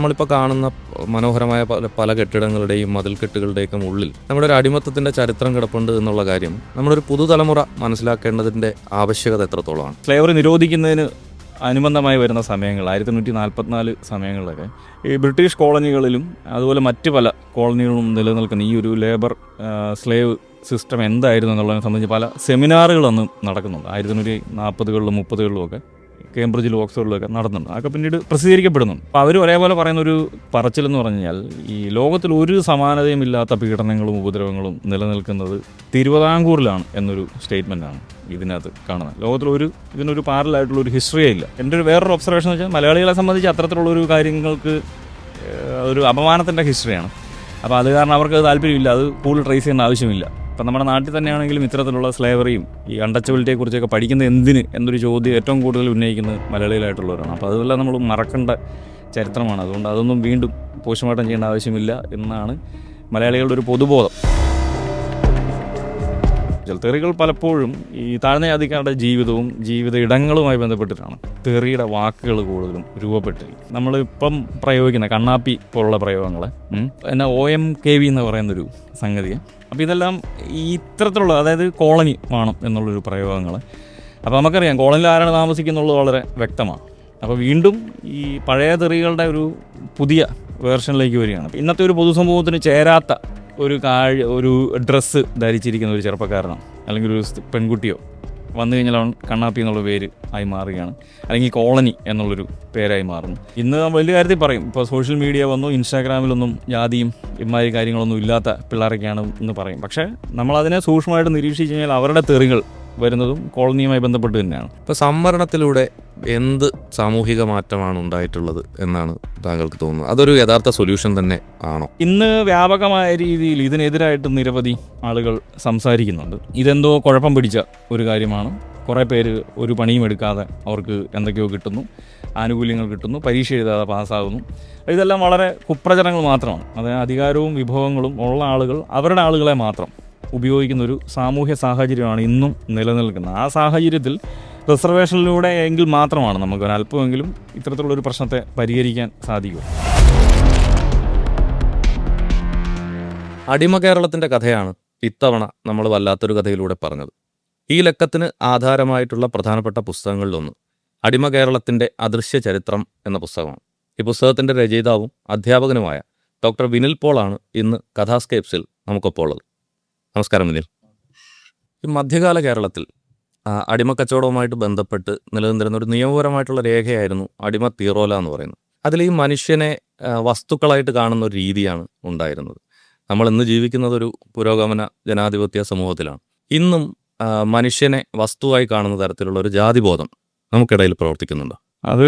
നമ്മളിപ്പോൾ കാണുന്ന മനോഹരമായ പല കെട്ടിടങ്ങളുടെയും മതിൽക്കെട്ടുകളുടെയൊക്കെ ഉള്ളിൽ നമ്മുടെ ഒരു അടിമത്തത്തിൻ്റെ ചരിത്രം കിടപ്പുണ്ട് എന്നുള്ള കാര്യം നമ്മളൊരു പുതുതലമുറ മനസ്സിലാക്കേണ്ടതിൻ്റെ ആവശ്യകത എത്രത്തോളമാണ്? സ്ലേവറി നിരോധിക്കുന്നതിന് അനുബന്ധമായി വരുന്ന സമയങ്ങൾ 1844 സമയങ്ങളിലൊക്കെ ഈ ബ്രിട്ടീഷ് കോളനികളിലും അതുപോലെ മറ്റ് പല കോളനികളിലും നിലനിൽക്കുന്ന ഈ ഒരു ലേബർ സ്ലേവ് സിസ്റ്റം എന്തായിരുന്നു എന്നുള്ളതിനെ സംബന്ധിച്ച് പല സെമിനാറുകളൊന്നും നടക്കുന്നുണ്ട്. 1940കളിലും 30കളിലും ഒക്കെ കേംബ്രിഡ്ജിലും ഓക്സ്ഫോർഡിലൊക്കെ നടന്നുണ്ട്. അതൊക്കെ പിന്നീട് പ്രസിദ്ധീകരിക്കപ്പെടുന്നുണ്ട്. അപ്പോൾ അവർ ഒരേപോലെ പറയുന്നൊരു പറച്ചിലെന്ന് പറഞ്ഞു കഴിഞ്ഞാൽ ഈ ലോകത്തിൽ ഒരു സമാനതയും ഇല്ലാത്ത പീഡനങ്ങളും ഉപദ്രവങ്ങളും നിലനിൽക്കുന്നത് തിരുവിതാംകൂറിലാണ് എന്നൊരു സ്റ്റേറ്റ്മെൻറ്റാണ് ഇതിനകത്ത് കാണുന്നത്. ലോകത്തിൽ ഇതിനൊരു പാരലായിട്ടുള്ള ഒരു ഹിസ്റ്ററിയേ ഇല്ല. എൻ്റെ ഒരു വേറൊരു ഒബ്സർവേഷൻ എന്ന് വെച്ചാൽ മലയാളികളെ സംബന്ധിച്ച് അത്തരത്തിലുള്ളൊരു കാര്യങ്ങൾക്ക് ഒരു അപമാനത്തിൻ്റെ ഹിസ്റ്ററിയാണ്. അപ്പോൾ അത് കാരണം അവർക്ക് താല്പര്യമില്ല, അത് കൂടുതൽ ട്രേസ് ചെയ്യേണ്ട ആവശ്യമില്ല. ഇപ്പം നമ്മുടെ നാട്ടിൽ തന്നെയാണെങ്കിലും ഇത്തരത്തിലുള്ള സ്ലേവറിയും ഈ അൺടച്ചബിലിറ്റിയെക്കുറിച്ചൊക്കെ പഠിക്കുന്നത് എന്തിന് എന്നൊരു ചോദ്യം ഏറ്റവും കൂടുതൽ ഉന്നയിക്കുന്നത് മലയാളികളായിട്ടുള്ളവരാണ്. അപ്പോൾ അതുപോലെ നമ്മൾ മറക്കേണ്ട ചരിത്രമാണ്. അതുകൊണ്ട് അതൊന്നും വീണ്ടും പോസ്റ്റ്മോർട്ടം ചെയ്യേണ്ട ആവശ്യമില്ല എന്നാണ് മലയാളികളുടെ ഒരു പൊതുബോധം. തെറികൾ പലപ്പോഴും ഈ താഴ്ന്ന ജാതിക്കാരുടെ ജീവിതവും ജീവിത ഇടങ്ങളുമായി ബന്ധപ്പെട്ടിട്ടാണ് തെറിയുടെ വാക്കുകൾ കൂടുതലും രൂപപ്പെട്ടിരിക്കും. നമ്മളിപ്പം പ്രയോഗിക്കുന്ന കണ്ണാപ്പി പോലുള്ള പ്രയോഗങ്ങൾ എന്നാ OMKV എന്ന് പറയുന്നൊരു സംഗതി. അപ്പോൾ ഇതെല്ലാം ഈ ഇത്തരത്തിലുള്ള, അതായത് കോളനി വേണം എന്നുള്ളൊരു പ്രയോഗങ്ങൾ. അപ്പോൾ നമുക്കറിയാം കോളനിയിൽ ആരാണ് താമസിക്കുന്നുള്ളത് വളരെ വ്യക്തമാണ്. അപ്പോൾ വീണ്ടും ഈ പഴയ തെറികളുടെ ഒരു പുതിയ വേർഷനിലേക്ക് വരികയാണ്. ഇന്നത്തെ ഒരു പൊതുസമൂഹത്തിന് ചേരാത്ത ഒരു ഡ്രസ്സ് ധരിച്ചിരിക്കുന്ന ഒരു ചെറുപ്പക്കാരനോ അല്ലെങ്കിൽ ഒരു പെൺകുട്ടിയോ വന്നു കഴിഞ്ഞാൽ അവൻ കണ്ണാപ്പി എന്നുള്ള പേര് ആയി മാറുകയാണ്, അല്ലെങ്കിൽ കോളനി എന്നുള്ളൊരു പേരായി മാറുന്നു. ഇന്ന് വലിയ കാര്യത്തിൽ പറയും, ഇപ്പോൾ സോഷ്യൽ മീഡിയ വന്നു, ഇൻസ്റ്റാഗ്രാമിലൊന്നും ജാതിയും ഇമാതിരി കാര്യങ്ങളൊന്നും ഇല്ലാത്ത പിള്ളേരൊക്കെയാണ് എന്ന് പറയും. പക്ഷേ നമ്മളതിനെ സൂക്ഷ്മമായിട്ട് നിരീക്ഷിച്ച് കഴിഞ്ഞാൽ അവരുടെ തെറികൾ വരുന്നതും കോളനിയുമായി ബന്ധപ്പെട്ട് തന്നെയാണ്. ഇപ്പോൾ സംവരണത്തിലൂടെ എന്ത് സാമൂഹിക മാറ്റമാണ് ഉണ്ടായിട്ടുള്ളത് എന്നാണ് താങ്കൾക്ക് തോന്നുന്നത്? അതൊരു യഥാർത്ഥ സൊല്യൂഷൻ തന്നെ ആണോ? ഇന്ന് വ്യാപകമായ രീതിയിൽ ഇതിനെതിരായിട്ട് നിരവധി ആളുകൾ സംസാരിക്കുന്നുണ്ട്. ഇതെന്തോ കുഴപ്പം പിടിച്ച ഒരു കാര്യമാണ്. കുറേ പേര് ഒരു പണിയും എടുക്കാതെ അവർക്ക് എന്തൊക്കെയോ കിട്ടുന്നു, ആനുകൂല്യങ്ങൾ കിട്ടുന്നു, പരീക്ഷ എഴുതാതെ പാസ്സാകുന്നു. ഇതെല്ലാം വളരെ കുപ്രചരണങ്ങൾ മാത്രമാണ്. അതായത് അധികാരവും വിഭവങ്ങളും ഉള്ള ആളുകൾ അവരുടെ ആളുകളെ മാത്രം ഉപയോഗിക്കുന്ന ഒരു സാമൂഹ്യ സാഹചര്യമാണ് ഇന്നും നിലനിൽക്കുന്നത്. ആ സാഹചര്യത്തിൽ റിസർവേഷനിലൂടെ എങ്കിൽ മാത്രമാണ് നമുക്ക് ഒരല്പമെങ്കിലും ഇത്തരത്തിലുള്ളൊരു പ്രശ്നത്തെ പരിഹരിക്കാൻ സാധിക്കും. അടിമ കേരളത്തിൻ്റെ കഥയാണ് ഇത്തവണ നമ്മൾ വല്ലാത്തൊരു കഥയിലൂടെ പറഞ്ഞത്. ഈ ലക്കത്തിന് ആധാരമായിട്ടുള്ള പ്രധാനപ്പെട്ട പുസ്തകങ്ങളിലൊന്ന് അടിമ കേരളത്തിൻ്റെ അദൃശ്യ ചരിത്രം എന്ന പുസ്തകമാണ്. ഈ പുസ്തകത്തിൻ്റെ രചയിതാവും അധ്യാപകനുമായ ഡോക്ടർ വിനിൽ പോളാണ് ഇന്ന് കഥാസ്കേപ്സിൽ നമുക്കൊപ്പം ഉള്ളത്. നമസ്കാരം വിനിൽ. ഈ മധ്യകാല കേരളത്തിൽ അടിമക്കച്ചവടവുമായിട്ട് ബന്ധപ്പെട്ട് നിലനിന്നിരുന്ന ഒരു നിയമപരമായിട്ടുള്ള രേഖയായിരുന്നു അടിമ തീറോല എന്ന് പറയുന്നത്. അതിൽ ഈ മനുഷ്യനെ വസ്തുക്കളായിട്ട് കാണുന്ന ഒരു രീതിയാണ് ഉണ്ടായിരുന്നത്. നമ്മൾ ഇന്ന് ജീവിക്കുന്നത് ഒരു പുരോഗമന ജനാധിപത്യ സമൂഹത്തിലാണ്. ഇന്നും മനുഷ്യനെ വസ്തുവായി കാണുന്ന തരത്തിലുള്ള ഒരു ജാതിബോധം നമുക്കിടയിൽ പ്രവർത്തിക്കുന്നുണ്ടോ? അത്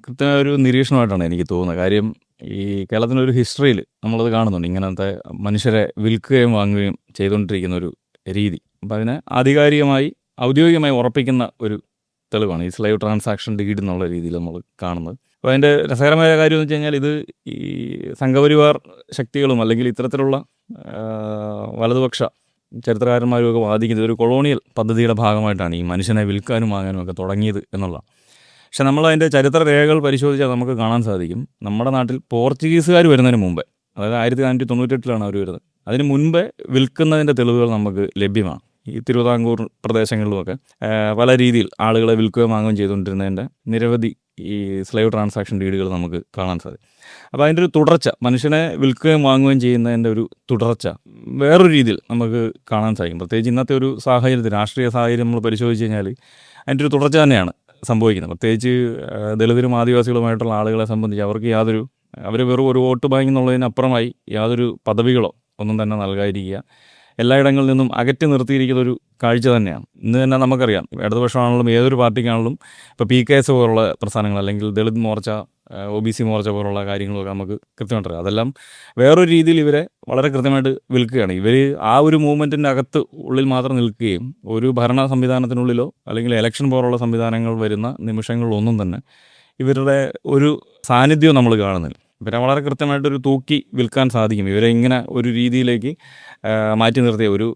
കൃത്യമായ ഒരു നിരീക്ഷണമായിട്ടാണ് എനിക്ക് തോന്നുന്നത്. കാര്യം ഈ കേരളത്തിൻ്റെ ഒരു ഹിസ്റ്ററിയിൽ നമ്മളത് കാണുന്നുണ്ട്, ഇങ്ങനത്തെ മനുഷ്യരെ വിൽക്കുകയും വാങ്ങുകയും ചെയ്തുകൊണ്ടിരിക്കുന്ന ഒരു രീതി. അപ്പം അതിനെ ഔദ്യോഗികമായി ഉറപ്പിക്കുന്ന ഒരു തെളിവാണ് ഈ സ്ലേവ് ട്രാൻസാക്ഷൻ ഡീഡ് എന്നുള്ള രീതിയിൽ നമ്മൾ കാണുന്നത്. അപ്പോൾ അതിൻ്റെ രസകരമായ കാര്യം എന്ന് വെച്ച് കഴിഞ്ഞാൽ ഇത് ഈ സംഘപരിവാർ ശക്തികളും അല്ലെങ്കിൽ ഇത്തരത്തിലുള്ള വലതുപക്ഷ ചരിത്രകാരന്മാരുമൊക്കെ വാദിക്കുന്നത് ഒരു കൊളോണിയൽ പദ്ധതിയുടെ ഭാഗമായിട്ടാണ് ഈ മനുഷ്യനെ വിൽക്കാനും വാങ്ങാനും ഒക്കെ തുടങ്ങിയത് എന്നുള്ളതാണ്. പക്ഷെ നമ്മൾ അതിൻ്റെ ചരിത്ര രേഖകൾ പരിശോധിച്ചാൽ നമുക്ക് കാണാൻ സാധിക്കും, നമ്മുടെ നാട്ടിൽ പോർച്ചുഗീസുകാർ വരുന്നതിന് മുമ്പേ, അതായത് 1498 അവർ വരുന്നത്, അതിന് മുൻപേ വിൽക്കുന്നതിൻ്റെ തെളിവുകൾ നമുക്ക് ലഭ്യമാണ്. ഈ തിരുവിതാംകൂർ പ്രദേശങ്ങളിലുമൊക്കെ പല രീതിയിൽ ആളുകളെ വിൽക്കുകയും വാങ്ങുകയും ചെയ്തുകൊണ്ടിരുന്നതിൻ്റെ നിരവധി ഈ സ്ലേവ് ട്രാൻസാക്ഷൻ ഡീഡുകൾ നമുക്ക് കാണാൻ സാധിക്കും. അപ്പോൾ അതിൻ്റെ ഒരു തുടർച്ച, മനുഷ്യനെ വിൽക്കുകയും വാങ്ങുകയും ചെയ്യുന്നതിൻ്റെ ഒരു തുടർച്ച വേറൊരു രീതിയിൽ നമുക്ക് കാണാൻ സാധിക്കും. പ്രത്യേകിച്ച് ഇന്നത്തെ ഒരു സാഹചര്യത്തിൽ, രാഷ്ട്രീയ സാഹചര്യം നമ്മൾ പരിശോധിച്ച് കഴിഞ്ഞാൽ അതിൻ്റെ ഒരു തുടർച്ച തന്നെയാണ് സംഭവിക്കുന്നത്. പ്രത്യേകിച്ച് ദളിതരും ആദിവാസികളുമായിട്ടുള്ള ആളുകളെ സംബന്ധിച്ച് അവർ വെറും ഒരു വോട്ട് ബാങ്ക് എന്നുള്ളതിനപ്പുറമായി യാതൊരു പദവികളോ ഒന്നും തന്നെ നൽകാതിരിക്കുക, എല്ലായിടങ്ങളിൽ നിന്നും അകറ്റി നിർത്തിയിരിക്കുന്ന ഒരു കാഴ്ച തന്നെയാണ്. ഇന്ന് തന്നെ നമുക്കറിയാം, ഇടതുപക്ഷമാണെങ്കിലും ഏതൊരു പാർട്ടിക്കാണെങ്കിലും ഇപ്പോൾ PKS പോലുള്ള പ്രസ്ഥാനങ്ങൾ അല്ലെങ്കിൽ ദളിത് മോർച്ച, OBC മോർച്ച പോലുള്ള കാര്യങ്ങളൊക്കെ നമുക്ക് കൃത്യമായിട്ടറിയാം. അതെല്ലാം വേറൊരു രീതിയിൽ ഇവരെ വളരെ കൃത്യമായിട്ട് വിൽക്കുകയാണ്. ഇവർ ആ ഒരു മൂവ്മെൻറ്റിൻ്റെ ഉള്ളിൽ മാത്രം നിൽക്കുകയും ഒരു ഭരണ സംവിധാനത്തിനുള്ളിലോ അല്ലെങ്കിൽ ഇലക്ഷൻ പോലുള്ള സംവിധാനങ്ങൾ വരുന്ന നിമിഷങ്ങളിലൊന്നും തന്നെ ഇവരുടെ ഒരു സാന്നിധ്യവും നമ്മൾ കാണുന്നില്ല. ഇവരെ വളരെ കൃത്യമായിട്ടൊരു തൂക്കി വിൽക്കാൻ സാധിക്കും. ഇവരെ ഇങ്ങനെ ഒരു രീതിയിലേക്ക് മാറ്റി നിർത്തിയ ഒരു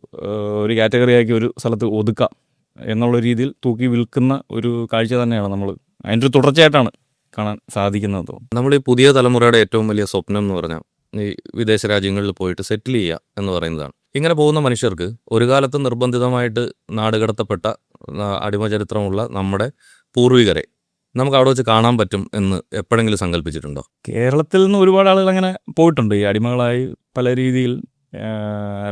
കാറ്റഗറിയാക്കി ഒരു സ്ഥലത്ത് ഒതുക്കാം എന്നുള്ള രീതിയിൽ തൂക്കി വിൽക്കുന്ന ഒരു കാഴ്ച തന്നെയാണ് നമ്മൾ, അതിൻ്റെ ഒരു തുടർച്ചയായിട്ടാണ് കാണാൻ സാധിക്കുന്നത് തോന്നുന്നു. നമ്മൾ ഈ പുതിയ തലമുറയുടെ ഏറ്റവും വലിയ സ്വപ്നം എന്ന് പറഞ്ഞാൽ ഈ വിദേശ രാജ്യങ്ങളിൽ പോയിട്ട് സെറ്റിൽ ചെയ്യുക എന്ന് പറയുന്നതാണ്. ഇങ്ങനെ പോകുന്ന മനുഷ്യർക്ക് ഒരു കാലത്ത് നിർബന്ധിതമായിട്ട് നാടുകടത്തപ്പെട്ട അടിമചരിത്രമുള്ള നമ്മുടെ പൂർവികരെ നമുക്ക് അവിടെ വെച്ച് കാണാൻ പറ്റും എന്ന് എപ്പോഴെങ്കിലും സങ്കല്പിച്ചിട്ടുണ്ടോ? കേരളത്തിൽ നിന്ന് ഒരുപാട് ആളുകൾ അങ്ങനെ പോയിട്ടുണ്ട്. ഈ അടിമകളായി പല രീതിയിൽ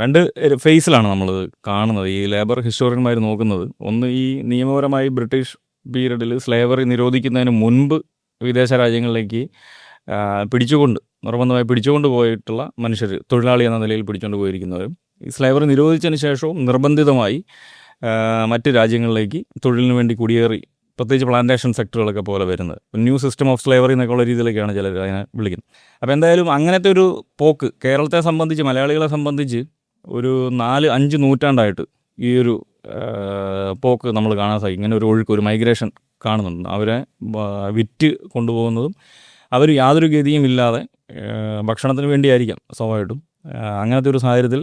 രണ്ട് ഫേസിലാണ് നമ്മൾ കാണുന്നത്. ഈ ലേബർ ഹിസ്റ്റോറിയന്മാർ നോക്കുന്നത്, ഒന്ന് ഈ നിയമപരമായി ബ്രിട്ടീഷ് പീരീഡിൽ സ്ലേവറി നിരോധിക്കുന്നതിന് മുൻപ് വിദേശ രാജ്യങ്ങളിലേക്ക് നിർബന്ധമായി പിടിച്ചുകൊണ്ട് പോയിട്ടുള്ള മനുഷ്യർ, തൊഴിലാളി എന്ന നിലയിൽ പിടിച്ചുകൊണ്ട് പോയിരിക്കുന്നവരും ഈ സ്ലേവറി നിരോധിച്ചതിന് ശേഷവും നിർബന്ധിതമായി മറ്റ് രാജ്യങ്ങളിലേക്ക് തൊഴിലിന് വേണ്ടി കുടിയേറി, പ്രത്യേകിച്ച് പ്ലാന്റേഷൻ സെക്ടറുകളൊക്കെ പോലെ വരുന്നത് ന്യൂ സിസ്റ്റം ഓഫ് സ്ലേവറി എന്നൊക്കെയുള്ള രീതിയിലൊക്കെയാണ് ചിലർ അതിനെ വിളിക്കുന്നത്. അപ്പോൾ എന്തായാലും അങ്ങനത്തെ ഒരു പോക്ക് കേരളത്തെ സംബന്ധിച്ച്, മലയാളികളെ സംബന്ധിച്ച് ഒരു 4-5 നൂറ്റാണ്ടായിട്ട് ഈ ഒരു പോക്ക് നമ്മൾ കാണാൻ സാധിക്കും. ഇങ്ങനെ ഒരു ഒഴുക്ക്, ഒരു മൈഗ്രേഷൻ കാണുന്നുണ്ട്. അവരെ വിറ്റ് കൊണ്ടുപോകുന്നതും അവർ യാതൊരു ഗതിയും ഇല്ലാതെ ഭക്ഷണത്തിന് വേണ്ടിയായിരിക്കാം സ്വാഭാവികമായിട്ടും അങ്ങനത്തെ ഒരു സാഹചര്യത്തിൽ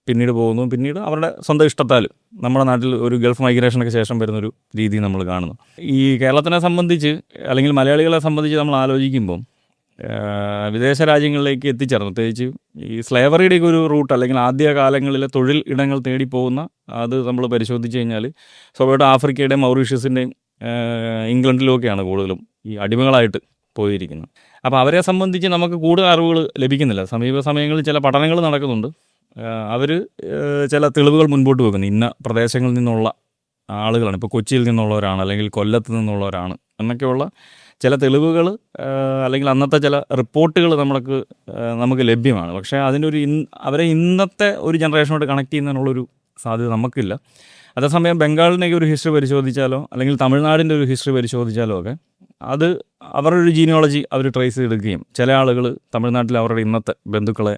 പിന്നീട് പോകുന്നു. പിന്നീട് അവരുടെ സ്വന്തം ഇഷ്ടത്താൽ നമ്മുടെ നാട്ടിൽ ഒരു ഗൾഫ് മൈഗ്രേഷനൊക്കെ ശേഷം വരുന്നൊരു രീതി നമ്മൾ കാണുന്നു. ഈ കേരളത്തിനെ സംബന്ധിച്ച് അല്ലെങ്കിൽ മലയാളികളെ സംബന്ധിച്ച് നമ്മൾ ആലോചിക്കുമ്പം വിദേശ രാജ്യങ്ങളിലേക്ക് എത്തിച്ചേർന്നു, പ്രത്യേകിച്ച് ഈ സ്ലേവറിയുടെയൊക്കെ ഒരു റൂട്ട് അല്ലെങ്കിൽ ആദ്യ കാലങ്ങളിലെ തൊഴിൽ ഇടങ്ങൾ തേടി പോകുന്ന അത് നമ്മൾ പരിശോധിച്ച് കഴിഞ്ഞാൽ സ്വാഭാവികമായിട്ടും ആഫ്രിക്കയുടെയും മൗറീഷ്യസിൻ്റെയും ഇംഗ്ലണ്ടിലുമൊക്കെയാണ് കൂടുതലും ഈ അടിമകളായിട്ട് പോയിരിക്കുന്നത്. അപ്പോൾ അവരെ സംബന്ധിച്ച് നമുക്ക് കൂടുതൽ അറിവുകൾ ലഭിക്കുന്നില്ല. സമീപ സമയങ്ങളിൽ ചില പഠനങ്ങൾ നടക്കുന്നുണ്ട്. അവർ ചില തെളിവുകൾ മുൻപോട്ട് വെക്കുന്നു. ഇന്ന പ്രദേശങ്ങളിൽ നിന്നുള്ള ആളുകളാണ്, ഇപ്പോൾ കൊച്ചിയിൽ നിന്നുള്ളവരാണ് അല്ലെങ്കിൽ കൊല്ലത്ത് നിന്നുള്ളവരാണ് എന്നൊക്കെയുള്ള ചില തെളിവുകൾ അല്ലെങ്കിൽ അന്നത്തെ ചില റിപ്പോർട്ടുകൾ നമുക്ക് ലഭ്യമാണ്. പക്ഷേ അതിനൊരു അവരെ ഇന്നത്തെ ഒരു ജനറേഷനോട് കണക്ട് ചെയ്യുന്നതിനുള്ളൊരു സാധ്യത നമുക്കില്ല. അതേസമയം ബംഗാളിൻ്റെയൊക്കെ ഒരു ഹിസ്റ്ററി പരിശോധിച്ചാലോ അല്ലെങ്കിൽ തമിഴ്നാടിൻ്റെ ഒരു ഹിസ്റ്ററി പരിശോധിച്ചാലോ ഒക്കെ അത് അവരുടെ ഒരു ജീനിയോളജി അവർ ട്രേസ് ചെയ്തെടുക്കുകയും ചില ആളുകൾ തമിഴ്നാട്ടിൽ അവരുടെ ഇന്നത്തെ ബന്ധുക്കളെ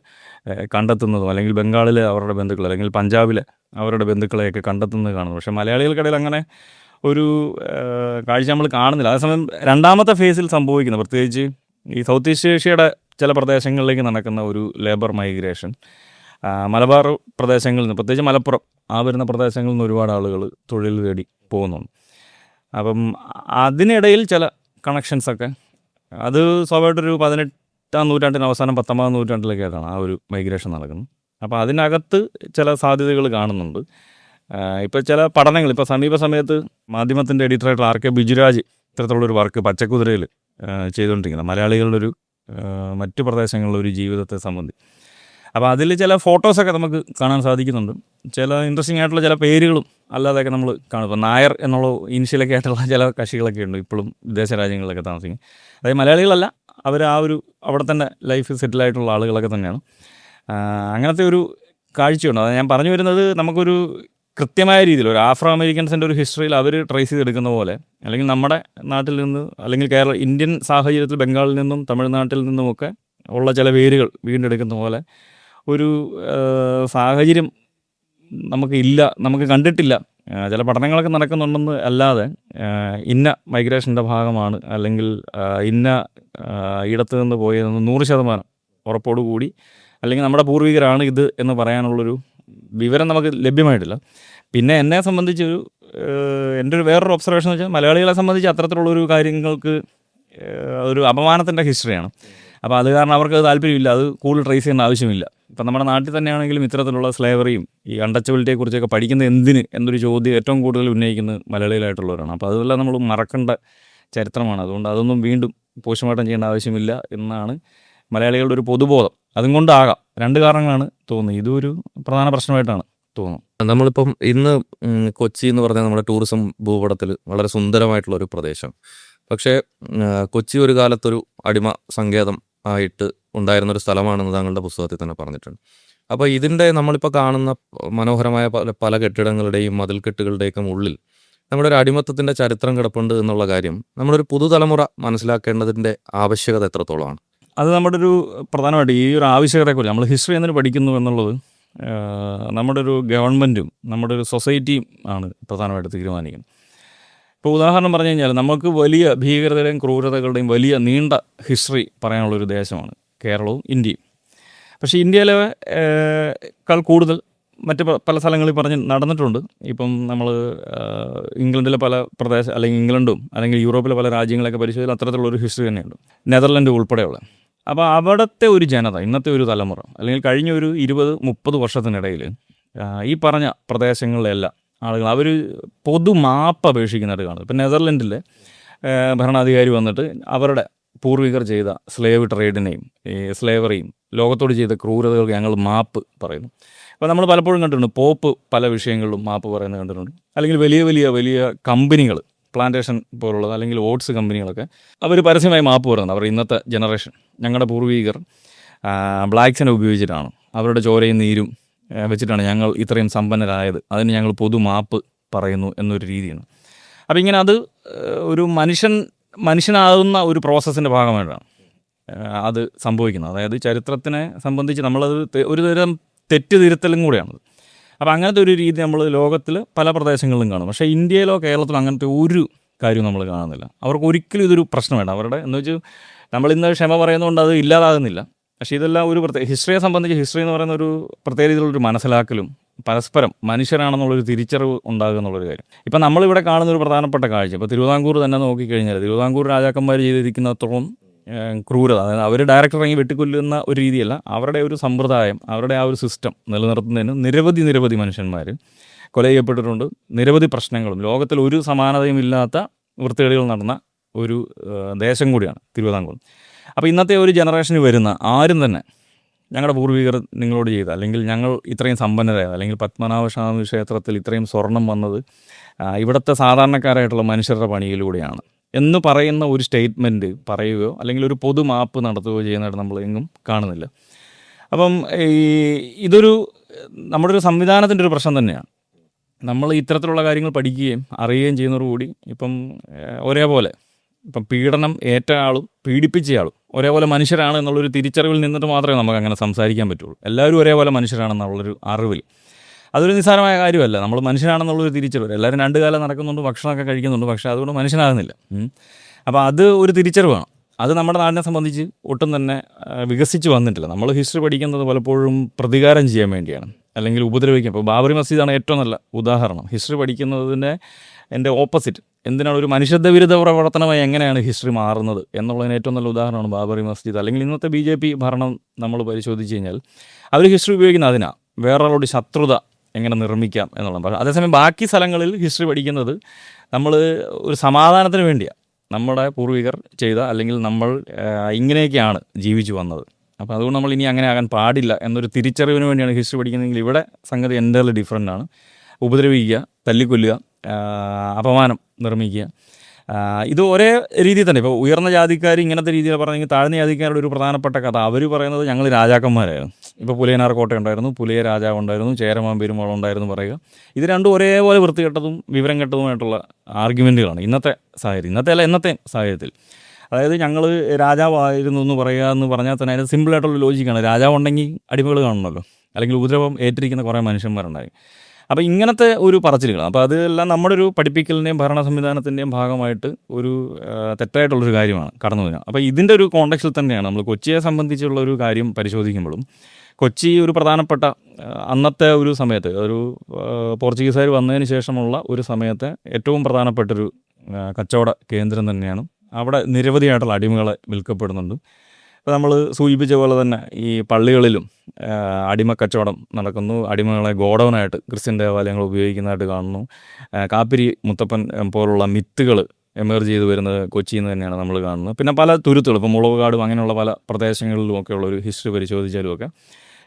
കണ്ടെത്തുന്നതും അല്ലെങ്കിൽ ബംഗാളിലെ അവരുടെ ബന്ധുക്കൾ അല്ലെങ്കിൽ പഞ്ചാബിലെ അവരുടെ ബന്ധുക്കളെയൊക്കെ കണ്ടെത്തുന്നത് കാണുന്നു. പക്ഷേ മലയാളികൾക്കിടയിൽ അങ്ങനെ ഒരു കാഴ്ച നമ്മൾ കാണുന്നില്ല. അതേസമയം രണ്ടാമത്തെ ഫേസിൽ സംഭവിക്കുന്ന, പ്രത്യേകിച്ച് ഈ സൗത്ത് ഈസ്റ്റ് ഏഷ്യയുടെ ചില പ്രദേശങ്ങളിലേക്ക് നടക്കുന്ന ഒരു ലേബർ മൈഗ്രേഷൻ, മലബാർ പ്രദേശങ്ങളിൽ നിന്ന്, പ്രത്യേകിച്ച് മലപ്പുറം വരുന്ന പ്രദേശങ്ങളിൽ നിന്ന് ഒരുപാട് ആളുകൾ തൊഴിൽ തേടി പോകുന്നുണ്ട്. അപ്പം അതിനിടയിൽ ചില കണക്ഷൻസൊക്കെ അത് സ്വാഭാവികമായിട്ടൊരു 18-ാം നൂറ്റാണ്ടിന് അവസാനം 19-ാം നൂറ്റാണ്ടിലൊക്കെ ആയിട്ടാണ് ആ ഒരു മൈഗ്രേഷൻ നടക്കുന്നത്. അപ്പോൾ അതിനകത്ത് ചില സാധ്യതകൾ കാണുന്നുണ്ട്. ഇപ്പോൾ ചില പഠനങ്ങൾ, ഇപ്പോൾ സമീപ സമയത്ത് മാധ്യമത്തിൻ്റെ എഡിറ്ററായിട്ടുള്ള ആർ കെ ബിജുരാജ് ഇത്തരത്തിലുള്ളൊരു വർക്ക് പച്ചക്കുതിരയിൽ ചെയ്തുകൊണ്ടിരിക്കുന്നത് മലയാളികളുടെ ഒരു മറ്റു പ്രദേശങ്ങളിലെ ഒരു ജീവിതത്തെ സംബന്ധിച്ച്. അപ്പോൾ അതിൽ ചില ഫോട്ടോസൊക്കെ നമുക്ക് കാണാൻ സാധിക്കുന്നുണ്ട്. ചില ഇൻട്രസ്റ്റിംഗ് ആയിട്ടുള്ള ചില പേരുകളും അല്ലാതെയൊക്കെ നമ്മൾ കാണും. ഇപ്പോൾ നായർ എന്നുള്ള ഇനിഷ്യലൊക്കെ ആയിട്ടുള്ള ചില കക്ഷികളൊക്കെ ഉണ്ട് ഇപ്പോഴും വിദേശ രാജ്യങ്ങളിലൊക്കെ താമസിക്കും. അതായത് മലയാളികളല്ല, അവർ അവിടെ തന്നെ ലൈഫ് സെറ്റിലായിട്ടുള്ള ആളുകളൊക്കെ തന്നെയാണ്. അങ്ങനത്തെ ഒരു കാഴ്ചയുണ്ട്. അത് ഞാൻ പറഞ്ഞു വരുന്നത്, നമുക്കൊരു കൃത്യമായ രീതിയിൽ ഒരു ആഫ്രോ അമേരിക്കൻസിൻ്റെ ഒരു ഹിസ്റ്ററിയിൽ അവർ ട്രേസ് ചെയ്തെടുക്കുന്ന പോലെ, അല്ലെങ്കിൽ നമ്മുടെ നാട്ടിൽ നിന്ന് അല്ലെങ്കിൽ ഇന്ത്യൻ സാഹചര്യത്തിൽ ബംഗാളിൽ നിന്നും തമിഴ്നാട്ടിൽ നിന്നുമൊക്കെ ഉള്ള ചില വേരുകൾ വീണ്ടെടുക്കുന്ന പോലെ ഒരു സാഹചര്യം നമുക്ക് കണ്ടിട്ടില്ല. ചില പഠനങ്ങളൊക്കെ നടക്കുന്നുണ്ടെന്ന് അല്ലാതെ ഇന്ന മൈഗ്രേഷൻ്റെ ഭാഗമാണ് അല്ലെങ്കിൽ ഇന്ന ഇടത്ത് നിന്ന് പോയതെന്ന് 100% ഉറപ്പോടുകൂടി അല്ലെങ്കിൽ നമ്മുടെ പൂർവികരാണ് ഇത് എന്ന് പറയാനുള്ളൊരു വിവരം നമുക്ക് ലഭ്യമായിട്ടില്ല. പിന്നെ എന്നെ സംബന്ധിച്ചൊരു എൻ്റെ ഒരു വേറൊരു ഒബ്സർവേഷൻ എന്ന് വെച്ചാൽ, മലയാളികളെ സംബന്ധിച്ച് അത്തരത്തിലുള്ളൊരു കാര്യങ്ങൾക്ക് ഒരു അപമാനത്തിൻ്റെ ഹിസ്റ്ററിയാണ്. അപ്പോൾ അത് കാരണം അവർക്ക് താല്പര്യമില്ല, അത് കൂടുതൽ ട്രേസ് ചെയ്യേണ്ട ആവശ്യമില്ല. ഇപ്പം നമ്മുടെ നാട്ടിൽ തന്നെയാണെങ്കിലും ഇത്തരത്തിലുള്ള സ്ലേവറിയും ഈ അൺടച്ചബിലിറ്റിയെക്കുറിച്ചൊക്കെ പഠിക്കുന്നത് എന്തിന് എന്നൊരു ചോദ്യം ഏറ്റവും കൂടുതൽ ഉന്നയിക്കുന്നത് മലയാളികളായിട്ടുള്ളവരാണ്. അപ്പോൾ അതെല്ലാം നമ്മൾ മറക്കേണ്ട ചരിത്രമാണ്. അതുകൊണ്ട് അതൊന്നും വീണ്ടും പോസ്റ്റ്മോർട്ടം ചെയ്യേണ്ട ആവശ്യമില്ല എന്നാണ് മലയാളികളുടെ ഒരു പൊതുബോധം. അതും കൊണ്ടാകാം, 2 കാരണങ്ങളാണ് തോന്നുന്നത്. ഇതൊരു പ്രധാന പ്രശ്നമായിട്ടാണ് തോന്നുന്നത്. നമ്മളിപ്പം ഇന്ന് കൊച്ചി എന്ന് പറഞ്ഞാൽ നമ്മുടെ ടൂറിസം ഭൂപടത്തിൽ വളരെ സുന്ദരമായിട്ടുള്ള ഒരു പ്രദേശം. പക്ഷേ കൊച്ചി ഒരു കാലത്തൊരു അടിമ സങ്കേതം ആയിട്ട് ഉണ്ടായിരുന്നൊരു സ്ഥലമാണെന്ന് താങ്കളുടെ പുസ്തകത്തിൽ തന്നെ പറഞ്ഞിട്ടുണ്ട്. അപ്പോൾ ഇതിൻ്റെ നമ്മളിപ്പോൾ കാണുന്ന മനോഹരമായ പല കെട്ടിടങ്ങളുടെയും മതിൽക്കെട്ടുകളുടെയൊക്കെ ഉള്ളിൽ നമ്മുടെ ഒരു അടിമത്തത്തിൻ്റെ ചരിത്രം കിടപ്പുണ്ട് എന്നുള്ള കാര്യം നമ്മളൊരു പുതുതലമുറ മനസ്സിലാക്കേണ്ടതിൻ്റെ ആവശ്യകത എത്രത്തോളമാണ്? അത് നമ്മുടെ ഒരു പ്രധാനമായിട്ട് ഈ ഒരു ആവശ്യകതയെക്കുറിച്ച് നമ്മൾ ഹിസ്റ്ററി എന്നിട്ട് പഠിക്കുന്നു എന്നുള്ളത് നമ്മുടെ ഒരു ഗവൺമെൻറ്റും നമ്മുടെ ഒരു സൊസൈറ്റിയും ആണ് പ്രധാനമായിട്ട് തീരുമാനിക്കുന്നത്. ഇപ്പോൾ ഉദാഹരണം പറഞ്ഞു കഴിഞ്ഞാൽ, നമുക്ക് വലിയ ഭീകരതയുടെയും ക്രൂരതകളുടെയും വലിയ നീണ്ട ഹിസ്റ്ററി പറയാനുള്ളൊരു ദേശമാണ് കേരളവും ഇന്ത്യയും. പക്ഷേ ഇന്ത്യയിലെ ക്കാൾ കൂടുതൽ മറ്റ് പല സ്ഥലങ്ങളിൽ പറഞ്ഞ് നടന്നിട്ടുണ്ട്. ഇപ്പം നമ്മൾ ഇംഗ്ലണ്ടിലെ പല പ്രദേശം അല്ലെങ്കിൽ ഇംഗ്ലണ്ടും അല്ലെങ്കിൽ യൂറോപ്പിലെ പല രാജ്യങ്ങളൊക്കെ പരിശോധിച്ചാൽ അത്തരത്തിലുള്ളൊരു ഹിസ്റ്ററി തന്നെയുണ്ട്, നെതർലൻഡ് ഉൾപ്പെടെയുള്ള. അപ്പോൾ അവിടുത്തെ ഒരു ജനത, ഇന്നത്തെ ഒരു തലമുറ അല്ലെങ്കിൽ കഴിഞ്ഞ ഒരു 20-30 വർഷത്തിനിടയിൽ ഈ പറഞ്ഞ പ്രദേശങ്ങളിലെല്ലാം ആളുകൾ അവർ പൊതു മാപ്പ് അപേക്ഷിക്കുന്നതായിട്ട് കാണുന്നത്. ഇപ്പം നെതർലൻഡിലെ ഭരണാധികാരി വന്നിട്ട് അവരുടെ പൂർവികർ ചെയ്ത സ്ലേവ് ട്രേഡിനെയും ഈ സ്ലേവറിയും ലോകത്തോട് ചെയ്ത ക്രൂരതകൾക്ക് ഞങ്ങൾ മാപ്പ് പറയുന്നു. അപ്പോൾ നമ്മൾ പലപ്പോഴും കണ്ടിട്ടുണ്ട്, പോപ്പ് പല വിഷയങ്ങളിലും മാപ്പ് പറയുന്നത് കണ്ടിട്ടുണ്ട്. അല്ലെങ്കിൽ വലിയ വലിയ വലിയ കമ്പനികൾ, പ്ലാന്റേഷൻ പോലുള്ളത് അല്ലെങ്കിൽ ഓട്സ് കമ്പനികളൊക്കെ അവർ പരസ്യമായി മാപ്പ് പറയുന്നത്. അവർ ഇന്നത്തെ ജനറേഷൻ, ഞങ്ങളുടെ പൂർവികർ ബ്ലാക്സിനെ ഉപയോഗിച്ചിട്ടാണ്, അവരുടെ ചോരയും നീരും വെച്ചിട്ടാണ് ഞങ്ങൾ ഇത്രയും സമ്പന്നരായത്, അതിന് ഞങ്ങൾ പൊതു മാപ്പ് പറയുന്നു എന്നൊരു രീതിയാണ്. അപ്പോൾ ഇങ്ങനെ അത് ഒരു മനുഷ്യനാകുന്ന ഒരു പ്രോസസ്സിൻ്റെ ഭാഗമായിട്ടാണ് അത് സംഭവിക്കുന്നത്. അതായത് ചരിത്രത്തിനെ സംബന്ധിച്ച് നമ്മളത് ഒരു തരം തെറ്റ് തിരുത്തലും കൂടെയാണത്. അപ്പോൾ അങ്ങനത്തെ ഒരു രീതി നമ്മൾ ലോകത്തിൽ പല പ്രദേശങ്ങളിലും കാണും. പക്ഷേ ഇന്ത്യയിലോ കേരളത്തിലോ അങ്ങനത്തെ ഒരു കാര്യവും നമ്മൾ കാണുന്നില്ല. അവർക്ക് ഒരിക്കലും ഇതൊരു പ്രശ്നമല്ല. അവരുടെ എന്ന് വെച്ചാൽ നമ്മളിന്ന് ക്ഷമ പറയുന്നതുകൊണ്ട് അത് ഇല്ലാതാകുന്നില്ല. പക്ഷേ ഇതെല്ലാം ഒരു ഹിസ്റ്ററിയെ സംബന്ധിച്ച് ഹിസ്റ്ററി എന്ന് പറയുന്ന ഒരു പ്രത്യേക രീതിയിലുള്ളൊരു മനസ്സിലാക്കലും പരസ്പരം മനുഷ്യരാണെന്നുള്ളൊരു തിരിച്ചറിവ് ഉണ്ടാകുക എന്നുള്ളൊരു കാര്യം. ഇപ്പം നമ്മളിവിടെ കാണുന്ന ഒരു പ്രധാനപ്പെട്ട കാഴ്ച, ഇപ്പോൾ തിരുവിതാംകൂർ തന്നെ നോക്കിക്കഴിഞ്ഞാൽ തിരുവിതാംകൂർ രാജാക്കന്മാർ ചെയ്തിരിക്കുന്നത്രയും ക്രൂരത, അതായത് അവർ ഡയറക്റ്റ് ഇറങ്ങി വെട്ടിക്കൊല്ലുന്ന ഒരു രീതിയല്ല, അവരുടെ ഒരു സമ്പ്രദായം, അവരുടെ ആ ഒരു സിസ്റ്റം നിലനിർത്തുന്നതിന് നിരവധി മനുഷ്യന്മാർ കൊല ചെയ്യപ്പെട്ടിട്ടുണ്ട്. നിരവധി പ്രശ്നങ്ങളും ലോകത്തിൽ ഒരു സമാനതയും ഇല്ലാത്ത വൃത്തികേടുകൾ നടന്ന ഒരു ദേശം കൂടിയാണ് തിരുവിതാംകൂർ. അപ്പോൾ ഇന്നത്തെ ഒരു ജനറേഷന് വരുന്ന ആരും തന്നെ ഞങ്ങളുടെ പൂർവികർ നിങ്ങളോട് ചെയ്ത, അല്ലെങ്കിൽ ഞങ്ങൾ ഇത്രയും സമ്പന്നരായത്, അല്ലെങ്കിൽ പത്മനാഭസ്വാമി ക്ഷേത്രത്തിൽ ഇത്രയും സ്വർണം വന്നത് ഇവിടുത്തെ സാധാരണക്കാരായിട്ടുള്ള മനുഷ്യരുടെ പണിയിലൂടെയാണ് എന്ന് പറയുന്ന ഒരു സ്റ്റേറ്റ്മെൻറ്റ് പറയുകയോ അല്ലെങ്കിൽ ഒരു പൊതു മാപ്പ് നടത്തുകയോ ചെയ്യുന്നതായിട്ട് നമ്മൾ എങ്ങും കാണുന്നില്ല. അപ്പം ഇതൊരു നമ്മുടെ ഒരു സംവിധാനത്തിൻ്റെ ഒരു പ്രശ്നം തന്നെയാണ്. നമ്മൾ ഇത്തരത്തിലുള്ള കാര്യങ്ങൾ പഠിക്കുകയും അറിയുകയും ചെയ്യുന്നതോടുകൂടി ഇപ്പം ഒരേപോലെ ഇപ്പം പീഡനം ഏറ്റ ആളും പീഡിപ്പിച്ചയാളും ഒരേപോലെ മനുഷ്യരാണ് എന്നുള്ളൊരു തിരിച്ചറിവിൽ നിന്നിട്ട് മാത്രമേ നമുക്ക് അങ്ങനെ സംസാരിക്കാൻ പറ്റുള്ളൂ. എല്ലാവരും ഒരേപോലെ മനുഷ്യരാണെന്നുള്ളൊരു അറിവിൽ. അതൊരു നിസ്സാരമായ കാര്യമല്ല. നമ്മൾ മനുഷ്യനാണെന്നുള്ളൊരു തിരിച്ചറിവ്. എല്ലാവരും 2 കാലം നടക്കുന്നുണ്ട്, ഭക്ഷണമൊക്കെ കഴിക്കുന്നുണ്ട്, പക്ഷേ അതുകൊണ്ട് മനുഷ്യനാകുന്നില്ല. അപ്പോൾ അത് ഒരു തിരിച്ചറിവാണ്. അത് നമ്മുടെ നാടിനെ സംബന്ധിച്ച് ഒട്ടും തന്നെ വികസിച്ച് വന്നിട്ടില്ല. നമ്മൾ ഹിസ്റ്ററി പഠിക്കുന്നത് പലപ്പോഴും പ്രതികാരം ചെയ്യാൻ വേണ്ടിയാണ്, അല്ലെങ്കിൽ ഉപദ്രവിക്കാൻ. ഇപ്പോൾ ബാബറി മസ്ജിദാണ് ഏറ്റവും നല്ല ഉദാഹരണം. ഹിസ്റ്ററി പഠിക്കുന്നതിൻ്റെ എൻ്റെ ഓപ്പോസിറ്റ്, എന്തിനാണ് ഒരു മനുഷ്യത്വ വിരുദ്ധ പ്രവർത്തനമായി എങ്ങനെയാണ് ഹിസ്റ്ററി മാറുന്നത് എന്നുള്ളതിന് ഏറ്റവും നല്ല ഉദാഹരണമാണ് ബാബറി മസ്ജിദ്. അല്ലെങ്കിൽ ഇന്നത്തെ BJP ഭരണം നമ്മൾ പരിശോധിച്ച് കഴിഞ്ഞാൽ അവർ ഹിസ്റ്ററി ഉപയോഗിക്കുന്ന അതിനാണ്, വേറൊരാളോട് ശത്രുത എങ്ങനെ നിർമ്മിക്കാം എന്നുള്ളത്. അതേസമയം ബാക്കി സ്ഥലങ്ങളിൽ ഹിസ്റ്ററി പഠിക്കുന്നത് നമ്മൾ ഒരു സമാധാനത്തിന് വേണ്ടിയാണ്, നമ്മുടെ പൂർവികർ ചെയ്ത, അല്ലെങ്കിൽ നമ്മൾ ഇങ്ങനെയൊക്കെയാണ് ജീവിച്ചു വന്നത്, അപ്പോൾ അതുകൊണ്ട് നമ്മൾ ഇനി അങ്ങനെ ആകാൻ പാടില്ല എന്നൊരു തിരിച്ചറിവിന് വേണ്ടിയാണ് ഹിസ്റ്ററി പഠിക്കുന്നതെങ്കിൽ ഇവിടെ സംഗതി എൻ്റർലി ഡിഫറൻ്റ് ആണ്. ഉപദ്രവിക്കുക, തല്ലിക്കൊല്ലുക, അപമാനം നിർമ്മിക്കുക, ഇത് ഒരേ രീതിയിൽ തന്നെ. ഇപ്പോൾ ഉയർന്ന ജാതിക്കാർ ഇങ്ങനത്തെ രീതിയിൽ പറഞ്ഞെങ്കിൽ താഴ്ന്ന ജാതിക്കാരുടെ ഒരു പ്രധാനപ്പെട്ട കഥ അവർ പറയുന്നത് ഞങ്ങൾ രാജാക്കന്മാരായിരുന്നു. ഇപ്പോൾ പുലയനാർ കോട്ട ഉണ്ടായിരുന്നു, പുലിയ രാജാവ് ഉണ്ടായിരുന്നു, ചേരമാൻ പെരുമാൾ ഉണ്ടായിരുന്നു പറയുക. ഇത് രണ്ടും ഒരേപോലെ വൃത്തികെട്ടതും വിവരം കെട്ടതുമായിട്ടുള്ള ആർഗ്യുമെൻറ്റുകളാണ് ഇന്നത്തെ സാഹചര്യം. എന്നത്തെ സാഹചര്യത്തിൽ. അതായത് ഞങ്ങൾ രാജാവായിരുന്നു എന്ന് പറയുക എന്ന് പറഞ്ഞാൽ തന്നെ അതിന് സിമ്പിളായിട്ടുള്ള ലോജിക്കാണ്. രാജാവ് ഉണ്ടെങ്കിൽ അടിമകൾ കാണണമല്ലോ, അല്ലെങ്കിൽ ഉപദ്രവം ഏറ്റിരിക്കുന്ന കുറേ മനുഷ്യന്മാരുണ്ടായി. അപ്പോൾ ഇങ്ങനത്തെ ഒരു പറച്ചിലുകൾ, അപ്പോൾ അതെല്ലാം നമ്മുടെ ഒരു പഠിപ്പിക്കലിൻ്റെയും ഭരണ സംവിധാനത്തിൻ്റെയും ഭാഗമായിട്ട് ഒരു തെറ്റായിട്ടുള്ളൊരു കാര്യമാണ് കടന്നു വരുന്നത്. അപ്പോൾ ഇതിൻ്റെ ഒരു കോണ്ടെക്സ്റ്റിൽ തന്നെയാണ് നമ്മൾ കൊച്ചിയെ സംബന്ധിച്ചുള്ള ഒരു കാര്യം പരിശോധിക്കുമ്പോഴും, കൊച്ചി ഒരു പ്രധാനപ്പെട്ട അന്നത്തെ ഒരു സമയത്ത് ഒരു പോർച്ചുഗീസുകാർ വന്നതിന് ശേഷമുള്ള ഒരു സമയത്തെ ഏറ്റവും പ്രധാനപ്പെട്ടൊരു കച്ചവട കേന്ദ്രം തന്നെയാണ്. അവിടെ നിരവധിയായിട്ടുള്ള അടിമകളെ വിൽക്കപ്പെടുന്നുണ്ട്. ഇപ്പോൾ നമ്മൾ സൂചിപ്പിച്ച പോലെ തന്നെ ഈ പള്ളികളിലും അടിമക്കച്ചവടം നടക്കുന്നു. അടിമകളെ ഗോഡൗണായിട്ട് ക്രിസ്ത്യൻ ദേവാലയങ്ങൾ ഉപയോഗിക്കുന്നതായിട്ട് കാണുന്നു. കാപ്പിരി മുത്തപ്പൻ പോലുള്ള മിത്തുകൾ എമേർജ് ചെയ്ത് വരുന്നത് കൊച്ചിയിൽ നിന്ന് തന്നെയാണ് നമ്മൾ കാണുന്നത്. പിന്നെ പല തുരുത്തുകൾ, ഇപ്പോൾ മുളവുകാടും അങ്ങനെയുള്ള പല പ്രദേശങ്ങളിലുമൊക്കെ ഉള്ളൊരു ഹിസ്റ്ററി പരിശോധിച്ചാലുമൊക്കെ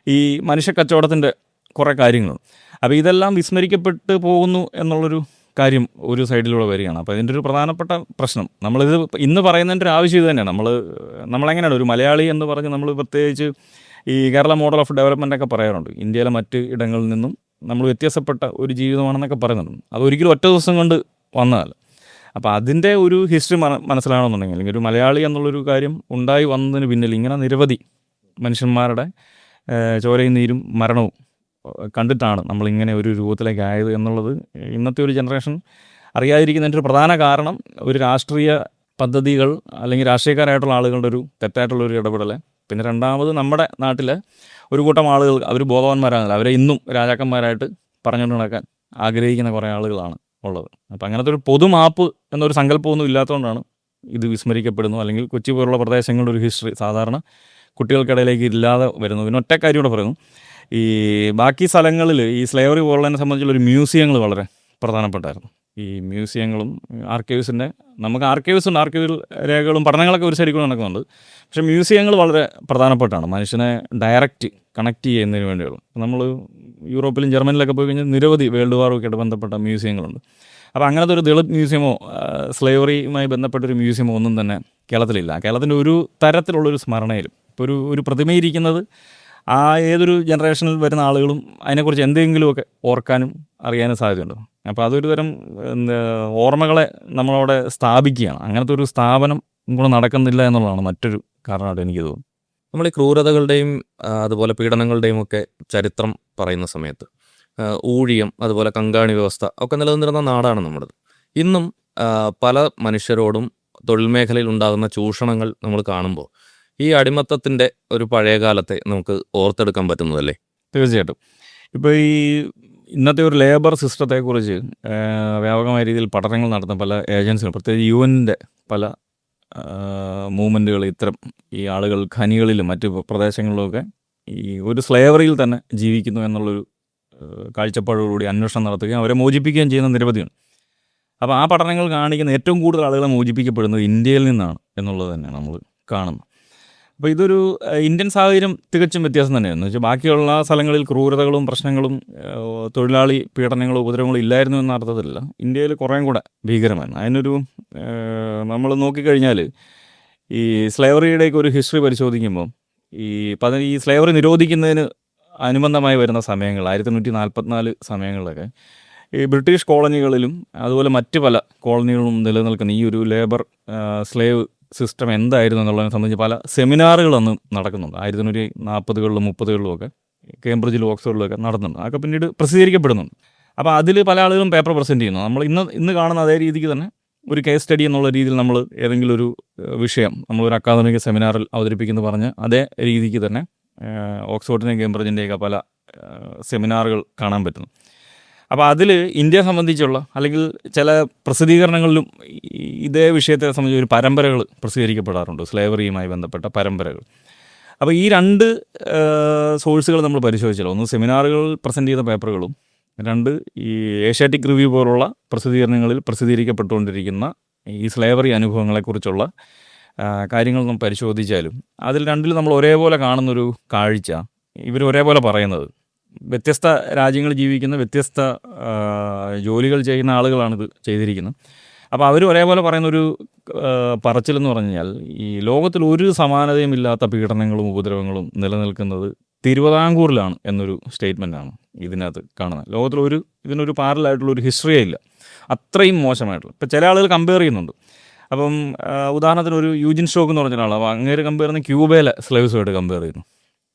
ഈ മനുഷ്യക്കച്ചവടത്തിൻ്റെ കുറേ കാര്യങ്ങൾ. അപ്പോൾ ഇതെല്ലാം വിസ്മരിക്കപ്പെട്ട് പോകുന്നു എന്നുള്ളൊരു കാര്യം ഒരു സൈഡിലൂടെ വരികയാണ്. അപ്പോൾ ഇതിൻ്റെ ഒരു പ്രധാനപ്പെട്ട പ്രശ്നം നമ്മളിത് ഇന്ന് പറയുന്നതിൻ്റെ ഒരു ആവശ്യം ഇത് തന്നെയാണ്. നമ്മളെങ്ങനെയാണ് ഒരു മലയാളി എന്ന് പറഞ്ഞ് നമ്മൾ പ്രത്യേകിച്ച് ഈ കേരള മോഡൽ ഓഫ് ഡെവലപ്മെൻ്റൊക്കെ പറയാറുണ്ട്. ഇന്ത്യയിലെ മറ്റ് ഇടങ്ങളിൽ നിന്നും നമ്മൾ വ്യത്യാസപ്പെട്ട ഒരു ജീവിതമാണെന്നൊക്കെ പറയുന്നുണ്ട്. അതൊരിക്കലും ഒറ്റ ദിവസം കൊണ്ട് വന്നതല്ല. അപ്പോൾ അതിൻ്റെ ഒരു ഹിസ്റ്ററി മനസ്സിലാകണമെന്നുണ്ടെങ്കിൽ, അല്ലെങ്കിൽ ഒരു മലയാളി എന്നുള്ളൊരു കാര്യം ഉണ്ടായി വന്നതിന് പിന്നിൽ ഇങ്ങനെ നിരവധി മനുഷ്യന്മാരുടെ ചോരയും നീരും മരണവും കണ്ടിട്ടാണ് നമ്മളിങ്ങനെ ഒരു രൂപത്തിലേക്ക് ആയത് എന്നുള്ളത് ഇന്നത്തെ ഒരു ജനറേഷൻ അറിയാതിരിക്കുന്നതിൻ്റെ ഒരു പ്രധാന കാരണം ഒരു രാഷ്ട്രീയ പദ്ധതികൾ അല്ലെങ്കിൽ രാഷ്ട്രീയക്കാരായിട്ടുള്ള ആളുകളുടെ ഒരു തെറ്റായിട്ടുള്ളൊരു ഇടപെടൽ പിന്നെ രണ്ടാമത് നമ്മുടെ നാട്ടിലെ ഒരു കൂട്ടം ആളുകൾ അവർ ബോധവാന്മാരാണല്ലോ, അവരെ ഇന്നും രാജാക്കന്മാരായിട്ട് പറഞ്ഞുകൊണ്ട് നടക്കാൻ ആഗ്രഹിക്കുന്ന കുറേ ആളുകളാണ് ഉള്ളത്. അപ്പോൾ അങ്ങനത്തെ ഒരു പൊതു മാപ്പ് എന്നൊരു സങ്കല്പമൊന്നും ഇല്ലാത്തതുകൊണ്ടാണ് ഇത് വിസ്മരിക്കപ്പെടുന്നു, അല്ലെങ്കിൽ കൊച്ചി പോലുള്ള പ്രദേശങ്ങളുടെ ഒരു ഹിസ്റ്ററി സാധാരണ കുട്ടികൾക്കിടയിലേക്ക് ഇല്ലാതെ വരുന്നു. പിന്നെ ഒറ്റ കാര്യം കൂടെ പറയുന്നു, ഈ ബാക്കി സ്ഥലങ്ങളിൽ ഈ സ്ലേവറി പോലുള്ളതിനെ സംബന്ധിച്ചുള്ള ഒരു മ്യൂസിയങ്ങൾ വളരെ പ്രധാനപ്പെട്ടായിരുന്നു. ഈ മ്യൂസിയങ്ങളും ആർക്കൈവ്സിൻ്റെ, നമുക്ക് ആർക്കൈവ്സ് ഉണ്ട്, ആർക്കൈവൽ രേഖകളും പഠനങ്ങളൊക്കെ ഒരു സൈഡിൽ കൂടെ നടക്കുന്നുണ്ട്. പക്ഷേ മ്യൂസിയങ്ങൾ വളരെ പ്രധാനപ്പെട്ടാണ് മനുഷ്യനെ ഡയറക്റ്റ് കണക്ട് ചെയ്യുന്നതിന് വേണ്ടിയുള്ളൂ. നമ്മൾ യൂറോപ്പിലും ജർമ്മനിലൊക്കെ പോയി കഴിഞ്ഞാൽ നിരവധി വേൾഡ് വാറുമൊക്കെ ആയിട്ട് ബന്ധപ്പെട്ട മ്യൂസിയങ്ങളുണ്ട്. അപ്പോൾ അങ്ങനത്തെ ഒരു ദളിത് മ്യൂസിയമോ സ്ലേവറിയുമായി ബന്ധപ്പെട്ടൊരു മ്യൂസിയമോ ഒന്നും തന്നെ കേരളത്തിലില്ല. കേരളത്തിൻ്റെ ഒരു തരത്തിലുള്ളൊരു സ്മരണയിലും ഇപ്പോൾ ഒരു പ്രതിമയിരിക്കുന്നത് ആ ഏതൊരു ജനറേഷനിൽ വരുന്ന ആളുകളും അതിനെക്കുറിച്ച് എന്തെങ്കിലുമൊക്കെ ഓർക്കാനും അറിയാനും സാധ്യതയുണ്ട്. അപ്പോൾ അതൊരു തരം ഓർമ്മകളെ നമ്മളവിടെ സ്ഥാപിക്കുകയാണ്. അങ്ങനത്തെ ഒരു സ്ഥാപനം കൂടെ നടക്കുന്നില്ല എന്നുള്ളതാണ് മറ്റൊരു കാരണമായിട്ട് എനിക്ക് തോന്നുന്നു. നമ്മൾ ഈ ക്രൂരതകളുടെയും അതുപോലെ പീഡനങ്ങളുടെയും ഒക്കെ ചരിത്രം പറയുന്ന സമയത്ത് ഊഴിയം, അതുപോലെ കങ്കാണി വ്യവസ്ഥ ഒക്കെ നിലനിന്നിരുന്ന നാടാണ് നമ്മുടേത്. ഇന്നും പല മനുഷ്യരോടും തൊഴിൽ മേഖലയിൽ ഉണ്ടാകുന്ന ചൂഷണങ്ങൾ നമ്മൾ കാണുമ്പോൾ ഈ അടിമത്തത്തിൻ്റെ ഒരു പഴയ കാലത്തെ നമുക്ക് ഓർത്തെടുക്കാൻ പറ്റുന്നതല്ലേ? തീർച്ചയായിട്ടും. ഇപ്പോൾ ഈ ഇന്നത്തെ ഒരു ലേബർ സിസ്റ്റത്തെക്കുറിച്ച് വ്യാപകമായ രീതിയിൽ പഠനങ്ങൾ നടത്തുന്ന പല ഏജൻസികൾ, പ്രത്യേകിച്ച് UN-ൻ്റെ പല മൂവ്മെൻറ്റുകൾ ഇത്തരം ഈ ആളുകൾ ഖനികളിലും മറ്റ് പ്രദേശങ്ങളിലുമൊക്കെ ഈ ഒരു സ്ലേവറിയിൽ തന്നെ ജീവിക്കുന്നു എന്നുള്ളൊരു കാഴ്ചപ്പാടോടുകൂടി അന്വേഷണം നടത്തുകയും അവരെ മോചിപ്പിക്കുകയും ചെയ്യുന്ന നിരവധിയാണ്. അപ്പോൾ ആ പഠനങ്ങൾ കാണിക്കുന്ന ഏറ്റവും കൂടുതൽ ആളുകളെ മോചിപ്പിക്കപ്പെടുന്നത് ഇന്ത്യയിൽ നിന്നാണ് എന്നുള്ളത് തന്നെയാണ് നമ്മൾ കാണുന്നത്. അപ്പോൾ ഇതൊരു ഇന്ത്യൻ സാഹചര്യം തികച്ചും വ്യത്യാസം തന്നെയാണ്. എന്ന് വെച്ചാൽ ബാക്കിയുള്ള സ്ഥലങ്ങളിൽ ക്രൂരതകളും പ്രശ്നങ്ങളും തൊഴിലാളി പീഡനങ്ങളും ഉപദ്രവങ്ങളും ഇല്ലായിരുന്നു എന്ന അർത്ഥത്തിലല്ല, ഇന്ത്യയിൽ കുറേയും കൂടെ ഭീകരമാണ്. അതിനൊരു നമ്മൾ നോക്കിക്കഴിഞ്ഞാൽ ഈ സ്ലേവറിയുടെയൊക്കെ ഒരു ഹിസ്റ്ററി പരിശോധിക്കുമ്പോൾ ഈ സ്ലേവറി നിരോധിക്കുന്നതിന് അനുബന്ധമായി വരുന്ന സമയങ്ങൾ 1844 സമയങ്ങളിലൊക്കെ ഈ ബ്രിട്ടീഷ് കോളനികളിലും അതുപോലെ മറ്റ് പല കോളനികളിലും നിലനിൽക്കുന്ന ഈ ഒരു ലേബർ സ്ലേവ് സിസ്റ്റം എന്തായിരുന്നു എന്നുള്ളതിനെ സംബന്ധിച്ച് പല സെമിനാറുകൾ അന്ന് നടക്കുന്നുണ്ട്. 1940കളിലും 30കളിലും ഒക്കെ കേംബ്രിഡ്ജിലും ഓക്സ്ഫോർഡിലും ഒക്കെ നടന്നുണ്ട്. അതൊക്കെ പിന്നീട് പ്രസിദ്ധീകരിക്കപ്പെടുന്നുണ്ട്. അപ്പോൾ അതിൽ പല ആളുകളും പേപ്പർ പ്രസൻറ്റ് ചെയ്യുന്നു. നമ്മൾ ഇന്ന് കാണുന്ന അതേ രീതിക്ക് തന്നെ ഒരു കേസ് സ്റ്റഡി എന്നുള്ള രീതിയിൽ നമ്മൾ ഏതെങ്കിലും ഒരു വിഷയം നമ്മളൊരു അക്കാദമിക സെമിനാറിൽ അവതരിപ്പിക്കുന്നു പറഞ്ഞ് അതേ രീതിക്ക് തന്നെ ഓക്സ്ഫോർഡിൻ്റെയും കേംബ്രിഡ്ജിൻ്റെയൊക്കെ പല സെമിനാറുകൾ കാണാൻ പറ്റുന്നു. അപ്പോൾ അതിൽ ഇന്ത്യയെ സംബന്ധിച്ചുള്ള അല്ലെങ്കിൽ ചില പ്രസിദ്ധീകരണങ്ങളിലും ഇതേ വിഷയത്തെ സംബന്ധിച്ച് ഒരു പരമ്പരകൾ പ്രസിദ്ധീകരിക്കപ്പെടാറുണ്ട്, സ്ലേവറിയുമായി ബന്ധപ്പെട്ട പരമ്പരകൾ. അപ്പോൾ ഈ രണ്ട് സോഴ്സുകൾ നമ്മൾ പരിശോധിച്ചാൽ, ഒന്ന് സെമിനാറുകൾ പ്രസൻറ്റ് ചെയ്ത പേപ്പറുകളും, രണ്ട് ഈ ഏഷ്യാറ്റിക് റിവ്യൂ പോലുള്ള പ്രസിദ്ധീകരണങ്ങളിൽ പ്രസിദ്ധീകരിക്കപ്പെട്ടുകൊണ്ടിരിക്കുന്ന ഈ സ്ലേവറി അനുഭവങ്ങളെക്കുറിച്ചുള്ള കാര്യങ്ങൾ നമ്മൾ പരിശോധിച്ചാലും അതിൽ രണ്ടിലും നമ്മൾ ഒരേപോലെ കാണുന്നൊരു കാഴ്ച, ഇവർ ഒരേപോലെ പറയുന്നത് വ്യത്യസ്ത രാജ്യങ്ങളിൽ ജീവിക്കുന്ന വ്യത്യസ്ത ജോലികൾ ചെയ്യുന്ന ആളുകളാണിത് ചെയ്തിരിക്കുന്നത്. അപ്പോൾ അവർ ഒരേപോലെ പറയുന്നൊരു പറച്ചിലെന്ന് പറഞ്ഞാൽ ഈ ലോകത്തിൽ ഒരു സമാനതയും ഇല്ലാത്ത പീഡനങ്ങളും ഉപദ്രവങ്ങളും നിലനിൽക്കുന്നത് തിരുവിതാംകൂറിലാണ് എന്നൊരു സ്റ്റേറ്റ്മെൻറ്റാണ് ഇതിനകത്ത് കാണുന്നത്. ലോകത്തിൽ ഇതിനൊരു പാരലായിട്ടുള്ളൊരു ഹിസ്റ്ററിയേ ഇല്ല, അത്രയും മോശമായിട്ടുള്ള. ഇപ്പോൾ ചില ആളുകൾ കമ്പയർ ചെയ്യുന്നുണ്ട്. അപ്പം ഉദാഹരണത്തിന് ഒരു യൂജിൻ സ്റ്റോക്ക് എന്ന് പറഞ്ഞ ആളാണ്, അപ്പോൾ അങ്ങേര് കമ്പയർ ചെയ്യുന്ന ക്യൂബയിലെ സ്ലേവ്സുമായിട്ട് കമ്പയർ ചെയ്യുന്നു.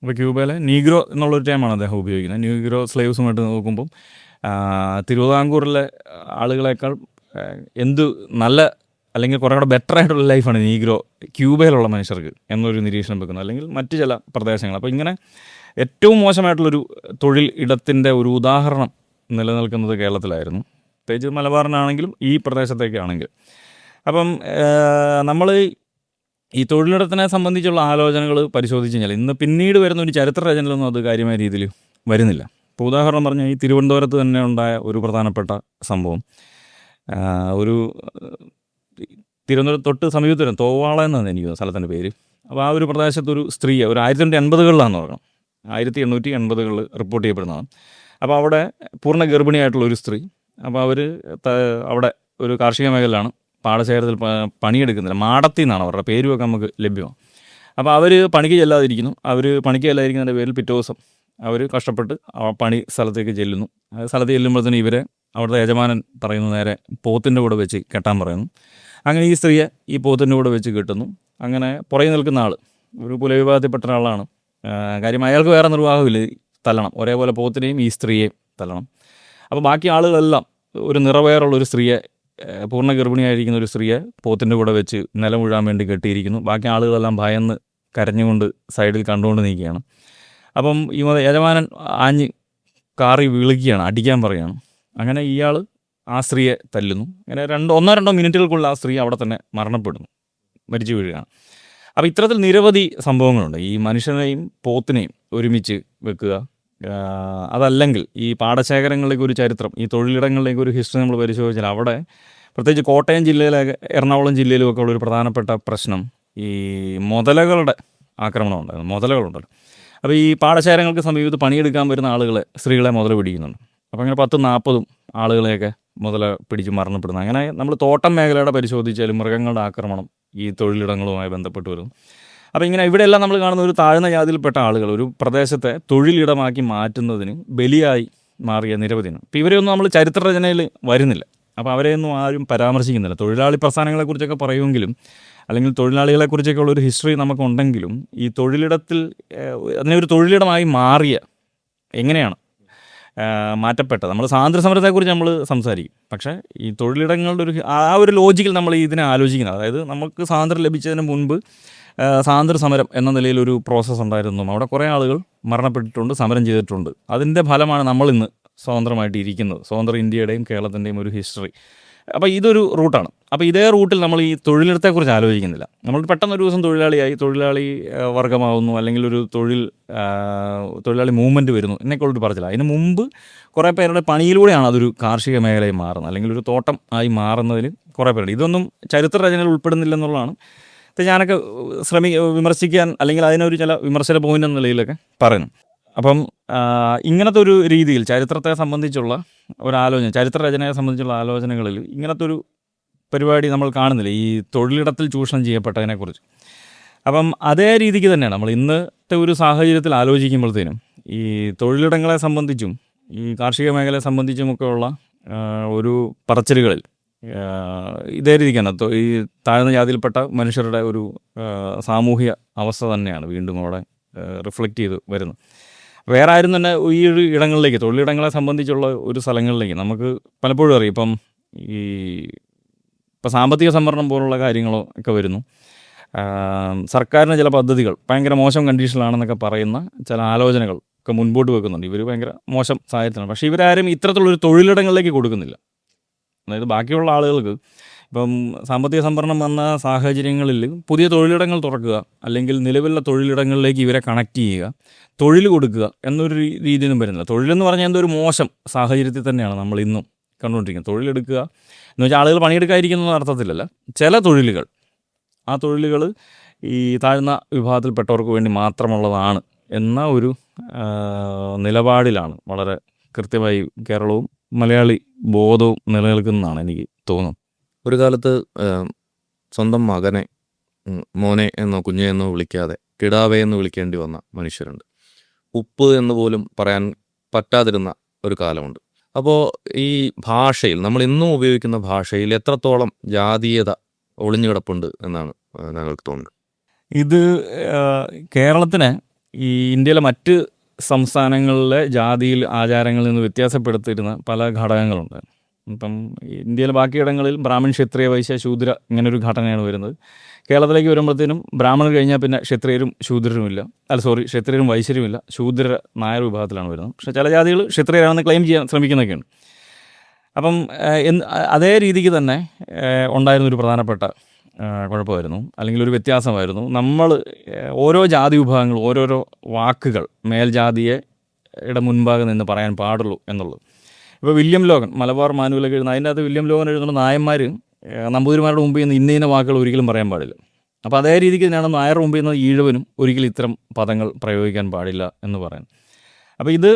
അപ്പോൾ ക്യൂബയിലെ നീഗ്രോ എന്നുള്ളൊരു ടൈമാണ് അദ്ദേഹം ഉപയോഗിക്കുന്നത്. നീഗ്രോ സ്ലേവ്സുമായിട്ട് നോക്കുമ്പം തിരുവിതാംകൂറിലെ ആളുകളെക്കാൾ എന്ത് നല്ല അല്ലെങ്കിൽ കുറേ കൂടെ ബെറ്റർ ആയിട്ടുള്ള ലൈഫാണ് നീഗ്രോ ക്യൂബയിലുള്ള മനുഷ്യർക്ക് എന്നൊരു നിരീക്ഷണം വെക്കുന്നു, അല്ലെങ്കിൽ മറ്റ് ചില പ്രദേശങ്ങൾ. അപ്പോൾ ഇങ്ങനെ ഏറ്റവും മോശമായിട്ടുള്ളൊരു തൊഴിൽ ഇടത്തിൻ്റെ ഒരു ഉദാഹരണം നിലനിൽക്കുന്നത് കേരളത്തിലായിരുന്നു, പ്രത്യേകിച്ച് മലബാറിനാണെങ്കിലും ഈ പ്രദേശത്തേക്കാണെങ്കിലും. അപ്പം നമ്മൾ ഈ തൊഴിലിടത്തിനെ സംബന്ധിച്ചുള്ള ആലോചനകൾ പരിശോധിച്ച് കഴിഞ്ഞാൽ ഇന്ന് പിന്നീട് വരുന്ന ഒരു ചരിത്ര രചനയിലൊന്നും അത് കാര്യമായ രീതിയിൽ വരുന്നില്ല. ഇപ്പോൾ ഉദാഹരണം പറഞ്ഞാൽ ഈ തിരുവനന്തപുരത്ത് തന്നെ ഉണ്ടായ ഒരു പ്രധാനപ്പെട്ട സംഭവം, ഒരു തിരുവനന്തപുരം തൊട്ട് സമീപത്ത് വരും തോവാള എന്നാണ് എനിക്ക് സ്ഥലത്തിൻ്റെ പേര്. അപ്പോൾ ആ ഒരു പ്രദേശത്തൊരു സ്ത്രീയെ ഒരു 1880കളിലാണെന്ന് പറയണം, 1880കളിൽ റിപ്പോർട്ട് ചെയ്യപ്പെടുന്നതാണ്. അപ്പോൾ അവിടെ പൂർണ്ണ ഗർഭിണിയായിട്ടുള്ളൊരു സ്ത്രീ, അപ്പോൾ അവർ അവിടെ ഒരു കാർഷിക മേഖലയിലാണ്, പാടശേഖരത്തിൽ പണിയെടുക്കുന്നില്ല, മാടത്തി എന്നാണ് അവരുടെ പേരുമൊക്കെ നമുക്ക് ലഭ്യമാണ്. അപ്പോൾ അവർ പണിക്ക് ചെല്ലാതിരിക്കുന്നതിൻ്റെ പേരിൽ പിറ്റേ ദിവസം അവർ കഷ്ടപ്പെട്ട് പണി സ്ഥലത്തേക്ക് ചെല്ലുന്നു. സ്ഥലത്ത് ചെല്ലുമ്പോഴത്തേനും ഇവരെ അവിടുത്തെ യജമാനൻ പറയുന്നു നേരെ പോത്തിൻ്റെ കൂടെ വെച്ച് കെട്ടാൻ പറയുന്നു. അങ്ങനെ ഈ സ്ത്രീയെ ഈ പോത്തിൻ്റെ കൂടെ വെച്ച് കെട്ടുന്നു. അങ്ങനെ പുറകെ നിൽക്കുന്ന ആൾ ഒരു പുലവിഭാഗത്തിൽപ്പെട്ട ഒരാളാണ്. കാര്യം അയാൾക്ക് വേറെ നിർവാഹമില്ല, തല്ലണം, ഒരേപോലെ പോത്തിനെയും ഈ സ്ത്രീയെയും തല്ലണം. അപ്പോൾ ബാക്കി ആളുകളെല്ലാം ഒരു നിറവേറുള്ളൊരു സ്ത്രീയെ, പൂർണ്ണ ഗർഭിണിയായിരിക്കുന്ന ഒരു സ്ത്രീയെ പോത്തിൻ്റെ കൂടെ വെച്ച് നിലം വീഴാൻ വേണ്ടി കെട്ടിയിരിക്കുന്നു. ബാക്കി ആളുകളെല്ലാം ഭയന്ന് കരഞ്ഞുകൊണ്ട് സൈഡിൽ കണ്ടുകൊണ്ട് നിൽക്കുകയാണ്. അപ്പം ഈ യജമാനൻ ആഞ്ഞ് കാറി വിളിക്കുകയാണ്, അടിക്കാൻ പറയുകയാണ്. അങ്ങനെ ഇയാൾ ആ സ്ത്രീയെ തല്ലുന്നു. അങ്ങനെ ഒന്നോ രണ്ടോ മിനിറ്റുകൾക്കുള്ള ആ സ്ത്രീ അവിടെ തന്നെ മരിച്ചു വീഴുകയാണ്. അപ്പോൾ ഇത്തരത്തിൽ നിരവധി സംഭവങ്ങളുണ്ട്. ഈ മനുഷ്യനെയും പോത്തിനെയും ഒരുമിച്ച് വെക്കുക, അതല്ലെങ്കിൽ ഈ പാടശേഖരങ്ങളിലേക്ക് ഒരു ചരിത്രം, ഈ തൊഴിലിടങ്ങളിലേക്ക് ഒരു ഹിസ്റ്ററി നമ്മൾ പരിശോധിച്ചാൽ അവിടെ പ്രത്യേകിച്ച് കോട്ടയം ജില്ലയിലെ, എറണാകുളം ജില്ലയിലുമൊക്കെ ഉള്ളൊരു പ്രധാനപ്പെട്ട പ്രശ്നം ഈ മുതലകളുടെ ആക്രമണം ഉണ്ടായിരുന്നു. മുതലകളുണ്ടല്ലോ. അപ്പോൾ ഈ പാടശേഖരങ്ങൾക്ക് സമീപത്ത് പണിയെടുക്കാൻ വരുന്ന ആളുകളെ, സ്ത്രീകളെ മുതല പിടിക്കുന്നുണ്ട്. അപ്പോൾ അങ്ങനെ 10-40 ആളുകളെയൊക്കെ മുതല പിടിച്ച് മരണപ്പെടുന്നു. അങ്ങനെ നമ്മൾ തോട്ടം മേഖലയുടെ പരിശോധിച്ചാലും മൃഗങ്ങളുടെ ആക്രമണം ഈ തൊഴിലിടങ്ങളുമായി ബന്ധപ്പെട്ട് വരുന്നു. അപ്പോൾ ഇങ്ങനെ ഇവിടെയെല്ലാം നമ്മൾ കാണുന്ന ഒരു താഴ്ന്ന ജാതിയിൽപ്പെട്ട ആളുകൾ ഒരു പ്രദേശത്തെ തൊഴിലിടമാക്കി മാറ്റുന്നതിന് ബലിയായി മാറിയ നിരവധിയാണ്. ഇപ്പോൾ ഇവരെയൊന്നും നമ്മൾ ചരിത്രരചനയിൽ വരുന്നില്ല. അപ്പോൾ അവരെയൊന്നും ആരും പരാമർശിക്കുന്നില്ല. തൊഴിലാളി പ്രസ്ഥാനങ്ങളെക്കുറിച്ചൊക്കെ പറയുമെങ്കിലും, അല്ലെങ്കിൽ തൊഴിലാളികളെക്കുറിച്ചൊക്കെ ഉള്ളൊരു ഹിസ്റ്ററി നമുക്കുണ്ടെങ്കിലും, ഈ തൊഴിലിടത്തിൽ അതിനെ ഒരു തൊഴിലിടമായി മാറിയ എങ്ങനെയാണ് മാറ്റപ്പെട്ടത്. നമ്മൾ സ്വാതന്ത്ര്യ സമരത്തെക്കുറിച്ച് നമ്മൾ സംസാരിക്കും. പക്ഷേ ഈ തൊഴിലിടങ്ങളുടെ ആ ഒരു ലോജിക്കിൽ നമ്മൾ ഇതിനെ ആലോചിക്കുന്നത്, അതായത് നമുക്ക് സ്വാതന്ത്ര്യം ലഭിച്ചതിന് മുൻപ് സ്വാതന്ത്ര്യ സമരം എന്ന നിലയിലൊരു പ്രോസസ്സ് ഉണ്ടായിരുന്നു. അവിടെ കുറേ ആളുകൾ മരണപ്പെട്ടിട്ടുണ്ട്, സമരം ചെയ്തിട്ടുണ്ട്. അതിൻ്റെ ഫലമാണ് നമ്മളിന്ന് സ്വതന്ത്രമായിട്ട് ഇരിക്കുന്നത്. സ്വതന്ത്ര ഇന്ത്യയുടെയും കേരളത്തിൻ്റെയും ഒരു ഹിസ്റ്ററി. അപ്പോൾ ഇതൊരു റൂട്ടാണ്. അപ്പോൾ ഇതേ റൂട്ടിൽ നമ്മൾ ഈ തൊഴിലിടത്തെക്കുറിച്ച് ആലോചിക്കുന്നില്ല. നമ്മൾ പെട്ടെന്നൊരു ദിവസം തൊഴിലാളി വർഗമാവുന്നു, അല്ലെങ്കിൽ ഒരു തൊഴിലാളി മൂവ്മെൻറ്റ് വരുന്നു എന്നൊക്കെയുള്ളൊരു പറച്ചില്ല. അതിന് മുമ്പ് കുറേ പേരുടെ പണിയിലൂടെയാണ് അതൊരു കാർഷിക മേഖലയായി മാറുന്നത്, അല്ലെങ്കിൽ ഒരു തോട്ടം ആയി മാറുന്നതിൽ കുറേ പേരുണ്ട്. ഇതൊന്നും ചരിത്ര രചനയിൽ ഉൾപ്പെടുന്നില്ലെന്നുള്ളതാണ് ഞാനൊക്കെ വിമർശിക്കാൻ, അല്ലെങ്കിൽ അതിനൊരു ചില വിമർശന പോയിന്റ് എന്ന നിലയിലൊക്കെ പറയുന്നു. അപ്പം ഇങ്ങനത്തെ ഒരു രീതിയിൽ ചരിത്രത്തെ സംബന്ധിച്ചുള്ള ഒരാലോചന, ചരിത്രരചനയെ സംബന്ധിച്ചുള്ള ആലോചനകളിൽ ഇങ്ങനത്തെ ഒരു പരിപാടി നമ്മൾ കാണുന്നില്ല, ഈ തൊഴിലിടത്തിൽ ചൂഷണം ചെയ്യപ്പെട്ടതിനെക്കുറിച്ച്. അപ്പം അതേ രീതിക്ക് തന്നെയാണ് നമ്മൾ ഇന്നത്തെ ഒരു സാഹചര്യത്തിൽ ആലോചിക്കുമ്പോഴത്തേനും ഈ തൊഴിലിടങ്ങളെ സംബന്ധിച്ചും ഈ കാർഷിക മേഖലയെ സംബന്ധിച്ചുമൊക്കെ ഉള്ള ഒരു പറച്ചിലുകളിൽ ഇതേ രീതിക്കാണ് ഈ താഴ്ന്ന ജാതിയിൽപ്പെട്ട മനുഷ്യരുടെ ഒരു സാമൂഹ്യ അവസ്ഥ തന്നെയാണ് വീണ്ടും അവിടെ റിഫ്ലക്റ്റ് ചെയ്ത് വരുന്നത്. വേറെ ആരും തന്നെ ഈ ഒരു ഇടങ്ങളിലേക്ക്, തൊഴിലിടങ്ങളെ സംബന്ധിച്ചുള്ള ഒരു സ്ഥലങ്ങളിലേക്ക് നമുക്ക് പലപ്പോഴും അറിയാം. ഇപ്പം സാമ്പത്തിക സംവരണം പോലുള്ള കാര്യങ്ങളോ ഒക്കെ വരുന്നു. സർക്കാരിന് ചില പദ്ധതികൾ ഭയങ്കര മോശം കണ്ടീഷനിലാണെന്നൊക്കെ പറയുന്ന ചില ആലോചനകൾ ഒക്കെ മുൻപോട്ട് വെക്കുന്നുണ്ട്. ഇവർ ഭയങ്കര മോശം സാഹചര്യത്തിലാണ്. പക്ഷേ ഇവരാരും ഇത്തരത്തിലുള്ളൊരു തൊഴിലിടങ്ങളിലേക്ക് കൊടുക്കുന്നില്ല. അതായത് ബാക്കിയുള്ള ആളുകൾക്ക് ഇപ്പം സാമ്പത്തിക സംവരണം വന്ന സാഹചര്യങ്ങളിൽ പുതിയ തൊഴിലിടങ്ങൾ തുറക്കുക, അല്ലെങ്കിൽ നിലവിലുള്ള തൊഴിലിടങ്ങളിലേക്ക് ഇവരെ കണക്ട് ചെയ്യുക, തൊഴിൽ കൊടുക്കുക എന്നൊരു രീതിയൊന്നും വരുന്നില്ല. തൊഴിലെന്ന് പറഞ്ഞാൽ എന്തൊരു മോശം സാഹചര്യത്തിൽ തന്നെയാണ് നമ്മൾ ഇന്നും കണ്ടുകൊണ്ടിരിക്കുന്നത്. തൊഴിലെടുക്കുക എന്ന് വെച്ചാൽ ആളുകൾ പണിയെടുക്കാതിരിക്കുന്ന അർത്ഥത്തിലല്ല. ചില തൊഴിലുകൾ, ആ തൊഴിലുകൾ ഈ താഴ്ന്ന വിഭാഗത്തിൽപ്പെട്ടവർക്ക് വേണ്ടി മാത്രമുള്ളതാണ് എന്ന ഒരു നിലപാടിലാണ് വളരെ കൃത്യമായി കേരളവും മലയാളി ബോധവും നിലനിൽക്കുന്നതാണ് എനിക്ക് തോന്നുന്നത്. ഒരു കാലത്ത് സ്വന്തം മകനെ മോനെ എന്നോ കുഞ്ഞെ എന്നോ വിളിക്കാതെ കിടാവേ എന്ന് വിളിക്കേണ്ടി വന്ന മനുഷ്യരുണ്ട്. ഉപ്പ് എന്ന് പോലും പറയാൻ പറ്റാതിരുന്ന ഒരു കാലമുണ്ട്. അപ്പോൾ ഈ ഭാഷയിൽ, നമ്മൾ ഇന്നും ഉപയോഗിക്കുന്ന ഭാഷയിൽ എത്രത്തോളം ജാതീയത ഒളിഞ്ഞു കിടപ്പുണ്ട് എന്നാണ് ഞങ്ങൾക്ക് തോന്നുന്നത്. ഇത് കേരളത്തിന് ഈ ഇന്ത്യയിലെ മറ്റ് സംസ്ഥാനങ്ങളിലെ ജാതിയിൽ ആചാരങ്ങളിൽ നിന്ന് വ്യത്യാസപ്പെടുത്തിയിരുന്ന പല ഘടകങ്ങളുണ്ട്. ഇപ്പം ഇന്ത്യയിലെ ബാക്കിയിടങ്ങളിൽ ബ്രാഹ്മൺ, ക്ഷത്രിയ, വൈശ്യ, ശൂദ്ര ഇങ്ങനൊരു ഘടനയാണ് വരുന്നത്. കേരളത്തിലേക്ക് വരുമ്പോഴത്തേനും ബ്രാഹ്മണർ കഴിഞ്ഞാൽ പിന്നെ ക്ഷത്രിയരും ശൂദ്രരുമില്ല, ക്ഷത്രിയരും വൈശ്യരുമില്ല, ശൂദ്ര നായർ വിഭാഗത്തിലാണ് വരുന്നത്. പക്ഷേ ചില ജാതികൾ ക്ഷത്രിയരാണെന്ന് ക്ലെയിം ചെയ്യാൻ ശ്രമിക്കുന്നൊക്കെയുണ്ട്. അപ്പം അതേ രീതിക്ക് തന്നെ ഉണ്ടായിരുന്നൊരു പ്രധാനപ്പെട്ട കുഴപ്പമായിരുന്നു, അല്ലെങ്കിൽ ഒരു വ്യത്യാസമായിരുന്നു. നമ്മൾ ഓരോ ജാതി വിഭാഗങ്ങൾ ഓരോരോ വാക്കുകൾ മേൽജാതിയുടെ മുൻപാകെ നിന്ന് പറയാൻ പാടുള്ളൂ എന്നുള്ളത്. ഇപ്പോൾ വില്യം ലോഗൻ മലബാർ മാനുവലൊക്കെ എഴുതുന്ന, അതിൻ്റെ അകത്ത് വില്യം ലോഗൻ എഴുതുന്ന നായന്മാർ നമ്പൂതിരിമാരുടെ മുമ്പിൽ നിന്ന് ഇന്ന വാക്കുകൾ ഒരിക്കലും പറയാൻ പാടില്ല. അപ്പോൾ അതേ രീതിക്ക് തന്നെയാണ് നായരുടെ മുമ്പിൽ നിന്ന് ഈഴവനും ഒരിക്കലും ഇത്തരം പദങ്ങൾ പ്രയോഗിക്കാൻ പാടില്ല എന്ന് പറയുന്നത്. അപ്പോൾ ഇത്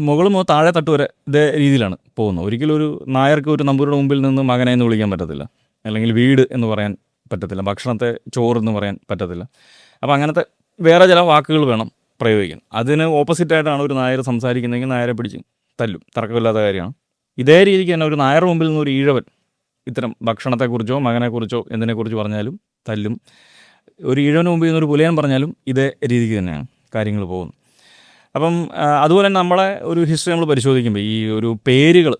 മുകളിൽ താഴെ തട്ട് വരെ ഇതേ രീതിയിലാണ് പോകുന്നത്. ഒരിക്കലും ഒരു നായർക്ക് ഒരു നമ്പൂരിയുടെ മുമ്പിൽ നിന്ന് മകനെ എന്ന് വിളിക്കാൻ പറ്റത്തില്ല, അല്ലെങ്കിൽ വീട് എന്ന് പറയാൻ പറ്റത്തില്ല, ഭക്ഷണത്തെ ചോറെന്ന് പറയാൻ പറ്റത്തില്ല. അപ്പോൾ അങ്ങനത്തെ വേറെ ചില വാക്കുകൾ വേണം പ്രയോഗിക്കാൻ. അതിന് ഓപ്പോസിറ്റായിട്ടാണ് ഒരു നായർ സംസാരിക്കുന്നതെങ്കിൽ നായരെ പിടിച്ച് തല്ലും, തർക്കമില്ലാത്ത കാര്യമാണ്. ഇതേ രീതിക്ക് തന്നെ ഒരു നായർ മുമ്പിൽ നിന്ന് ഒരു ഈഴവൻ ഇത്തരം ഭക്ഷണത്തെക്കുറിച്ചോ മകനെക്കുറിച്ചോ എന്തിനെക്കുറിച്ച് പറഞ്ഞാലും തല്ലും. ഒരു ഈഴവന് മുമ്പിൽ നിന്ന് ഒരു പുലയൻ പറഞ്ഞാലും ഇതേ രീതിക്ക് തന്നെയാണ് കാര്യങ്ങൾ പോകുന്നത്. അപ്പം അതുപോലെ തന്നെ നമ്മളെ ഒരു ഹിസ്റ്ററി നമ്മൾ പരിശോധിക്കുമ്പോൾ ഈ ഒരു പേരുകൾ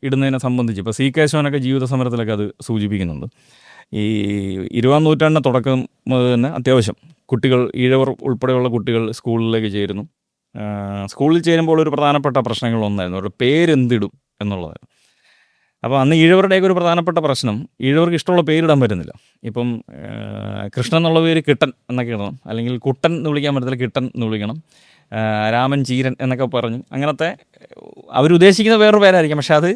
ഇടുന്നതിനെ സംബന്ധിച്ച് ഇപ്പോൾ സി കേശവനൊക്കെ ജീവിത സമരത്തിലൊക്കെ അത് സൂചിപ്പിക്കുന്നുണ്ട്. ഈ 20-ാം നൂറ്റാണ്ടിൻ്റെ തുടക്കം മുതൽ തന്നെ അത്യാവശ്യം കുട്ടികൾ, ഈഴവർ ഉൾപ്പെടെയുള്ള കുട്ടികൾ സ്കൂളിലേക്ക് ചേരുന്നു. സ്കൂളിൽ ചേരുമ്പോൾ ഒരു പ്രധാനപ്പെട്ട പ്രശ്നങ്ങളൊന്നായിരുന്നു അവരുടെ പേരെന്തിടും എന്നുള്ളതായിരുന്നു. അപ്പോൾ അന്ന് ഈഴവരുടെയൊക്കെ ഒരു പ്രധാനപ്പെട്ട പ്രശ്നം, ഈഴവർക്ക് ഇഷ്ടമുള്ള പേരിടാൻ പറ്റുന്നില്ല. ഇപ്പം കൃഷ്ണൻ എന്നുള്ള പേര് കിട്ടൻ എന്നൊക്കെ ഇടണം, അല്ലെങ്കിൽ കുട്ടൻ എന്ന് വിളിക്കാൻ പറ്റത്തില്ല, കിട്ടൻ എന്ന് വിളിക്കണം. രാമൻ, ചീരൻ എന്നൊക്കെ പറഞ്ഞ് അങ്ങനത്തെ അവരുദ്ദേശിക്കുന്ന വേറൊരു പേരായിരിക്കും, പക്ഷെ അത്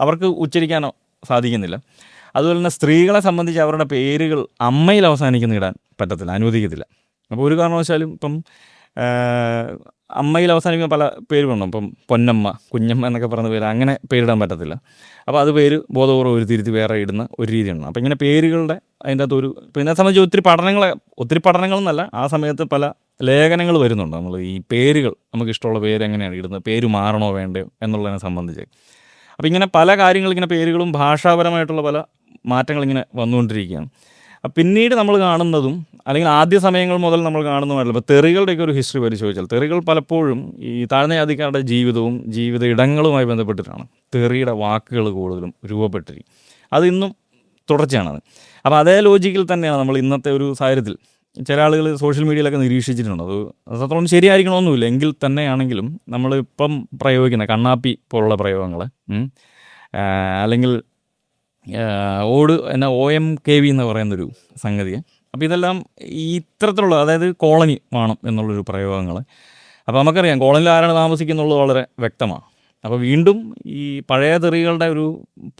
അവർക്ക് ഉച്ചരിക്കാനോ സാധിക്കുന്നില്ല. അതുപോലെ തന്നെ സ്ത്രീകളെ സംബന്ധിച്ച് അവരുടെ പേരുകൾ അമ്മയിൽ അവസാനിക്കുന്ന ഇടാൻ പറ്റത്തില്ല, അനുവദിക്കത്തില്ല. അപ്പോൾ ഒരു കാരണവശാലും ഇപ്പം അമ്മയിൽ അവസാനിക്കുന്ന പല പേര് വേണം. ഇപ്പം പൊന്നമ്മ, കുഞ്ഞമ്മ എന്നൊക്കെ പറഞ്ഞ പേര് അങ്ങനെ പേരിടാൻ പറ്റത്തില്ല. അപ്പോൾ അത് പേര് ബോധപൂർവ്വം ഒരു തിരുത്തി വേറെ ഇടുന്ന ഒരു രീതിയാണ്. അപ്പോൾ ഇങ്ങനെ പേരുകളുടെ അതിൻ്റെ അകത്ത് പിന്നെ സംബന്ധിച്ച് ഒത്തിരി പഠനങ്ങളെന്നല്ല, ആ സമയത്ത് പല ലേഖനങ്ങൾ വരുന്നുണ്ട്. നമ്മൾ ഈ പേരുകൾ, നമുക്ക് ഇഷ്ടമുള്ള പേര് എങ്ങനെയാണ് ഇടുന്നത്, പേര് മാറണോ വേണ്ടയോ എന്നുള്ളതിനെ സംബന്ധിച്ച്. അപ്പോൾ ഇങ്ങനെ പല കാര്യങ്ങൾ, ഇങ്ങനെ പേരുകളും ഭാഷാപരമായിട്ടുള്ള പല മാറ്റങ്ങളിങ്ങനെ വന്നുകൊണ്ടിരിക്കുകയാണ്. പിന്നീട് നമ്മൾ കാണുന്നതും, അല്ലെങ്കിൽ ആദ്യ സമയങ്ങൾ മുതൽ നമ്മൾ കാണുന്നതുമായിട്ടുള്ള ഇപ്പോൾ തെറികളുടെയൊക്കെ ഒരു ഹിസ്റ്ററി പരിശോധിച്ചാൽ, തെറികൾ പലപ്പോഴും ഈ താഴ്ന്ന ജാതിക്കാരുടെ ജീവിതവും ജീവിത ഇടങ്ങളുമായി ബന്ധപ്പെട്ടിട്ടാണ് തെറിയുടെ വാക്കുകൾ കൂടുതലും രൂപപ്പെട്ടിരിക്കും. അതിന്നും തുടർച്ചയാണത്. അപ്പോൾ അതേ ലോജിക്കിൽ തന്നെയാണ് നമ്മൾ ഇന്നത്തെ ഒരു സാഹചര്യത്തിൽ ചില ആളുകൾ സോഷ്യൽ മീഡിയയിലൊക്കെ നിരീക്ഷിച്ചിട്ടുണ്ട്. അത് അത്രത്തോളം ശരിയായിരിക്കണമെന്നില്ല, എങ്കിൽ തന്നെയാണെങ്കിലും നമ്മളിപ്പം പ്രയോഗിക്കുന്ന കണ്ണാപ്പി പോലുള്ള പ്രയോഗങ്ങൾ, അല്ലെങ്കിൽ OMKV എന്ന് പറയുന്നൊരു സംഗതി. അപ്പോൾ ഇതെല്ലാം ഈ ഇത്തരത്തിലുള്ള, അതായത് കോളനി വേണം എന്നുള്ളൊരു പ്രയോഗങ്ങൾ. അപ്പോൾ നമുക്കറിയാം കോളനിയിൽ ആരാണ് താമസിക്കുന്നുള്ളത് വളരെ വ്യക്തമാണ്. അപ്പോൾ വീണ്ടും ഈ പഴയ തെറികളുടെ ഒരു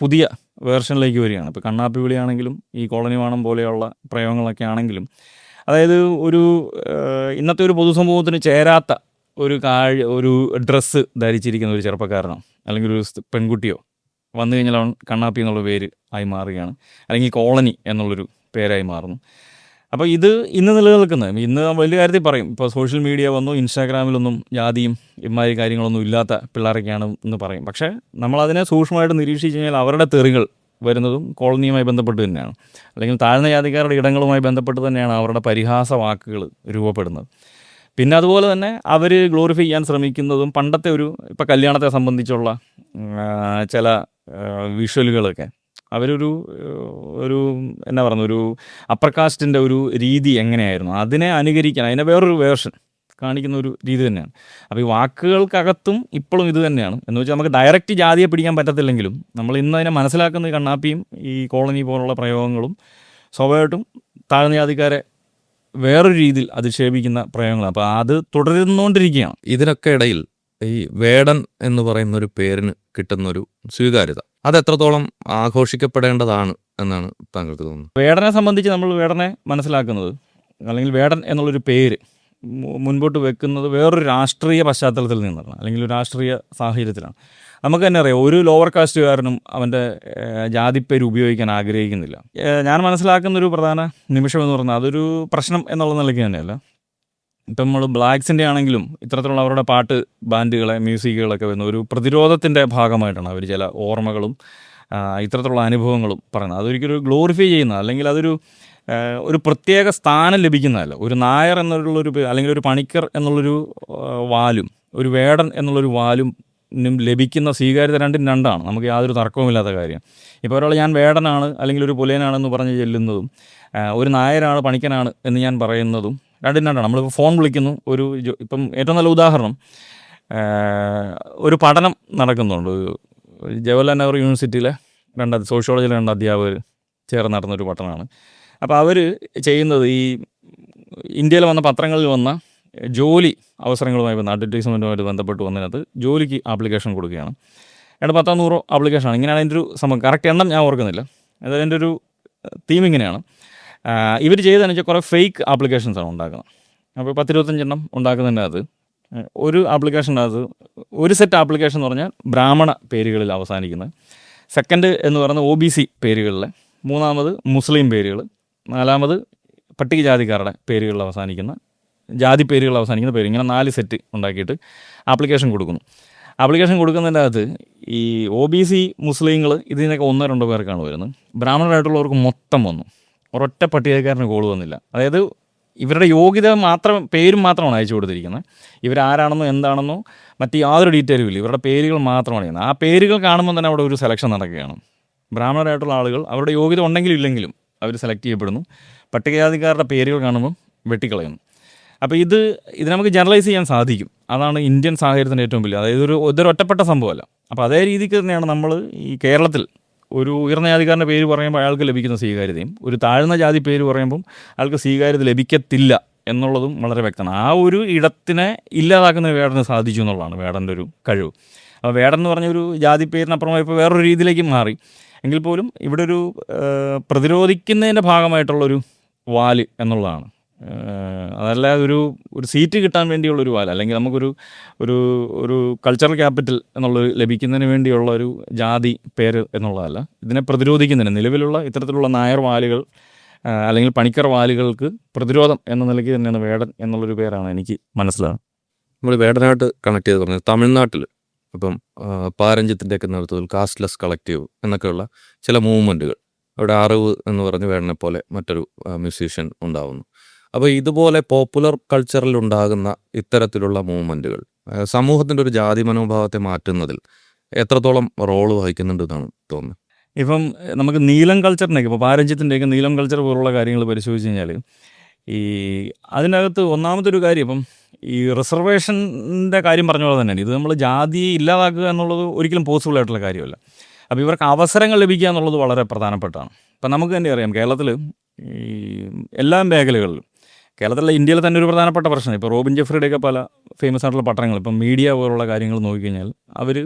പുതിയ വേർഷനിലേക്ക് വരികയാണ്. ഇപ്പോൾ കണ്ണാപ്പി വിളിയാണെങ്കിലും ഈ കോളനി വേണം പോലെയുള്ള പ്രയോഗങ്ങളൊക്കെ ആണെങ്കിലും, അതായത് ഒരു ഇന്നത്തെ ഒരു പൊതുസമൂഹത്തിന് ചേരാത്ത ഒരു ഡ്രസ്സ് ധരിച്ചിരിക്കുന്ന ഒരു ചെറുപ്പക്കാരനോ അല്ലെങ്കിൽ ഒരു പെൺകുട്ടിയോ വന്നു കഴിഞ്ഞാൽ അവൻ കണ്ണാപ്പി എന്നുള്ള പേര് ആയി മാറുകയാണ്, അല്ലെങ്കിൽ കോളനി എന്നുള്ളൊരു പേരായി മാറുന്നു. അപ്പോൾ ഇത് ഇന്ന് നിലനിൽക്കുന്നത്, ഇന്ന് വലിയ കാര്യത്തിൽ പറയും, ഇപ്പോൾ സോഷ്യൽ മീഡിയ വന്നു, ഇൻസ്റ്റാഗ്രാമിലൊന്നും ജാതിയും ഇമാതിരി കാര്യങ്ങളൊന്നും ഇല്ലാത്ത പിള്ളേരൊക്കെയാണ് എന്ന് പറയും. പക്ഷേ നമ്മളതിനെ സൂക്ഷ്മമായിട്ട് നിരീക്ഷിച്ച് കഴിഞ്ഞാൽ അവരുടെ തെറികൾ വരുന്നതും കോളനിയുമായി ബന്ധപ്പെട്ട് തന്നെയാണ്, അല്ലെങ്കിൽ താഴ്ന്ന ജാതിക്കാരുടെ ഇടങ്ങളുമായി ബന്ധപ്പെട്ട് തന്നെയാണ് അവരുടെ പരിഹാസ വാക്കുകൾ രൂപപ്പെടുന്നത്. പിന്നെ അതുപോലെ തന്നെ അവർ ഗ്ലോറിഫൈ ചെയ്യാൻ ശ്രമിക്കുന്നതും പണ്ടത്തെ ഇപ്പോൾ കല്യാണത്തെ സംബന്ധിച്ചുള്ള ചില വിഷ്വലുകളൊക്കെ അവരൊരു എന്നാ പറയുന്ന ഒരു അപ്പർ കാസ്റ്റിൻ്റെ ഒരു രീതി എങ്ങനെയായിരുന്നു അതിനെ അനുകരിക്കാൻ, അതിനെ വേറൊരു വേർഷൻ കാണിക്കുന്ന ഒരു രീതി തന്നെയാണ്. അപ്പോൾ ഈ വാക്കുകൾക്കകത്തും ഇപ്പോഴും ഇത് തന്നെയാണ്. എന്ന് വെച്ചാൽ നമുക്ക് ഡയറക്റ്റ് ജാതിയെ പിടിക്കാൻ പറ്റത്തില്ലെങ്കിലും നമ്മൾ ഇന്ന് അതിനെ മനസ്സിലാക്കുന്ന കണ്ണാപ്പിയും ഈ കോളനി പോലുള്ള പ്രയോഗങ്ങളും സ്വാഭാവികമായിട്ടും താഴ്ന്ന ജാതിക്കാരെ വേറൊരു രീതിയിൽ അധിക്ഷേപിക്കുന്ന പ്രയോഗങ്ങളാണ്. അപ്പോൾ അത് തുടർന്നുകൊണ്ടിരിക്കുകയാണ്. ഇതിനൊക്കെ ഇടയിൽ ഈ വേടൻ എന്ന് പറയുന്നൊരു പേരിന് കിട്ടുന്നൊരു സ്വീകാര്യത അത് എത്രത്തോളം ആഘോഷിക്കപ്പെടേണ്ടതാണ് എന്നാണ് താങ്കൾക്ക് തോന്നുന്നത്? വേടനെ സംബന്ധിച്ച് നമ്മൾ വേടനെ മനസ്സിലാക്കുന്നത്, അല്ലെങ്കിൽ വേടൻ എന്നുള്ളൊരു പേര് മുൻപോട്ട് വെക്കുന്നത് വേറൊരു രാഷ്ട്രീയ പശ്ചാത്തലത്തിൽ നിന്നാണ്, അല്ലെങ്കിൽ ഒരു രാഷ്ട്രീയ സാഹചര്യത്തിലാണ്. നമുക്ക് തന്നെ അറിയാം, ഒരു ലോവർ കാസ്റ്റുകാരനും അവൻ്റെ ജാതിപ്പേര് ഉപയോഗിക്കാൻ ആഗ്രഹിക്കുന്നില്ല. ഞാൻ മനസ്സിലാക്കുന്നൊരു പ്രധാന നിമിഷം എന്ന് പറഞ്ഞാൽ അതൊരു പ്രശ്നം എന്നുള്ള നിലയ്ക്ക് തന്നെയല്ല. ഇപ്പം നമ്മൾ ബ്ലാക്സിൻ്റെ ആണെങ്കിലും ഇത്തരത്തിലുള്ള അവരുടെ പാട്ട് ബാൻഡുകളെ, മ്യൂസിക്കുകളൊക്കെ വരുന്ന ഒരു പ്രതിരോധത്തിൻ്റെ ഭാഗമായിട്ടാണ് അവർ ചില ഓർമ്മകളും ഇത്തരത്തിലുള്ള അനുഭവങ്ങളും പറയുന്നത്. അതൊരിക്കലും ഗ്ലോറിഫൈ ചെയ്യുന്ന, അല്ലെങ്കിൽ ഒരു പ്രത്യേക സ്ഥാനം ലഭിക്കുന്നതല്ല. ഒരു നായർ എന്നുള്ളൊരു, അല്ലെങ്കിൽ ഒരു പണിക്കർ എന്നുള്ളൊരു വാലും ഒരു വേടൻ എന്നുള്ളൊരു വാലും ലഭിക്കുന്ന സ്വീകാര്യത രണ്ടാണ്. നമുക്ക് യാതൊരു തർക്കവുമില്ലാത്ത കാര്യം. ഇപ്പോൾ ഒരാൾ ഞാൻ വേടനാണ് അല്ലെങ്കിൽ ഒരു പുലയനാണെന്ന് പറഞ്ഞ് ചെല്ലുന്നതും ഒരു നായരാണ്, പണിക്കനാണ് എന്ന് ഞാൻ പറയുന്നതും രണ്ടാണ്. നമ്മളിപ്പോൾ ഫോൺ വിളിക്കുന്നു, ഇപ്പം ഏറ്റവും നല്ല ഉദാഹരണം, ഒരു പഠനം നടക്കുന്നുണ്ട് ജവഹർലാൽ നെഹ്റു യൂണിവേഴ്സിറ്റിയിലെ സോഷ്യോളജിയിലെ 2 അധ്യാപകർ ചേർന്ന് നടന്നൊരു പഠനമാണ്. അപ്പോൾ അവർ ചെയ്യുന്നത് ഈ ഇന്ത്യയിൽ വന്ന പത്രങ്ങളിൽ വന്ന ജോലി അവസരങ്ങളുമായി അഡ്വർടൈസ്മെൻറ്റുമായിട്ട് ബന്ധപ്പെട്ട് വന്നതിനകത്ത് ജോലിക്ക് ആപ്ലിക്കേഷൻ കൊടുക്കുകയാണ്. 10-100 ആപ്ലിക്കേഷനാണ്. ഇങ്ങനെയാണ് അതിൻ്റെ ഒരു സംഭവം. കറക്റ്റ് എണ്ണം ഞാൻ ഓർക്കുന്നില്ല. അതായത് എൻ്റെ ഒരു തീം ഇങ്ങനെയാണ്. ഇവർ ചെയ്തതെന്ന് വെച്ചാൽ കുറേ ഫേക്ക് ആപ്ലിക്കേഷൻസാണ് ഉണ്ടാക്കുന്നത്. അപ്പോൾ 10-25 എണ്ണം ഉണ്ടാക്കുന്നതിനകത്ത് ഒരു ആപ്ലിക്കേഷനകത്ത് ഒരു സെറ്റ് ആപ്ലിക്കേഷൻ എന്ന് പറഞ്ഞാൽ ബ്രാഹ്മണ പേരുകളിൽ അവസാനിക്കുന്നത്, സെക്കൻഡ് എന്ന് പറയുന്നത് OBC പേരുകളിൽ, മൂന്നാമത് മുസ്ലിം പേരുകൾ, നാലാമത് പട്ടികജാതിക്കാരുടെ പേരുകളിൽ അവസാനിക്കുന്ന, ജാതി പേരുകൾ അവസാനിക്കുന്ന പേര്, ഇങ്ങനെ 4 സെറ്റ് ഉണ്ടാക്കിയിട്ട് ആപ്ലിക്കേഷൻ കൊടുക്കുന്നു. ആപ്ലിക്കേഷൻ കൊടുക്കുന്നതിൻ്റെ അകത്ത് ഈ OBC മുസ്ലിങ്ങൾ ഇതിനൊക്കെ 1-2 പേർക്കാണ് വരുന്നത്. ബ്രാഹ്മണരായിട്ടുള്ളവർക്ക് മൊത്തം വന്നു. ഒരൊറ്റ പട്ടികക്കാരന് കോൾ വന്നില്ല. അതായത് ഇവരുടെ യോഗ്യത മാത്രം, പേരും മാത്രമാണ് അയച്ചു കൊടുത്തിരിക്കുന്നത്. ഇവരാരാണെന്നോ എന്താണെന്നോ മറ്റ് യാതൊരു ഡീറ്റെയിലും ഇല്ല. ഇവരുടെ പേരുകൾ മാത്രമാണ് ചെയ്യുന്നത്. ആ പേരുകൾ കാണുമ്പോൾ തന്നെ അവിടെ ഒരു സെലക്ഷൻ നടക്കുകയാണ്. ബ്രാഹ്മണരായിട്ടുള്ള ആളുകൾ അവരുടെ യോഗ്യത ഉണ്ടെങ്കിലും ഇല്ലെങ്കിലും അവർ സെലക്ട് ചെയ്യപ്പെടുന്നു. പട്ടികജാതിക്കാരുടെ പേരുകൾ കാണുമ്പം വെട്ടിക്കളയുന്നു. അപ്പോൾ ഇത് നമുക്ക് ജനറലൈസ് ചെയ്യാൻ സാധിക്കും. അതാണ് ഇന്ത്യൻ സാഹചര്യത്തിൻ്റെ ഏറ്റവും വലിയ, അതായത് ഇതൊരു ഒറ്റപ്പെട്ട സംഭവമല്ല. അപ്പോൾ അതേ രീതിക്ക് തന്നെയാണ് നമ്മൾ ഈ കേരളത്തിൽ ഒരു ഉയർന്ന ജാതിക്കാരൻ്റെ പേര് പറയുമ്പോൾ അയാൾക്ക് ലഭിക്കുന്ന സ്വീകാര്യതയും ഒരു താഴ്ന്ന ജാതി പേര് പറയുമ്പം അയാൾക്ക് സ്വീകാര്യത ലഭിക്കത്തില്ല എന്നുള്ളതും വളരെ വ്യക്തമാണ്. ആ ഒരു ഇടത്തിനെ ഇല്ലാതാക്കുന്ന വേടന് സാധിച്ചു എന്നുള്ളതാണ് വേടൻ്റെ ഒരു കഴിവ്. അപ്പോൾ വേടൻ എന്ന് പറഞ്ഞൊരു ജാതി പേരിനപ്പുറമായി ഇപ്പോൾ വേറൊരു രീതിയിലേക്ക് മാറി എങ്കിൽ പോലും ഇവിടെ ഒരു പ്രതിരോധിക്കുന്നതിൻ്റെ ഭാഗമായിട്ടുള്ളൊരു വാല് എന്നുള്ളതാണ്. അതല്ല ഒരു സീറ്റ് കിട്ടാൻ വേണ്ടിയുള്ളൊരു വാല്, അല്ലെങ്കിൽ നമുക്കൊരു ഒരു ഒരു കൾച്ചറൽ ക്യാപിറ്റൽ എന്നുള്ളൊരു ലഭിക്കുന്നതിന് വേണ്ടിയുള്ള ഒരു ജാതി പേര് എന്നുള്ളതല്ല. ഇതിനെ പ്രതിരോധിക്കുന്നതിന് നിലവിലുള്ള ഇത്തരത്തിലുള്ള നായർ വാലുകൾ അല്ലെങ്കിൽ പണിക്കർ വാലുകൾക്ക് പ്രതിരോധം എന്ന നിലയ്ക്ക് തന്നെയാണ് വേടൻ എന്നുള്ളൊരു പേരാണ് എനിക്ക് മനസ്സിലാകുന്നത്. നമ്മൾ വേടനായിട്ട് കണക്ട് ചെയ്ത് പറഞ്ഞത് തമിഴ്നാട്ടിൽ ഇപ്പം പാരഞ്ജിത്തിൻ്റെയൊക്കെ നേതൃത്വത്തിൽ കാസ്റ്റ്ലെസ് കളക്റ്റീവ് എന്നൊക്കെയുള്ള ചില മൂവ്മെൻറ്റുകൾ, അവിടെ അറിവ് എന്ന് പറഞ്ഞ് വേടനെ പോലെ മറ്റൊരു മ്യൂസീഷ്യൻ ഉണ്ടാവുന്നു. അപ്പോൾ ഇതുപോലെ പോപ്പുലർ കൾച്ചറിൽ ഉണ്ടാകുന്ന ഇത്തരത്തിലുള്ള മൂവ്മെൻറ്റുകൾ സമൂഹത്തിൻ്റെ ഒരു ജാതി മനോഭാവത്തെ മാറ്റുന്നതിൽ എത്രത്തോളം റോള് വഹിക്കുന്നുണ്ടെന്നാണ് തോന്നുന്നത്? ഇപ്പം നമുക്ക് നീലം കൾച്ചറിൻ്റെയൊക്കെ ഇപ്പോൾ പാരഞ്ജിത്തിൻ്റെയൊക്കെ നീലം കൾച്ചർ പോലുള്ള കാര്യങ്ങൾ പരിശോധിച്ച് കഴിഞ്ഞാൽ ഈ അതിനകത്ത് ഒന്നാമത്തെ ഒരു കാര്യം ഇപ്പം ഈ റിസർവേഷൻ്റെ കാര്യം പറഞ്ഞ പോലെ തന്നെയാണ്. ഇത് നമ്മൾ ജാതി ഇല്ലാതാക്കുക എന്നുള്ളത് ഒരിക്കലും പോസിബിൾ ആയിട്ടുള്ള കാര്യമല്ല. അപ്പോൾ ഇവർക്ക് അവസരങ്ങൾ ലഭിക്കുക എന്നുള്ളത് വളരെ പ്രധാനപ്പെട്ടാണ്. ഇപ്പം നമുക്ക് തന്നെ അറിയാം കേരളത്തിൽ ഈ എല്ലാ മേഖലകളിലും, കേരളത്തിലെ ഇന്ത്യയിൽ തന്നെ ഒരു പ്രധാനപ്പെട്ട പ്രശ്നം ഇപ്പോൾ റോബിൻ ജെഫ്രിയുടെയൊക്കെ പല ഫേമസ് ആയിട്ടുള്ള പട്ടണങ്ങൾ, ഇപ്പം മീഡിയ പോലുള്ള കാര്യങ്ങൾ നോക്കിക്കഴിഞ്ഞാൽ അവർ,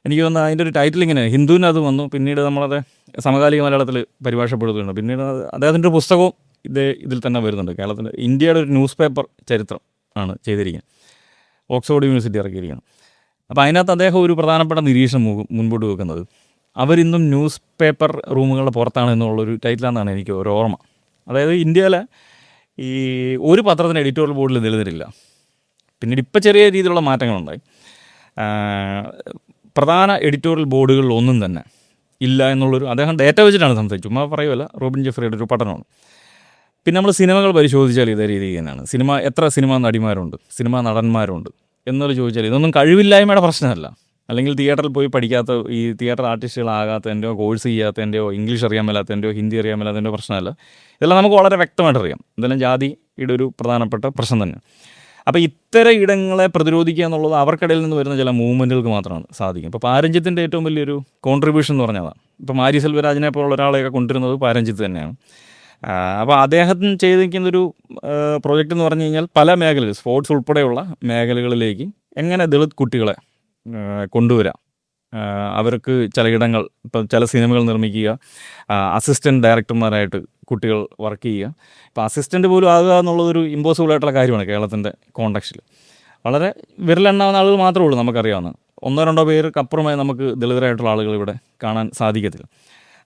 എനിക്ക് തോന്നുന്നത് അതിൻ്റെ ഒരു ടൈറ്റിൽ ഇങ്ങനെ ഹിന്ദുവിനത് വന്നു, പിന്നീട് നമ്മളത് സമകാലിക മലയാളത്തിൽ പരിഭാഷപ്പെടുത്തുന്നുണ്ട്, പിന്നീട് അദ്ദേഹത്തിൻ്റെ ഒരു പുസ്തകവും ഇതിൽ തന്നെ വരുന്നുണ്ട്. കേരളത്തിൻ്റെ ഇന്ത്യയുടെ ഒരു ന്യൂസ് പേപ്പർ ചരിത്രം ആണ് ചെയ്തിരിക്കുന്നത്, ഓക്സ്ഫോർഡ് യൂണിവേഴ്സിറ്റി ഇറക്കിയിരിക്കുന്നത്. അപ്പോൾ അതിനകത്ത് അദ്ദേഹം ഒരു പ്രധാനപ്പെട്ട നിരീക്ഷണം മുൻപോട്ട് വെക്കുന്നത് അവരിന്നും ന്യൂസ് പേപ്പർ റൂമുകളുടെ പുറത്താണ് എന്നുള്ളൊരു ടൈറ്റിലാണെന്നാണ് എനിക്ക് ഒരു ഓർമ്മ. അതായത് ഇന്ത്യയിലെ ഈ ഒരു പത്രത്തിന് എഡിറ്റോറിയൽ ബോർഡിൽ നിലനിന്നില്ല. പിന്നീട് ഇപ്പോൾ ചെറിയ രീതിയിലുള്ള മാറ്റങ്ങളുണ്ടായി. പ്രധാന എഡിറ്റോറിയൽ ബോർഡുകളിൽ ഒന്നും തന്നെ ഇല്ല എന്നുള്ളൊരു അദ്ദേഹം ഡേറ്റ വെച്ചിട്ടാണ് സംസാരിച്ചു, ചുമ്മാ പറയുമല്ല. റോബിൻ ജെഫ്രിയുടെ ഒരു പഠനമാണ്. പിന്നെ നമ്മൾ സിനിമകൾ പരിശോധിച്ചാൽ ഇതേ രീതിയിൽ തന്നെയാണ്. എത്ര സിനിമാ നടിമാരുണ്ട്, സിനിമാ നടന്മാരുണ്ട് എന്നൊരു ചോദിച്ചാൽ ഇതൊന്നും കഴിവില്ലായ്മയുടെ പ്രശ്നമല്ല, അല്ലെങ്കിൽ തിയേറ്ററിൽ പോയി പഠിക്കാത്ത ഈ തിയേറ്റർ ആർട്ടിസ്റ്റുകളാകാത്തതിൻ്റെയോ കോഴ്സ് ചെയ്യാത്തതിൻ്റെയോ ഇംഗ്ലീഷ് അറിയാൻ മേലാത്തതിൻ്റെയോ ഹിന്ദി അറിയാൻ മേലാത്തതിൻ്റെയോ പ്രശ്നമല്ല. ഇതെല്ലാം നമുക്ക് വളരെ വ്യക്തമായിട്ട് അറിയാം. ഇതെല്ലാം ജാതിയുടെ ഒരു പ്രധാനപ്പെട്ട പ്രശ്നം തന്നെ. അപ്പോൾ ഇത്തരം ഇടങ്ങളെ പ്രതിരോധിക്കുക എന്നുള്ളത് അവർക്കിടയിൽ നിന്ന് വരുന്ന ചില മൂവ്മെൻറ്റുകൾക്ക് മാത്രമാണ് സാധിക്കും. ഇപ്പോൾ പാരഞ്ജിത്തിൻ്റെ ഏറ്റവും വലിയൊരു കോൺട്രിബ്യൂഷൻ എന്ന് പറഞ്ഞതാണ്. ഇപ്പോൾ മാരി സെൽവരാജിനെ പോലുള്ള ഒരാളെയൊക്കെ കൊണ്ടുവരുന്നത് പാരഞ്ജിത്ത് തന്നെയാണ്. അപ്പോൾ അദ്ദേഹത്തിന് ചെയ്തിരിക്കുന്നൊരു പ്രോജക്റ്റ് എന്ന് പറഞ്ഞു കഴിഞ്ഞാൽ പല മേഖലകൾ, സ്പോർട്സ് ഉൾപ്പെടെയുള്ള മേഖലകളിലേക്ക് എങ്ങനെ ദളിത് കുട്ടികളെ കൊണ്ടുവരാം, അവർക്ക് ചിലയിടങ്ങൾ, ഇപ്പം ചില സിനിമകൾ നിർമ്മിക്കുക, അസിസ്റ്റൻറ്റ് ഡയറക്ടർമാരായിട്ട് കുട്ടികൾ വർക്ക് ചെയ്യുക. ഇപ്പോൾ അസിസ്റ്റൻ്റ് പോലും ആകുക എന്നുള്ളതൊരു ഇമ്പോസിബിൾ ആയിട്ടുള്ള കാര്യമാണ് കേരളത്തിൻ്റെ കോണ്ടക്സ്റ്റിൽ. വളരെ വിരലെണ്ണാവുന്ന ആളുകൾ മാത്രമേ ഉള്ളൂ നമുക്കറിയാവുന്ന, 1-2 പേർക്കപ്പുറമായി നമുക്ക് ദളിതരായിട്ടുള്ള ആളുകൾ ഇവിടെ കാണാൻ സാധിക്കത്തില്ല.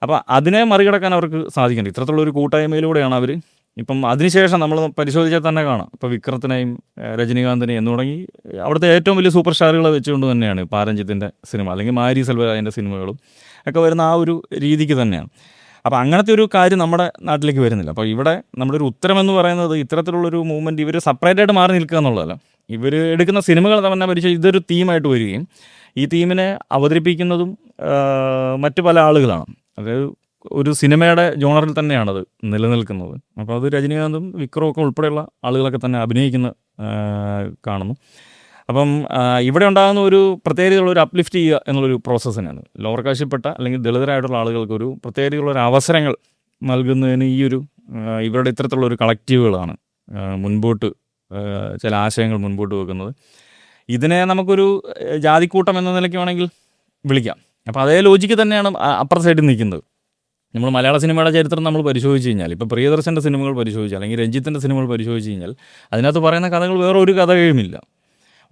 അപ്പോൾ അതിനെ മറികടക്കാൻ അവർക്ക് സാധിക്കുന്നുണ്ട്. ഇത്തരത്തിലുള്ളൊരു കൂട്ടായ്മയിലൂടെയാണ് അവർ ഇപ്പം അതിനുശേഷം നമ്മൾ പരിശോധിച്ചാൽ തന്നെ കാണാം. ഇപ്പോൾ വിക്രത്തിനെയും രജനീകാന്തിനെയും എന്ന് തുടങ്ങി അവിടുത്തെ ഏറ്റവും വലിയ സൂപ്പർ സ്റ്റാറുകളെ വെച്ചുകൊണ്ട് തന്നെയാണ് പാരഞ്ജിത്തിൻ്റെ സിനിമ അല്ലെങ്കിൽ മാരി സെൽവരാജിൻ്റെ സിനിമകളും ഒക്കെ വരുന്ന ആ ഒരു രീതിക്ക് തന്നെയാണ്. അപ്പോൾ അങ്ങനത്തെ ഒരു കാര്യം നമ്മുടെ നാട്ടിലേക്ക് വരുന്നില്ല. അപ്പോൾ ഇവിടെ നമ്മുടെ ഒരു ഉത്തരമെന്ന് പറയുന്നത് ഇത്തരത്തിലുള്ളൊരു മൂവ്മെൻറ്റ് ഇവർ സെപ്പറേറ്റായിട്ട് മാറി നിൽക്കുക എന്നുള്ളതല്ല. ഇവർ എടുക്കുന്ന സിനിമകൾ തന്നെ പരിശോധിച്ച് ഇതൊരു തീമായിട്ട് വരികയും ഈ തീമിനെ അവതരിപ്പിക്കുന്നതും മറ്റു പല ആളുകളാണ്. അതായത് ഒരു സിനിമയുടെ ജോണറിൽ തന്നെയാണത് നിലനിൽക്കുന്നത്. അപ്പോൾ അത് രജനീകാന്തും വിക്രവും ഒക്കെ ഉൾപ്പെടെയുള്ള ആളുകളൊക്കെ തന്നെ അഭിനയിക്കുന്ന കാണുന്നു. അപ്പം ഇവിടെ ഉണ്ടാകുന്ന ഒരു പ്രത്യേകതയുള്ള ഒരു അപ്ലിഫ്റ്റ് ചെയ്യുക എന്നുള്ളൊരു പ്രോസസ്സ് തന്നെയാണ്. ലോവർ കാസ്റ്റിൽപ്പെട്ട അല്ലെങ്കിൽ ദളിതരായിട്ടുള്ള ആളുകൾക്ക് ഒരു പ്രത്യേകതയുള്ളൊരു അവസരങ്ങൾ നൽകുന്നതിന് ഈ ഒരു ഇവരുടെ ഇത്തരത്തിലുള്ളൊരു കളക്റ്റീവുകളാണ് മുൻപോട്ട് ചില ആശയങ്ങൾ മുൻപോട്ട് വെക്കുന്നത്. ഇതിനെ നമുക്കൊരു ജാതിക്കൂട്ടം എന്ന നിലയ്ക്ക് വേണമെങ്കിൽ വിളിക്കാം. അപ്പോൾ അതേ ലോജിക്ക് തന്നെയാണ് അപ്പർ സൈഡിൽ നിൽക്കുന്നത്. നമ്മൾ മലയാള സിനിമയുടെ ചരിത്രം നമ്മൾ പരിശോധിച്ച് കഴിഞ്ഞാൽ, ഇപ്പോൾ പ്രിയദർശൻ്റെ സിനിമകൾ പരിശോധിച്ചാൽ അല്ലെങ്കിൽ രഞ്ജിത്തിൻ്റെ സിനിമകൾ പരിശോധിച്ച് കഴിഞ്ഞാൽ അതിനകത്ത് പറയുന്ന കഥകൾ വേറെ ഒരു കഥയുമില്ല.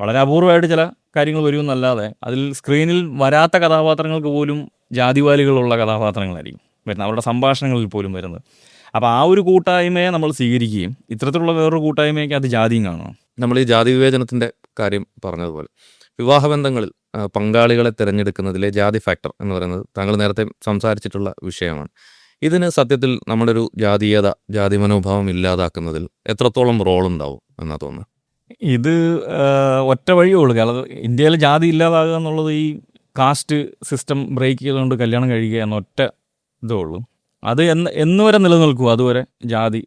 വളരെ അപൂർവമായിട്ട് ചില കാര്യങ്ങൾ വരുമെന്നല്ലാതെ അതിൽ സ്ക്രീനിൽ വരാത്ത കഥാപാത്രങ്ങൾക്ക് പോലും ജാതിവാലികളുള്ള കഥാപാത്രങ്ങളായിരിക്കും വരുന്നത്, അവരുടെ സംഭാഷണങ്ങളിൽ പോലും വരുന്നത്. അപ്പോൾ ആ ഒരു കൂട്ടായ്മയെ നമ്മൾ സ്വീകരിക്കുകയും ഇത്തരത്തിലുള്ള വേറൊരു കൂട്ടായ്മയ്ക്ക് അത് ജാതിയും കാണണം. നമ്മൾ ഈ ജാതി വിവേചനത്തിൻ്റെ കാര്യം പറഞ്ഞതുപോലെ വിവാഹബന്ധങ്ങളിൽ പങ്കാളികളെ തിരഞ്ഞെടുക്കുന്നതിലെ ജാതി ഫാക്ടർ എന്ന് പറയുന്നത് താങ്കൾ നേരത്തെ സംസാരിച്ചിട്ടുള്ള വിഷയമാണ്. ഇതിന് സത്യത്തിൽ നമ്മുടെ ഒരു ജാതീയത, ജാതി മനോഭാവം ഇല്ലാതാക്കുന്നതിൽ എത്രത്തോളം റോളുണ്ടാവും എന്നാ തോന്നുന്നത്? ഇത് ഒറ്റ വഴിയേ ഉള്ളൂ. കാരണം ഇന്ത്യയിൽ ജാതി ഇല്ലാതാകുക എന്നുള്ളത് ഈ കാസ്റ്റ് സിസ്റ്റം ബ്രേക്ക് ചെയ്തുകൊണ്ട് കല്യാണം കഴിയുക എന്ന ഒറ്റ ഇതേ ഉള്ളൂ. അത് എന്ന് വരെ നിലനിൽക്കും അതുവരെ ജാതി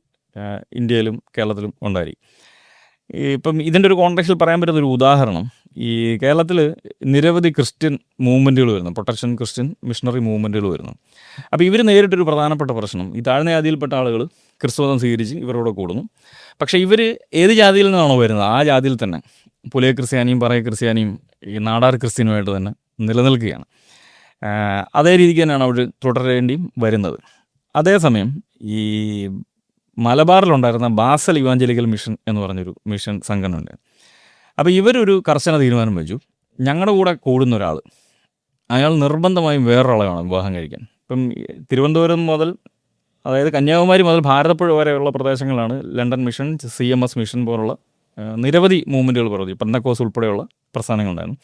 ഇന്ത്യയിലും കേരളത്തിലും ഉണ്ടായിരിക്കും. ഇപ്പം ഇതിൻ്റെ ഒരു കോൺടെക്സ്റ്റിൽ പറയാൻ പറ്റുന്ന ഒരു ഉദാഹരണം, ഈ കേരളത്തിൽ നിരവധി ക്രിസ്ത്യൻ മൂവ്മെൻറ്റുകൾ വരുന്നു, പ്രൊട്ടക്ഷൻ ക്രിസ്ത്യൻ മിഷണറി മൂവ്മെൻറ്റുകൾ വരുന്നു. അപ്പോൾ ഇവർ നേരിട്ടൊരു പ്രധാനപ്പെട്ട പ്രശ്നം, ഈ താഴ്ന്ന ജാതിയിൽപ്പെട്ട ആളുകൾ ക്രിസ്തുമതം സ്വീകരിച്ച് ഇവരോട് കൂടുന്നു. പക്ഷേ ഇവർ ഏത് ജാതിയിൽ നിന്നാണോ വരുന്നത് ആ ജാതിയിൽ തന്നെ പുലയ ക്രിസ്ത്യാനിയും പറയ ക്രിസ്ത്യാനിയും ഈ നാടാർ ക്രിസ്ത്യനുമായിട്ട് തന്നെ നിലനിൽക്കുകയാണ്. അതേ രീതിക്ക് തന്നെയാണ് അവർ തുടരേണ്ടിയും വരുന്നത്. അതേസമയം ഈ മലബാറിലുണ്ടായിരുന്ന ബാസൽ ഇവാഞ്ചലിക്കൽ മിഷൻ എന്ന് പറഞ്ഞൊരു മിഷൻ സംഘടനയുണ്ട്. അപ്പോൾ ഇവരൊരു കർശന തീരുമാനം വെച്ചു, ഞങ്ങളുടെ കൂടെ കൂടുന്ന ഒരാൾ അയാൾ നിർബന്ധമായും വേറൊരാളെ വേണം വിവാഹം കഴിക്കാൻ. ഇപ്പം തിരുവനന്തപുരം മുതൽ, അതായത് കന്യാകുമാരി മുതൽ ഭാരതപ്പുഴ വരെയുള്ള പ്രദേശങ്ങളാണ് ലണ്ടൻ മിഷൻ, CMS മിഷൻ പോലുള്ള നിരവധി മൂവ്മെൻറ്റുകൾ പറഞ്ഞു, പെന്തക്കോസ് ഉൾപ്പെടെയുള്ള പ്രസ്ഥാനങ്ങളുണ്ടായിരുന്നു.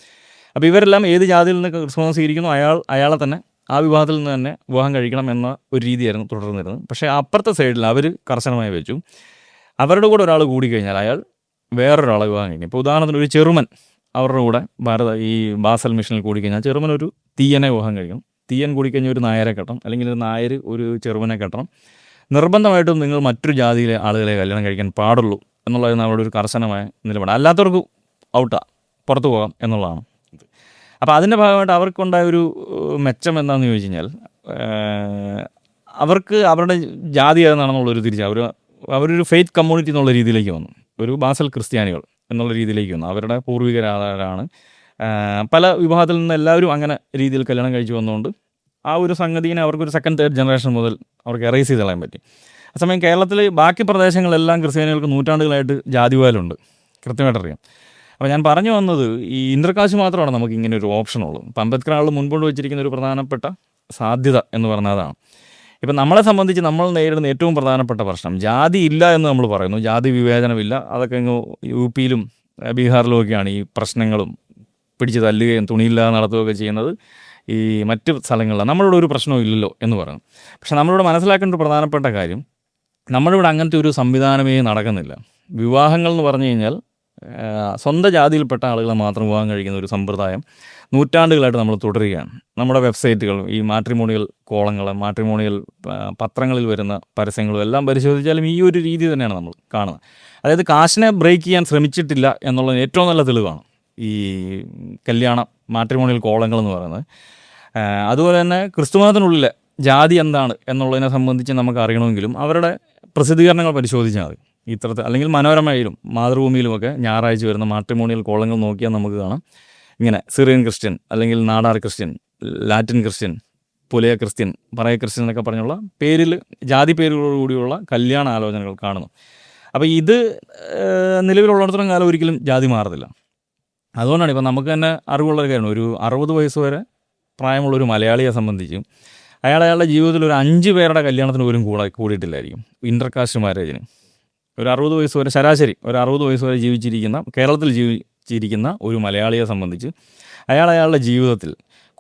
അപ്പോൾ ഇവരെല്ലാം ഏത് ജാതിയിൽ നിന്ന് ക്രിസ്തുമതം സ്വീകരിക്കുന്നു അയാളെ തന്നെ ആ വിവാഹത്തിൽ നിന്ന് തന്നെ വിവാഹം കഴിക്കണം എന്ന ഒരു രീതിയായിരുന്നു തുടർന്നിരുന്നത്. പക്ഷേ അപ്പുറത്തെ സൈഡിൽ അവർ കർശനമായി വെച്ചു, അവരുടെ കൂടെ ഒരാൾ കൂടിക്കഴിഞ്ഞാൽ അയാൾ വേറൊരാളെ വിവാഹം കഴിക്കും. ഇപ്പോൾ ഉദാഹരണത്തിന് ഒരു ചെറുമൻ അവരുടെ കൂടെ ഈ ബാസൽ മിഷനിൽ കൂടിക്കഴിഞ്ഞാൽ ചെറുമൻ ഒരു തീയനെ വിവാഹം കഴിക്കണം, തീയൻ കൂടിക്കഴിഞ്ഞാൽ ഒരു നായരെ കെട്ടണം, അല്ലെങ്കിൽ ഒരു നായർ ഒരു ചെറുമനെ കെട്ടണം. നിർബന്ധമായിട്ടും നിങ്ങൾ മറ്റൊരു ജാതിയിലെ ആളുകളെ കല്യാണം കഴിക്കാൻ പാടുള്ളൂ എന്നുള്ളത് നമ്മുടെ ഒരു കർശനമായ നിലപാട്. അല്ലാത്തവർക്ക് ഔട്ടാ, പുറത്തു പോകാം എന്നുള്ളതാണ്. അപ്പോൾ അതിൻ്റെ ഭാഗമായിട്ട് അവർക്കുണ്ടായ ഒരു മെച്ചം എന്താണെന്ന് ചോദിച്ചു കഴിഞ്ഞാൽ, അവർക്ക് അവരുടെ ജാതി ഏതെന്നാണെന്നുള്ളൊരു അവരൊരു ഫെയ്ത്ത് കമ്മ്യൂണിറ്റി എന്നുള്ള രീതിയിലേക്ക് വന്നു, ഒരു ബാസൽ ക്രിസ്ത്യാനികൾ എന്നുള്ള രീതിയിലേക്ക് വന്നു. അവരുടെ പൂർവികരാണ്. പല വിഭാഗത്തിൽ നിന്ന് എല്ലാവരും അങ്ങനെ രീതിയിൽ കല്യാണം കഴിച്ചു വന്നുകൊണ്ട് ആ ഒരു സംഗതിനെ അവർക്കൊരു സെക്കൻഡ് തേർഡ് ജനറേഷൻ മുതൽ അവർക്ക് എറേസ് ചെയ്ത് കളയാൻ പറ്റി. അതേസമയം കേരളത്തിൽ ബാക്കി പ്രദേശങ്ങളെല്ലാം ക്രിസ്ത്യാനികൾക്ക് നൂറ്റാണ്ടുകളായിട്ട് ജാതിവാലുണ്ട്, കൃത്യമായിട്ടറിയാം. അപ്പോൾ ഞാൻ പറഞ്ഞു വന്നത്, ഈ ഇൻ്റർകാസ്റ്റ് മാത്രമാണ് നമുക്ക് ഇങ്ങനെ ഒരു ഓപ്ഷനുള്ളൂ. ഇപ്പം അംബേദ്കർ ആൾ മുൻപോട്ട് വെച്ചിരിക്കുന്ന ഒരു പ്രധാനപ്പെട്ട സാധ്യത എന്ന് പറഞ്ഞാൽ അതാണ്. ഇപ്പം നമ്മളെ സംബന്ധിച്ച് നമ്മൾ നേരിടുന്ന ഏറ്റവും പ്രധാനപ്പെട്ട പ്രശ്നം, ജാതി ഇല്ല എന്ന് നമ്മൾ പറയുന്നു, ജാതി വിവേചനമില്ല, അതൊക്കെ അങ്ങ് UP-യിലും ബീഹാറിലും ഒക്കെയാണ് ഈ പ്രശ്നങ്ങളും പിടിച്ച് തല്ലുകയും തുണിയില്ലാതെ നടത്തുകയൊക്കെ ചെയ്യുന്നത്. ഈ മറ്റ് സ്ഥലങ്ങളിലാണ് നമ്മളിവിടെ ഒരു പ്രശ്നവും ഇല്ലല്ലോ എന്ന് പറയുന്നു. പക്ഷെ നമ്മളിവിടെ മനസ്സിലാക്കേണ്ട ഒരു പ്രധാനപ്പെട്ട കാര്യം, നമ്മളിവിടെ അങ്ങനത്തെ ഒരു സംവിധാനമേ നടക്കുന്നില്ല. വിവാഹങ്ങൾ എന്ന് പറഞ്ഞു കഴിഞ്ഞാൽ സ്വന്തം ജാതിയിൽപ്പെട്ട ആളുകളെ മാത്രം വിവാഹം കഴിക്കുന്ന ഒരു സമ്പ്രദായം നൂറ്റാണ്ടുകളായിട്ട് നമ്മൾ തുടരുകയാണ്. നമ്മുടെ വെബ്സൈറ്റുകൾ, ഈ മാട്രിമോണിയൽ കോളങ്ങൾ, മാട്രിമോണിയൽ പത്രങ്ങളിൽ വരുന്ന പരസ്യങ്ങളും എല്ലാം പരിശോധിച്ചാലും ഈ ഒരു രീതി തന്നെയാണ് നമ്മൾ കാണുന്നത്. അതായത് കാശിനെ ബ്രേക്ക് ചെയ്യാൻ ശ്രമിച്ചിട്ടില്ല എന്നുള്ളതിന് ഏറ്റവും നല്ല തെളിവാണ് ഈ കല്യാണ മാട്രിമോണിയൽ കോളങ്ങൾ എന്ന് പറയുന്നത്. അതുപോലെ തന്നെ ക്രിസ്തുമതത്തിനുള്ളിലെ ജാതി എന്താണ് എന്നുള്ളതിനെ സംബന്ധിച്ച് നമുക്ക് അറിയണമെങ്കിലും അവരുടെ പ്രസിദ്ധീകരണങ്ങൾ പരിശോധിച്ചാൽ മതി. ഇത്തരത്തിൽ, അല്ലെങ്കിൽ മനോരമയിലും മാതൃഭൂമിയിലുമൊക്കെ ഞായറാഴ്ച വരുന്ന മാട്രിമോണിയൽ കോളങ്ങൾ നോക്കിയാൽ നമുക്ക് കാണാം, ഇങ്ങനെ സിറിയൻ ക്രിസ്ത്യൻ, അല്ലെങ്കിൽ Nadar Christian, Latin Christian, Pulaya Christian, പറയ ക്രിസ്ത്യൻ എന്നൊക്കെ പറഞ്ഞുള്ള പേരിൽ, ജാതി പേരുകളോടുകൂടിയുള്ള കല്യാണ ആലോചനകൾ കാണുന്നു. അപ്പോൾ ഇത് നിലവിലുള്ളിടത്തോളം കാലം ഒരിക്കലും ജാതി മാറത്തില്ല. അതുകൊണ്ടാണ് ഇപ്പം നമുക്ക് തന്നെ അറിവുള്ളൊരു കാര്യം, ഒരു 60 വയസ്സ് വരെ പ്രായമുള്ളൊരു മലയാളിയെ സംബന്ധിച്ച് അയാളുടെ ജീവിതത്തിൽ ഒരു 5 പേരുടെ കല്യാണത്തിന് പോലും കൂടിയിട്ടില്ലായിരിക്കും, ഇൻ്റർകാസ്റ്റ് മാരേജിന്. ഒരു 60 വയസ്സ് വരെ, ശരാശരി ഒരു 60 വയസ്സ് വരെ കേരളത്തിൽ ജീവിച്ചിരിക്കുന്ന ഒരു മലയാളിയെ സംബന്ധിച്ച് അയാളുടെ ജീവിതത്തിൽ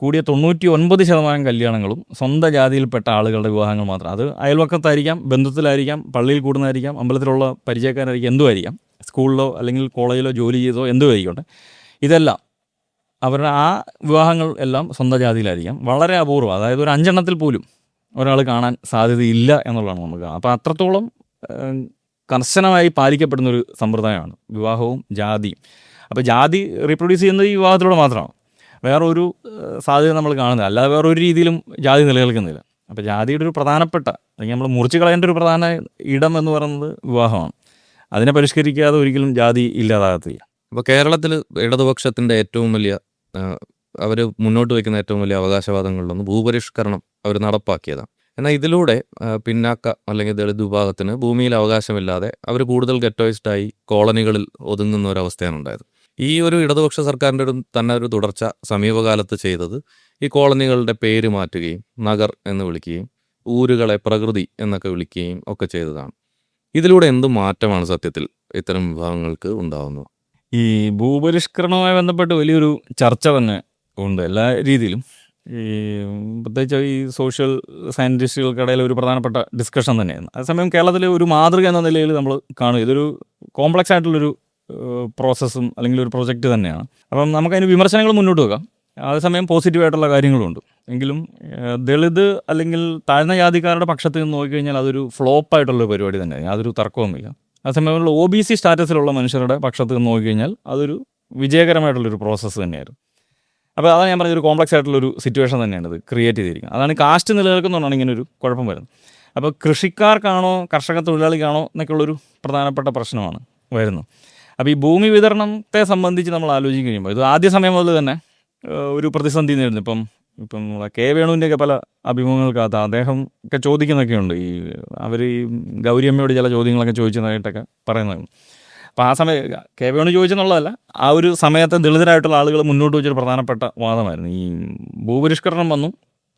കൂടിയ 99% കല്യാണങ്ങളും സ്വന്തം ജാതിയിൽപ്പെട്ട ആളുകളുടെ വിവാഹങ്ങൾ മാത്രം. അത് അയൽവക്കത്തായിരിക്കാം, ബന്ധത്തിലായിരിക്കാം, പള്ളിയിൽ കൂടുന്നതായിരിക്കാം, അമ്പലത്തിലുള്ള പരിചയക്കാരായിരിക്കാം, എന്തുമായിരിക്കാം, സ്കൂളിലോ അല്ലെങ്കിൽ കോളേജിലോ ജോലി ചെയ്തോ എന്തുമായിരിക്കട്ടെ, ഇതെല്ലാം അവരുടെ ആ വിവാഹങ്ങൾ എല്ലാം സ്വന്തം ജാതിയിലായിരിക്കാം. വളരെ അപൂർവം, അതായത് ഒരു 5 എണ്ണത്തിൽ പോലും ഒരാൾ കാണാൻ സാധ്യതയില്ല എന്നുള്ളതാണ് നമുക്ക്. അപ്പോൾ അത്രത്തോളം കർശനമായി പാലിക്കപ്പെടുന്നൊരു സമ്പ്രദായമാണ് വിവാഹവും ജാതിയും. അപ്പോൾ ജാതി റീപ്രൊഡ്യൂസ് ചെയ്യുന്നത് ഈ വിവാഹത്തിലൂടെ മാത്രമാണ്, വേറൊരു സാധ്യത നമ്മൾ കാണുന്നില്ല, അല്ലാതെ വേറൊരു രീതിയിലും ജാതി നിലനിൽക്കുന്നില്ല. അപ്പോൾ ജാതിയുടെ ഒരു പ്രധാനപ്പെട്ട, അല്ലെങ്കിൽ നമ്മൾ മുറിച്ച് കളയേണ്ട ഒരു പ്രധാന ഇടം എന്ന് പറയുന്നത് വിവാഹമാണ്. അതിനെ പരിഷ്കരിക്കാതെ ഒരിക്കലും ജാതി ഇല്ലാതാകത്തില്ല. അപ്പോൾ കേരളത്തിൽ ഇടതുപക്ഷത്തിൻ്റെ ഏറ്റവും വലിയ അവർ മുന്നോട്ട് വയ്ക്കുന്ന ഏറ്റവും വലിയ അവകാശവാദങ്ങളിലൊന്ന് ഭൂപരിഷ്കരണം അവർ നടപ്പാക്കിയതാണ്. എന്നാൽ ഇതിലൂടെ പിന്നാക്ക അല്ലെങ്കിൽ ദളിത് വിഭാഗത്തിന് ഭൂമിയിൽ അവകാശമില്ലാതെ അവർ കൂടുതൽ ഗെറ്റോയിസ്ഡായി കോളനികളിൽ ഒതുങ്ങുന്ന ഒരവസ്ഥയാണ് ഉണ്ടായത്. ഈ ഒരു ഇടതുപക്ഷ സർക്കാരിൻ്റെ ഒരു തുടർച്ച സമീപകാലത്ത് ചെയ്തത് ഈ കോളനികളുടെ പേര് മാറ്റുകയും നഗർ എന്ന് വിളിക്കുകയും ഊരുകളെ പ്രകൃതി എന്നൊക്കെ വിളിക്കുകയും ഒക്കെ ചെയ്തതാണ്. ഇതിലൂടെ എന്ത് മാറ്റമാണ് സത്യത്തിൽ ഇത്തരം വിഭാഗങ്ങൾക്ക് ഉണ്ടാകുന്നത്? ഈ ഭൂപരിഷ്കരണവുമായി ബന്ധപ്പെട്ട് വലിയൊരു ചർച്ച തന്നെ ഉണ്ട് എല്ലാ രീതിയിലും. ഈ പ്രത്യേകിച്ച് ഈ സോഷ്യൽ സയൻറ്റിസ്റ്റുകൾക്കിടയിൽ ഒരു പ്രധാനപ്പെട്ട ഡിസ്കഷൻ തന്നെയാണ്. അതേസമയം കേരളത്തിലെ ഒരു മാതൃക എന്ന നിലയിൽ നമ്മൾ കാണുക, ഇതൊരു കോംപ്ലക്സ് ആയിട്ടുള്ളൊരു പ്രോസസ്സും അല്ലെങ്കിൽ ഒരു പ്രൊജക്റ്റ് തന്നെയാണ്. അപ്പം നമുക്കതിന് വിമർശനങ്ങൾ മുന്നോട്ട് വെക്കാം, അതേസമയം പോസിറ്റീവായിട്ടുള്ള കാര്യങ്ങളുമുണ്ട്. എങ്കിലും ദളിത് അല്ലെങ്കിൽ താഴ്ന്ന ജാതിക്കാരുടെ പക്ഷത്ത് നിന്ന് നോക്കിക്കഴിഞ്ഞാൽ അതൊരു ഫ്ലോപ്പായിട്ടുള്ള പരിപാടി തന്നെയാണ്, യാതൊരു തർക്കവുമില്ല. അതേസമയമുള്ള OBC സ്റ്റാറ്റസിലുള്ള മനുഷ്യരുടെ പക്ഷത്ത് നിന്ന് നോക്കിക്കഴിഞ്ഞാൽ അതൊരു വിജയകരമായിട്ടുള്ളൊരു പ്രോസസ്സ് തന്നെയായിരുന്നു. അപ്പോൾ അതാണ് ഞാൻ പറഞ്ഞൊരു കോംപ്ലക്സ് ആയിട്ടുള്ളൊരു സിറ്റുവേഷൻ തന്നെയാണ് ഇത് ക്രിയേറ്റ് ചെയ്തിരിക്കുന്നത്. അതാണ് കാസ്റ്റ് നിലനിൽക്കുന്നതുകൊണ്ടാണ് ഇങ്ങനെ ഒരു കുഴപ്പം വരുന്നത്. അപ്പോൾ കൃഷിക്കാർക്കാണോ കർഷക തൊഴിലാളിക്കാണോ എന്നൊക്കെയുള്ളൊരു പ്രധാനപ്പെട്ട പ്രശ്നമാണ് വരുന്നത്. അപ്പോൾ ഈ ഭൂമി വിതരണത്തെ സംബന്ധിച്ച് നമ്മൾ ആലോചിച്ച് കഴിയുമ്പോൾ ഇത് ആദ്യ സമയം മുതൽ തന്നെ ഒരു പ്രതിസന്ധി നേരിടുന്നു. ഇപ്പം നമ്മളെ കെ വേണുവിൻ്റെയൊക്കെ പല അഭിമുഖങ്ങൾക്കകത്ത് അദ്ദേഹം ഒക്കെ ചോദിക്കുന്നൊക്കെയുണ്ട്. ഈ അവർ ഈ ഗൗരിയമ്മയോട് ചില ചോദ്യങ്ങളൊക്കെ ചോദിച്ചതായിട്ടൊക്കെ പറയുന്നത്. അപ്പോൾ ആ സമയം കെ വേണു ചോദിച്ചെന്നുള്ളതല്ല, ആ ഒരു സമയത്ത് ദളിതരായിട്ടുള്ള ആളുകൾ മുന്നോട്ട് വെച്ചൊരു പ്രധാനപ്പെട്ട വാദമായിരുന്നു ഈ ഭൂപരിഷ്കരണം വന്നു,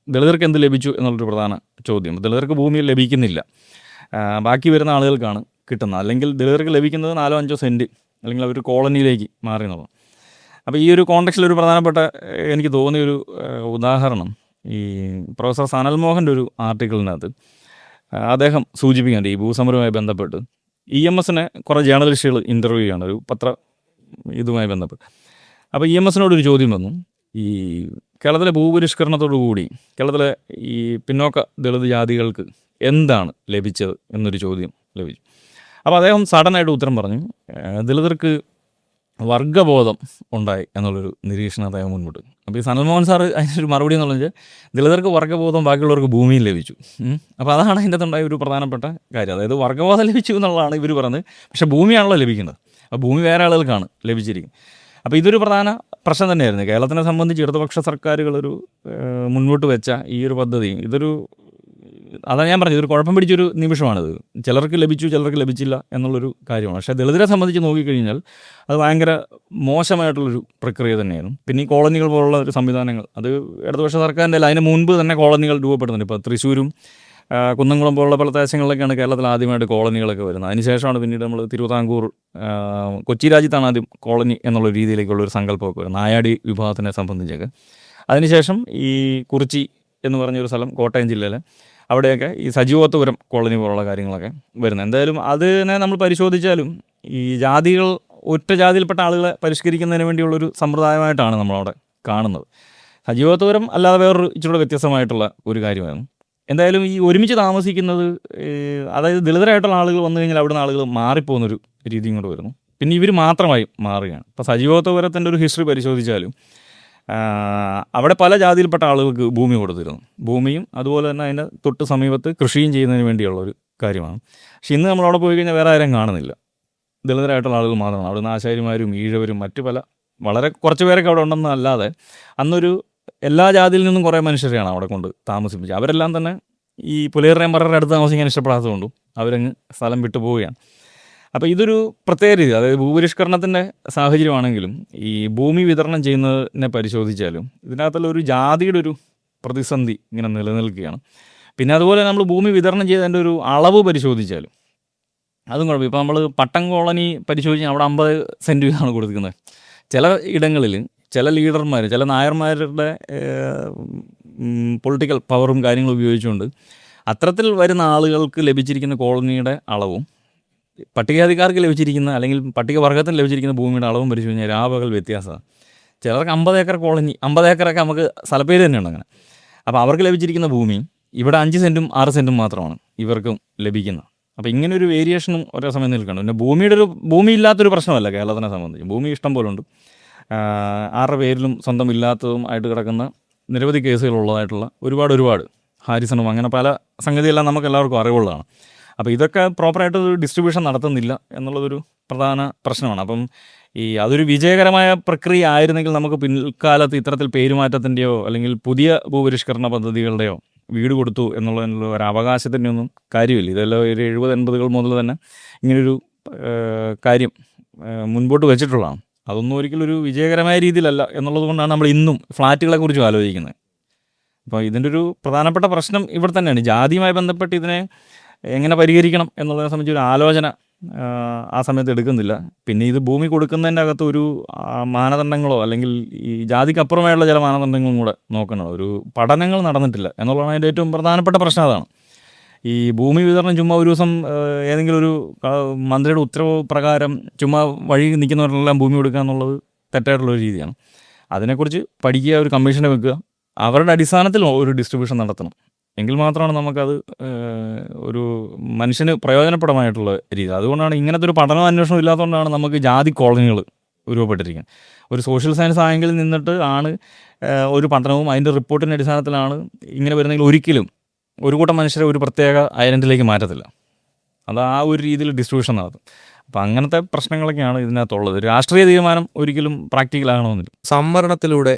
ദളിതർക്ക് എന്ത് ലഭിച്ചു എന്നുള്ളൊരു പ്രധാന ചോദ്യം. ദളിതർക്ക് ഭൂമി ലഭിക്കുന്നില്ല, ബാക്കി വരുന്ന ആളുകൾക്കാണ് കിട്ടുന്നത്. അല്ലെങ്കിൽ ദളിതർക്ക് ലഭിക്കുന്നത് 4-5 സെൻറ്റ് അല്ലെങ്കിൽ അവർ കോളനിയിലേക്ക് മാറി എന്നുള്ളത്. അപ്പോൾ ഈ ഒരു കോണ്ടെക്സ്റ്റിൽ ഒരു പ്രധാനപ്പെട്ട എനിക്ക് തോന്നിയൊരു ഉദാഹരണം ഈ പ്രൊഫസർ സനൽ മോഹൻ്റെ ഒരു ആർട്ടിക്കിളിനകത്ത് അദ്ദേഹം സൂചിപ്പിക്കുന്നുണ്ട് ഈ ഭൂസമരവുമായി ബന്ധപ്പെട്ട്. EMSനെ കുറേ ജേർണലിസ്റ്റുകൾ ഇൻ്റർവ്യൂ ചെയ്യാണ് ഒരു ഇതുമായി ബന്ധപ്പെട്ട്. അപ്പോൾ EMSനോടൊരു ചോദ്യം വന്നു, ഈ കേരളത്തിലെ ഭൂപരിഷ്കരണത്തോടു കൂടി കേരളത്തിലെ ഈ പിന്നോക്ക ദളിത് ജാതികൾക്ക് എന്താണ് ലഭിച്ചത് എന്നൊരു ചോദ്യം ലഭിച്ചു. അപ്പോൾ അദ്ദേഹം സഡനായിട്ട് ഉത്തരം പറഞ്ഞു, ദളിതർക്ക് വർഗബോധം ഉണ്ടായി എന്നുള്ളൊരു നിരീക്ഷണം അദ്ദേഹം മുൻപോട്ട്. അപ്പോൾ ഈ സനൽമോഹൻ സാറ് അതിനൊരു മറുപടി എന്നുള്ളത് വെച്ചാൽ ദളിതർക്ക് വർഗബോധം ബാക്കിയുള്ളവർക്ക് ഭൂമിയിൽ ലഭിച്ചു. അപ്പോൾ അതാണ് അതിൻ്റെ അകത്തുണ്ടായ ഒരു പ്രധാനപ്പെട്ട കാര്യം. അതായത് വർഗബോധം ലഭിച്ചു എന്നുള്ളതാണ് ഇവർ പറഞ്ഞത്, പക്ഷേ ഭൂമിയാണല്ലോ ലഭിക്കുന്നത്. അപ്പോൾ ഭൂമി വേറെ ആളുകൾക്കാണ് ലഭിച്ചിരിക്കുന്നത്. അപ്പോൾ ഇതൊരു പ്രധാന പ്രശ്നം തന്നെയായിരുന്നു കേരളത്തിനെ സംബന്ധിച്ച്. ഇടതുപക്ഷ സർക്കാരുകളൊരു മുൻപോട്ട് വെച്ച ഈ ഒരു പദ്ധതി അതാണ് ഞാൻ പറഞ്ഞത്, ഇതൊരു കുഴപ്പം പിടിച്ചൊരു നിമിഷമാണിത്. ചിലർക്ക് ലഭിച്ചു, ചിലർക്ക് ലഭിച്ചില്ല എന്നുള്ളൊരു കാര്യമാണ്. പക്ഷേ ദളിതരെ സംബന്ധിച്ച് നോക്കിക്കഴിഞ്ഞാൽ അത് ഭയങ്കര മോശമായിട്ടുള്ളൊരു പ്രക്രിയ തന്നെയായിരുന്നു. പിന്നെ ഈ കോളനികൾ പോലുള്ള ഒരു സംവിധാനങ്ങൾ അത് ഇടതുപക്ഷ സർക്കാരിൻ്റെ അല്ല, അതിന് മുൻപ് തന്നെ കോളനികൾ രൂപപ്പെടുന്നുണ്ട്. ഇപ്പോൾ തൃശ്ശൂരും കുന്നംകുളം പോലുള്ള പല പ്രദേശങ്ങളിലൊക്കെയാണ് കേരളത്തിൽ ആദ്യമായിട്ട് കോളനികളൊക്കെ വരുന്നത്. അതിനുശേഷമാണ് പിന്നീട് നമ്മൾ തിരുവിതാംകൂർ, കൊച്ചി രാജ്യത്താണ് ആദ്യം കോളനി എന്നുള്ള രീതിയിലേക്കുള്ളൊരു സങ്കല്പമൊക്കെ വരുന്നത്, നായാടി വിഭാഗത്തിനെ സംബന്ധിച്ചൊക്കെ. അതിനുശേഷം ഈ കുറിച്ചി എന്ന് പറഞ്ഞൊരു സ്ഥലം കോട്ടയം ജില്ലയിലെ അവിടെയൊക്കെ ഈ സജീവത്വപുരം കോളനി പോലുള്ള കാര്യങ്ങളൊക്കെ വരുന്നത്. എന്തായാലും അതിനെ നമ്മൾ പരിശോധിച്ചാലും ഈ ജാതികൾ ഒറ്റ ജാതിയിൽപ്പെട്ട ആളുകളെ പരിഷ്കരിക്കുന്നതിന് വേണ്ടിയുള്ളൊരു സമ്പ്രദായമായിട്ടാണ് നമ്മളവിടെ കാണുന്നത്. സജീവത്വപുരം അല്ലാതെ വേറൊരു ഇച്ചിരി വ്യത്യസ്തമായിട്ടുള്ള ഒരു കാര്യമായിരുന്നു. എന്തായാലും ഈ ഒരുമിച്ച് താമസിക്കുന്നത്, അതായത് ദളിതരായിട്ടുള്ള ആളുകൾ വന്നു കഴിഞ്ഞാൽ അവിടുന്ന് ആളുകൾ മാറിപ്പോകുന്നൊരു രീതിയും കൂടെ വരുന്നു. പിന്നെ ഇവർ മാത്രമായി മാറുകയാണ്. ഇപ്പോൾ സജീവത്വപുരത്തിൻ്റെ ഒരു ഹിസ്റ്ററി പരിശോധിച്ചാലും അവിടെ പല ജാതിയിൽപ്പെട്ട ആളുകൾക്ക് ഭൂമി കൊടുത്തിരുന്നു. ഭൂമിയും അതുപോലെ തന്നെ അതിൻ്റെ തൊട്ട് സമീപത്ത് കൃഷിയും ചെയ്യുന്നതിന് വേണ്ടിയുള്ളൊരു കാര്യമാണ്. പക്ഷെ ഇന്ന് നമ്മളവിടെ പോയി കഴിഞ്ഞാൽ വേറെ ആരും കാണുന്നില്ല, ദളിതരായിട്ടുള്ള ആളുകൾ മാത്രമാണ്. അവിടുന്ന് ആശാരിമാരും ഈഴവരും മറ്റു പല വളരെ കുറച്ച് പേരൊക്കെ അവിടെ ഉണ്ടെന്നല്ലാതെ അന്നൊരു എല്ലാ ജാതിയിൽ നിന്നും കുറേ മനുഷ്യരെയാണ് അവിടെ കൊണ്ട് താമസിപ്പിച്ചത്. അവരെല്ലാം തന്നെ ഈ പുലയറുടെയും പറയുടെ അടുത്ത് താമസിക്കാൻ ഇഷ്ടപ്പെടാത്തതുകൊണ്ടും അവരങ്ങ് സ്ഥലം വിട്ടു പോവുകയാണ്. അപ്പോൾ ഇതൊരു പ്രത്യേക രീതി, അതായത് ഭൂപരിഷ്കരണത്തിൻ്റെ സാഹചര്യമാണെങ്കിലും ഈ ഭൂമി വിതരണം ചെയ്യുന്നതിനെ പരിശോധിച്ചാലും ഇതിനകത്തുള്ള ഒരു ജാതിയുടെ ഒരു പ്രതിസന്ധി ഇങ്ങനെ നിലനിൽക്കുകയാണ്. പിന്നെ അതുപോലെ നമ്മൾ ഭൂമി വിതരണം ചെയ്തതിൻ്റെ ഒരു അളവ് പരിശോധിച്ചാലും അതും കുഴപ്പം. ഇപ്പോൾ നമ്മൾ പട്ടം കോളനി പരിശോധിച്ചാൽ അവിടെ 50 സെൻറ്റ് വീതമാണ് കൊടുക്കുന്നത്. ചില ഇടങ്ങളിൽ ചില ലീഡർമാർ, ചില നായർമാരുടെ പൊളിറ്റിക്കൽ പവറും കാര്യങ്ങളും ഉപയോഗിച്ചുകൊണ്ട് അത്തരത്തിൽ വരുന്ന ആളുകൾക്ക് ലഭിച്ചിരിക്കുന്ന കോളനിയുടെ അളവും പട്ടികജാതിക്കാർക്ക് ലഭിച്ചിരിക്കുന്ന അല്ലെങ്കിൽ പട്ടികവർഗത്തിന് ലഭിച്ചിരിക്കുന്ന ഭൂമിയുടെ അളവും പരിശോധിച്ച് കഴിഞ്ഞാൽ രാപകൽ വ്യത്യാസമാണ്. ചിലർക്ക് 50 ഏക്കർ കോളനി, 50 ഏക്കറൊക്കെ നമുക്ക് സ്ഥലപ്പേര് തന്നെയുണ്ട് അങ്ങനെ. അപ്പോൾ അവർക്ക് ലഭിച്ചിരിക്കുന്ന ഭൂമി ഇവിടെ 5 സെൻറ്റും 6 സെൻറ്റും മാത്രമാണ് ഇവർക്കും ലഭിക്കുന്നത്. അപ്പോൾ ഇങ്ങനെ ഒരു വേരിയേഷനും ഒരേ സമയം നിൽക്കണം. പിന്നെ ഭൂമി ഇല്ലാത്തൊരു പ്രശ്നമല്ല കേരളത്തിനെ സംബന്ധിച്ച്. ഭൂമി ഇഷ്ടം പോലെ ഉണ്ട്. ആരുടെ പേരിലും സ്വന്തം ഇല്ലാത്തതും ആയിട്ട് കിടക്കുന്ന നിരവധി കേസുകളുള്ളതായിട്ടുള്ള ഒരുപാട് ഹാരിസണും അങ്ങനെ പല സംഗതിയെല്ലാം നമുക്ക് എല്ലാവർക്കും അറിവുള്ളതാണ്. അപ്പോൾ ഇതൊക്കെ പ്രോപ്പറായിട്ടൊരു ഡിസ്ട്രിബ്യൂഷൻ നടത്തുന്നില്ല എന്നുള്ളതൊരു പ്രധാന പ്രശ്നമാണ്. അപ്പം അതൊരു വിജയകരമായ പ്രക്രിയ ആയിരുന്നെങ്കിൽ നമുക്ക് പിൽക്കാലത്ത് ഇത്തരത്തിൽ പേരുമാറ്റത്തിൻ്റെയോ അല്ലെങ്കിൽ പുതിയ ഭൂപരിഷ്കരണ പദ്ധതികളുടെയോ വീട് കൊടുത്തു എന്നുള്ളതിനുള്ള ഒരു അവകാശത്തിൻ്റെ ഒന്നും കാര്യമില്ല. ഇതെല്ലാം ഒരു 70-80 മുതൽ തന്നെ ഇങ്ങനൊരു കാര്യം മുൻപോട്ട് വെച്ചിട്ടുള്ളതാണ്. അതൊന്നും ഒരിക്കലും ഒരു വിജയകരമായ രീതിയിലല്ല എന്നുള്ളത് കൊണ്ടാണ് നമ്മൾ ഇന്നും ഫ്ലാറ്റുകളെ കുറിച്ചും ആലോചിക്കുന്നത്. അപ്പോൾ ഇതിൻ്റെ ഒരു പ്രധാനപ്പെട്ട പ്രശ്നം ഇവിടെ തന്നെയാണ്. ജാതിയുമായി ബന്ധപ്പെട്ട് ഇതിനെ എങ്ങനെ പരിഹരിക്കണം എന്നുള്ളതിനെ സംബന്ധിച്ച് ഒരു ആലോചന ആ സമയത്ത് എടുക്കുന്നില്ല. പിന്നെ ഇത് ഭൂമി കൊടുക്കുന്നതിൻ്റെ അകത്ത് ഒരു മാനദണ്ഡങ്ങളോ അല്ലെങ്കിൽ ഈ ജാതിക്കപ്പുറമായുള്ള ചില മാനദണ്ഡങ്ങളും കൂടെ നോക്കണം. ഒരു പഠനങ്ങൾ നടന്നിട്ടില്ല എന്നുള്ളതാണ് അതിൻ്റെ ഏറ്റവും പ്രധാനപ്പെട്ട പ്രശ്നം. അതാണ് ഈ ഭൂമി വിതരണം ചുമ്മാ ഒരു ദിവസം ഏതെങ്കിലും ഒരു മന്ത്രിയുടെ ഉത്തരവ് പ്രകാരം ചുമ്മാ വഴി നിൽക്കുന്നവരെല്ലാം ഭൂമി കൊടുക്കുക എന്നുള്ളത് തെറ്റായിട്ടുള്ളൊരു രീതിയാണ്. അതിനെക്കുറിച്ച് പഠിക്കുക, ഒരു കമ്മീഷനെ വെക്കുക, അവരുടെ അടിസ്ഥാനത്തിൽ ഒരു ഡിസ്ട്രിബ്യൂഷൻ നടത്തണം. എങ്കിൽ മാത്രമാണ് നമുക്കത് ഒരു മനുഷ്യന് പ്രയോജനപ്രദമായിട്ടുള്ള രീതി. അതുകൊണ്ടാണ് ഇങ്ങനത്തെ ഒരു പഠനവും അന്വേഷണവും ഇല്ലാത്തതുകൊണ്ടാണ് നമുക്ക് ജാതി കോളനികൾ രൂപപ്പെട്ടിരിക്കുന്നത്. ഒരു സോഷ്യൽ സയൻസ് ആംഗിളിൽ നിന്നിട്ട് ആണ് ഒരു പഠനവും അതിൻ്റെ റിപ്പോർട്ടിൻ്റെ അടിസ്ഥാനത്തിലാണ് ഇങ്ങനെ വരുന്നെങ്കിൽ ഒരിക്കലും ഒരു കൂട്ടം മനുഷ്യരെ ഒരു പ്രത്യേക ഐലൻഡിലേക്ക് മാറ്റത്തില്ല. അത് ആ ഒരു രീതിയിൽ ഡിസ്ട്രിബ്യൂഷൻ നടത്തും. അപ്പം അങ്ങനത്തെ പ്രശ്നങ്ങളൊക്കെയാണ് ഇതിനകത്തുള്ളത്. രാഷ്ട്രീയ തീരുമാനം ഒരിക്കലും പ്രാക്ടിക്കലാകണമെന്നില്ല. സംവരണത്തിലൂടെ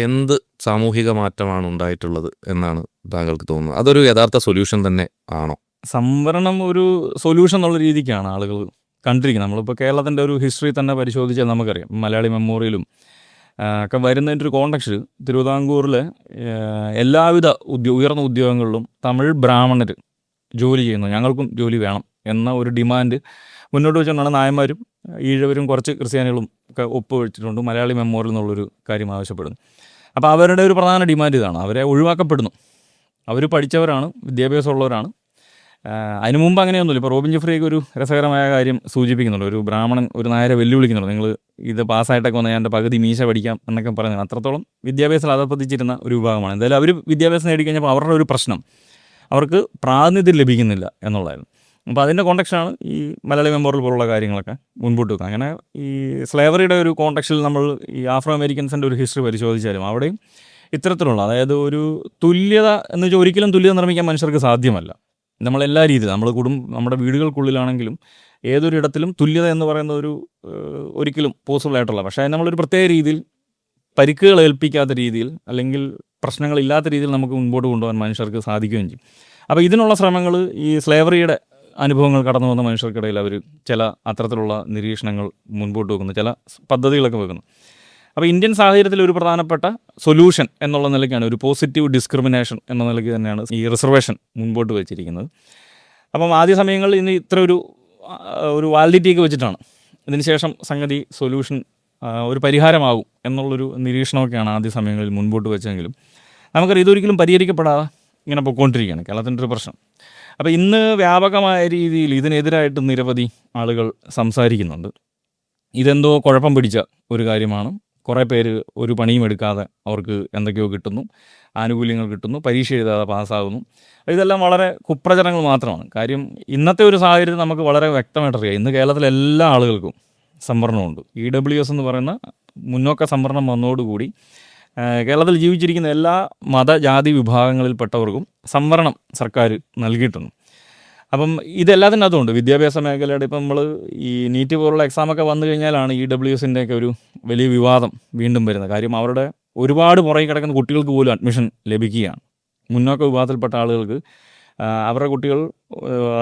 എന്ത് സാമൂഹിക മാറ്റമാണ് ഉണ്ടായിട്ടുള്ളത് എന്നാണ് താങ്കൾക്ക് തോന്നുന്നത്? അതൊരു യഥാർത്ഥ സൊല്യൂഷൻ തന്നെ ആണോ? സംവരണം ഒരു സൊല്യൂഷൻ എന്നുള്ള രീതിക്കാണ് ആളുകൾ കണ്ടിരിക്കുന്നത്. നമ്മളിപ്പോൾ കേരളത്തിൻ്റെ ഒരു ഹിസ്റ്ററി തന്നെ പരിശോധിച്ചാൽ നമുക്കറിയാം. മലയാളി മെമ്മോറിയലും ഒക്കെ വരുന്നതിൻ്റെ ഒരു കോണ്ടക്സ്റ്റ് തിരുവിതാംകൂറിൽ എല്ലാവിധ ഉയർന്ന ഉദ്യോഗങ്ങളിലും തമിഴ് ബ്രാഹ്മണർ ജോലി ചെയ്യുന്നു, ഞങ്ങൾക്കും ജോലി വേണം എന്ന ഒരു ഡിമാൻഡ് മുന്നോട്ട് വെച്ചുകൊണ്ടാണ് നായന്മാരും ഈഴവരും കുറച്ച് ക്രിസ്ത്യാനികളും ഒക്കെ ഒപ്പുവെച്ചിട്ടുണ്ട് മലയാളി മെമ്മോറിയൽ എന്നുള്ളൊരു കാര്യം ആവശ്യപ്പെടുന്നു. അപ്പോൾ അവരുടെ ഒരു പ്രധാന ഡിമാൻഡ് ഇതാണ്. അവരെ ഒഴിവാക്കപ്പെടുന്നു. അവർ പഠിച്ചവരാണ്, വിദ്യാഭ്യാസമുള്ളവരാണ്. അതിന് മുമ്പ് അങ്ങനെയൊന്നുമില്ല. ഇപ്പോൾ റോബിൻ ജെഫ്രിയൊക്കെ ഒരു രസകരമായ കാര്യം സൂചിപ്പിക്കുന്നുണ്ട്. ഒരു ബ്രാഹ്മണൻ ഒരു നായരെ വെല്ലുവിളിക്കുന്നുണ്ട്, നിങ്ങൾ ഇത് പാസ്സായിട്ടൊക്കെ വന്നാൽ ഞാൻ എൻ്റെ പകുതി മീശ പഠിക്കാം എന്നൊക്കെ പറയുന്നത്. അത്രത്തോളം വിദ്യാഭ്യാസത്തിൽ അധപ്പതിച്ചിരുന്ന ഒരു വിഭാഗമാണ്. എന്തായാലും അവർ വിദ്യാഭ്യാസം നേടിക്കഴിഞ്ഞപ്പോൾ അവരുടെ ഒരു പ്രശ്നം അവർക്ക് പ്രാതിനിധ്യം ലഭിക്കുന്നില്ല എന്നുള്ളതായിരുന്നു. അപ്പോൾ അതിൻ്റെ കോണ്ടക്സ്റ്റാണ് ഈ മലയാളി മെമ്മോറിയൽ പോലുള്ള കാര്യങ്ങളൊക്കെ മുൻപോട്ട് വെക്കുക. അങ്ങനെ ഈ സ്ലേവറിയുടെ ഒരു കോണ്ടക്സ്റ്റിൽ നമ്മൾ ഈ ആഫ്രോ അമേരിക്കൻസിൻ്റെ ഒരു ഹിസ്റ്ററി പരിശോധിച്ചാലും അവിടെയും ഇത്തരത്തിലുള്ള, അതായത് ഒരു തുല്യത എന്ന് വെച്ചാൽ ഒരിക്കലും തുല്യത നിർമ്മിക്കാൻ മനുഷ്യർക്ക് സാധ്യമല്ല. നമ്മളെല്ലാ രീതിയിലും നമ്മുടെ വീടുകൾക്കുള്ളിലാണെങ്കിലും ഏതൊരിടത്തിലും തുല്യത എന്ന് പറയുന്ന ഒരു ഒരിക്കലും പോസിബിൾ ആയിട്ടുള്ള, പക്ഷേ നമ്മളൊരു പ്രത്യേക രീതിയിൽ പരിക്കുകൾ ഏൽപ്പിക്കാത്ത രീതിയിൽ അല്ലെങ്കിൽ പ്രശ്നങ്ങളില്ലാത്ത രീതിയിൽ നമുക്ക് മുൻപോട്ട് കൊണ്ടുപോകാൻ മനുഷ്യർക്ക് സാധിക്കുകയും ചെയ്യും. അപ്പോൾ ഇതിനുള്ള ശ്രമങ്ങൾ ഈ സ്ലേവറിയുടെ അനുഭവങ്ങൾ കടന്നു വന്ന മനുഷ്യർക്കിടയിൽ അവർ ചില അത്തരത്തിലുള്ള നിരീക്ഷണങ്ങൾ മുൻപോട്ട് വെക്കുന്നു, ചില പദ്ധതികളൊക്കെ വെക്കുന്നു. അപ്പോൾ ഇന്ത്യൻ സാഹചര്യത്തിൽ ഒരു പ്രധാനപ്പെട്ട സൊല്യൂഷൻ എന്നുള്ള നിലയ്ക്കാണ്, ഒരു പോസിറ്റീവ് ഡിസ്ക്രിമിനേഷൻ എന്ന നിലയ്ക്ക് തന്നെയാണ് ഈ റിസർവേഷൻ മുൻപോട്ട് വെച്ചിരിക്കുന്നത്. അപ്പം ആദ്യ സമയങ്ങളിൽ ഇന്ന് ഇത്ര ഒരു വാലിഡിറ്റിയൊക്കെ വെച്ചിട്ടാണ് ഇതിന് ശേഷം സംഗതി സൊല്യൂഷൻ ഒരു പരിഹാരമാകും എന്നുള്ളൊരു നിരീക്ഷണമൊക്കെയാണ് ആദ്യ സമയങ്ങളിൽ മുൻപോട്ട് വെച്ചെങ്കിലും നമുക്കറിയാം ഇതൊരിക്കലും പരിഹരിക്കപ്പെടാതെ ഇങ്ങനെ പൊയ്ക്കൊണ്ടിരിക്കുകയാണ് കേരളത്തിൻ്റെ ഒരു പ്രശ്നം. അപ്പോൾ ഇന്ന് വ്യാപകമായ രീതിയിൽ ഇതിനെതിരായിട്ട് നിരവധി ആളുകൾ സംസാരിക്കുന്നുണ്ട്. ഇതെന്തോ കുഴപ്പം പിടിച്ച ഒരു കാര്യമാണ്. കുറേ പേര് ഒരു പണിയും എടുക്കാതെ അവർക്ക് എന്തൊക്കെയോ കിട്ടുന്നു, ആനുകൂല്യങ്ങൾ കിട്ടുന്നു, പരീക്ഷ എഴുതാതെ പാസ്സാകുന്നു. ഇതെല്ലാം വളരെ കുപ്രചരണങ്ങൾ മാത്രമാണ്. കാര്യം ഇന്നത്തെ ഒരു സാഹചര്യത്തിൽ നമുക്ക് വളരെ വ്യക്തമായിട്ടറിയാം, ഇന്ന് കേരളത്തിലെ എല്ലാ ആളുകൾക്കും സംവരണമുണ്ട്. EWS എന്ന് പറയുന്ന മുന്നോക്ക സംവരണം വന്നതോടുകൂടി കേരളത്തിൽ ജീവിച്ചിരിക്കുന്ന എല്ലാ മതജാതി വിഭാഗങ്ങളിൽപ്പെട്ടവർക്കും സംവരണം സർക്കാർ നൽകിയിട്ടുണ്ട്. അപ്പം ഇതെല്ലാത്തിൻ്റെ അതുകൊണ്ട് വിദ്യാഭ്യാസ മേഖലയുടെ ഇപ്പം നമ്മൾ ഈ നീറ്റ് പോലുള്ള എക്സാമൊക്കെ വന്നു കഴിഞ്ഞാലാണ് EWSൻ്റെയൊക്കെ ഒരു വലിയ വിവാദം വീണ്ടും വരുന്നത്. കാര്യം അവരുടെ ഒരുപാട് പുറകെ കിടക്കുന്ന കുട്ടികൾക്ക് പോലും അഡ്മിഷൻ ലഭിക്കുകയാണ്. മുന്നോക്ക വിഭാഗത്തിൽപ്പെട്ട ആളുകൾക്ക് അവരുടെ കുട്ടികൾ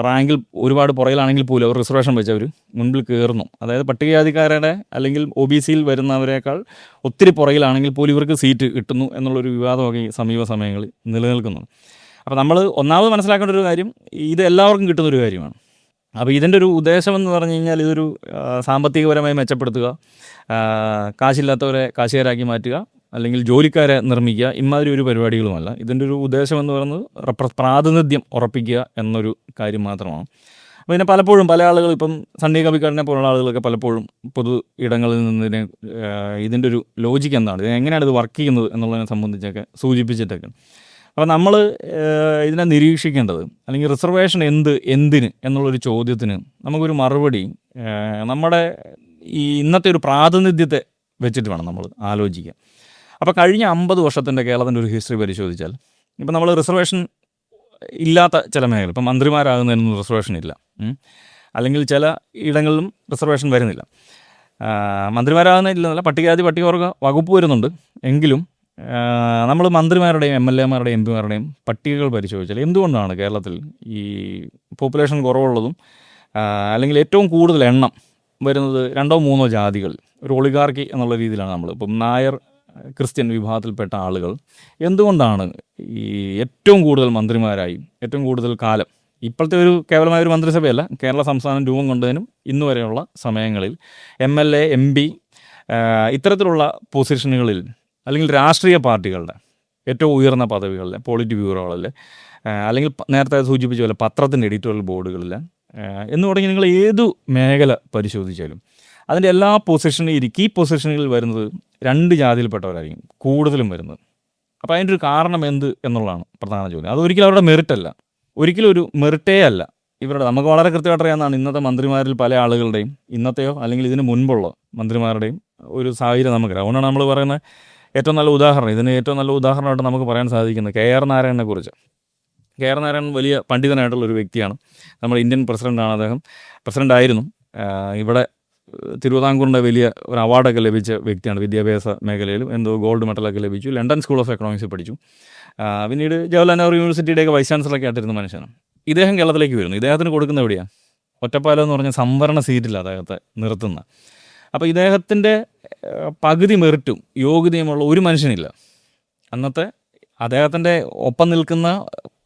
റാങ്കിൽ ഒരുപാട് പുറകിലാണെങ്കിൽ പോലും അവർ റിസർവേഷൻ വെച്ച് അവർ മുൻപിൽ കയറുന്നു. അതായത് പട്ടികജാതിക്കാരുടെ അല്ലെങ്കിൽ OBCയിൽ വരുന്നവരേക്കാൾ ഒത്തിരി പുറകിലാണെങ്കിൽ പോലും ഇവർക്ക് സീറ്റ് കിട്ടുന്നു എന്നുള്ളൊരു വിവാദമൊക്കെ ഈ സമീപ സമയങ്ങളിൽ നിലനിൽക്കുന്നു. അപ്പോൾ നമ്മൾ ഒന്നാമത് മനസ്സിലാക്കേണ്ട ഒരു കാര്യം, ഇത് എല്ലാവർക്കും കിട്ടുന്നൊരു കാര്യമാണ്. അപ്പോൾ ഇതിൻ്റെ ഒരു ഉദ്ദേശമെന്ന് പറഞ്ഞു കഴിഞ്ഞാൽ ഇതൊരു സാമ്പത്തികപരമായി മെച്ചപ്പെടുത്തുക, കാശില്ലാത്തവരെ കാശുകാരാക്കി മാറ്റുക, അല്ലെങ്കിൽ ജോലിക്കാരെ നിർമ്മിക്കുക, ഇമാതിരി ഒരു പരിപാടികളുമല്ല. ഇതിൻ്റെ ഒരു ഉദ്ദേശമെന്ന് പറയുന്നത് പ്രാതിനിധ്യം ഉറപ്പിക്കുക എന്നൊരു കാര്യം മാത്രമാണ്. അപ്പോൾ ഇതിനെ പലപ്പോഴും പല ആളുകൾ, ഇപ്പം സണ്ണി കബിക്കാടിനെ പോലുള്ള ആളുകളൊക്കെ പലപ്പോഴും പൊതു ഇടങ്ങളിൽ നിന്നതിനെ ഇതിൻ്റെ ഒരു ലോജിക്ക് എന്താണ്, ഇത് എങ്ങനെയാണ് ഇത് വർക്ക് ചെയ്യുന്നത് എന്നുള്ളതിനെ സംബന്ധിച്ചൊക്കെ സൂചിപ്പിച്ചിട്ടൊക്കെ. അപ്പോൾ നമ്മൾ ഇതിനെ നിരീക്ഷിക്കേണ്ടത്, അല്ലെങ്കിൽ റിസർവേഷൻ എന്തിന് എന്നുള്ളൊരു ചോദ്യത്തിന് നമുക്കൊരു മറുപടി നമ്മുടെ ഈ ഇന്നത്തെ ഒരു പ്രാതിനിധ്യത്തെ വെച്ചിട്ട് വേണം നമ്മൾ ആലോചിക്കുക. അപ്പോൾ കഴിഞ്ഞ 50 വർഷത്തിൻ്റെ കേരളത്തിൻ്റെ ഒരു ഹിസ്റ്ററി പരിശോധിച്ചാൽ, ഇപ്പം നമ്മൾ റിസർവേഷൻ ഇല്ലാത്ത ചില മേഖല, ഇപ്പം മന്ത്രിമാരാകുന്നതിനൊന്നും റിസർവേഷൻ ഇല്ല, അല്ലെങ്കിൽ ചില ഇടങ്ങളിലും റിസർവേഷൻ വരുന്നില്ല. മന്ത്രിമാരാകുന്നതില്ല, പട്ടികജാതി പട്ടികവർഗ വകുപ്പ് വരുന്നുണ്ട്. എങ്കിലും നമ്മൾ മന്ത്രിമാരുടെയും MLAമാരുടെയും MP മാരുടെയും പട്ടികകൾ പരിശോധിച്ചാൽ എന്തുകൊണ്ടാണ് കേരളത്തിൽ ഈ പോപ്പുലേഷൻ കുറവുള്ളതും അല്ലെങ്കിൽ ഏറ്റവും കൂടുതൽ എണ്ണം വരുന്നത് 2ഓ 3ഓ ജാതികൾ, ഒരു ഒളിഗാർക്കി എന്നുള്ള രീതിയിലാണ് നമ്മൾ ഇപ്പം നായർ ക്രിസ്ത്യൻ വിഭാഗത്തിൽപ്പെട്ട ആളുകൾ എന്തുകൊണ്ടാണ് ഈ ഏറ്റവും കൂടുതൽ മന്ത്രിമാരായി ഏറ്റവും കൂടുതൽ കാലം, ഇപ്പോഴത്തെ ഒരു കേവലമായ ഒരു മന്ത്രിസഭയല്ല, കേരള സംസ്ഥാനം രൂപം കൊണ്ടതിനും ഇന്നു വരെയുള്ള സമയങ്ങളിൽ MLA MP ഇത്തരത്തിലുള്ള പൊസിഷനുകളിൽ അല്ലെങ്കിൽ രാഷ്ട്രീയ പാർട്ടികളുടെ ഏറ്റവും ഉയർന്ന പദവികളിൽ, പോളിറ്റ് ബ്യൂറോകളിൽ, അല്ലെങ്കിൽ നേരത്തെ സൂചിപ്പിച്ച പോലെ പത്രത്തിൻ്റെ എഡിറ്റോറിയൽ ബോർഡുകളിൽ എന്ന് തുടങ്ങി നിങ്ങൾ ഏതു മേഖല പരിശോധിച്ചാലും അതിൻ്റെ എല്ലാ പൊസിഷനിൽ കീ പൊസിഷനുകളിൽ വരുന്നത് 2 ജാതിയിൽപ്പെട്ടവരായിരിക്കും കൂടുതലും വരുന്നത്. അപ്പോൾ അതിൻ്റെ ഒരു കാരണം എന്ത് എന്നുള്ളതാണ് പ്രധാന ചോദ്യം. അതൊരിക്കലും അവരുടെ മെറിറ്റല്ല, ഒരിക്കലും ഒരു മെറിറ്റേ അല്ല ഇവരുടെ. നമുക്ക് വളരെ കൃത്യമായിട്ട് അറിയാവുന്നതാണ് ഇന്നത്തെ മന്ത്രിമാരിൽ പല ആളുകളുടെയും, ഇന്നത്തെയോ അല്ലെങ്കിൽ ഇതിന് മുൻപുള്ള മന്ത്രിമാരുടെയും ഒരു സാഹചര്യം നമുക്കറിയാം. അതുകൊണ്ടാണ് നമ്മൾ പറയുന്നത് ഏറ്റവും നല്ല ഉദാഹരണം, ഇതിന് ഏറ്റവും നല്ല ഉദാഹരണമായിട്ട് നമുക്ക് പറയാൻ സാധിക്കുന്നത് KR നാരായണനെ കുറിച്ച്. KR നാരായണൻ വലിയ പണ്ഡിതനായിട്ടുള്ളൊരു വ്യക്തിയാണ്. നമ്മുടെ ഇന്ത്യൻ പ്രസിഡൻ്റാണ് അദ്ദേഹം, പ്രസിഡൻ്റായിരുന്നു. ഇവിടെ തിരുവിതാംകൂറിൻ്റെ വലിയ ഒരു അവാർഡൊക്കെ ലഭിച്ച വ്യക്തിയാണ്. വിദ്യാഭ്യാസ മേഖലയിലും എന്തോ ഗോൾഡ് മെഡലൊക്കെ ലഭിച്ചു. ലണ്ടൻ സ്കൂൾ ഓഫ് എക്കണോമിക്സിൽ പഠിച്ചു. പിന്നീട് ജവഹർലാൽ നെഹ്റു യൂണിവേഴ്സിറ്റിയുടെയൊക്കെ വൈസ് ചാൻസലറൊക്കെ ആയിട്ടിരുന്ന മനുഷ്യനാണ്. ഇദ്ദേഹം കേരളത്തിലേക്ക് വരുന്നു. ഇദ്ദേഹത്തിന് കൊടുക്കുന്ന എവിടെയാണ്? ഒറ്റപ്പാലം എന്ന് പറഞ്ഞ സംവരണ സീറ്റിൽ അദ്ദേഹത്തെ നിർത്തുന്ന. അപ്പോൾ ഇദ്ദേഹത്തിൻ്റെ പകുതി മെറിറ്റും യോഗ്യതയുമുള്ള ഒരു മനുഷ്യനില്ല അന്നത്തെ. അദ്ദേഹത്തിൻ്റെ ഒപ്പം നിൽക്കുന്ന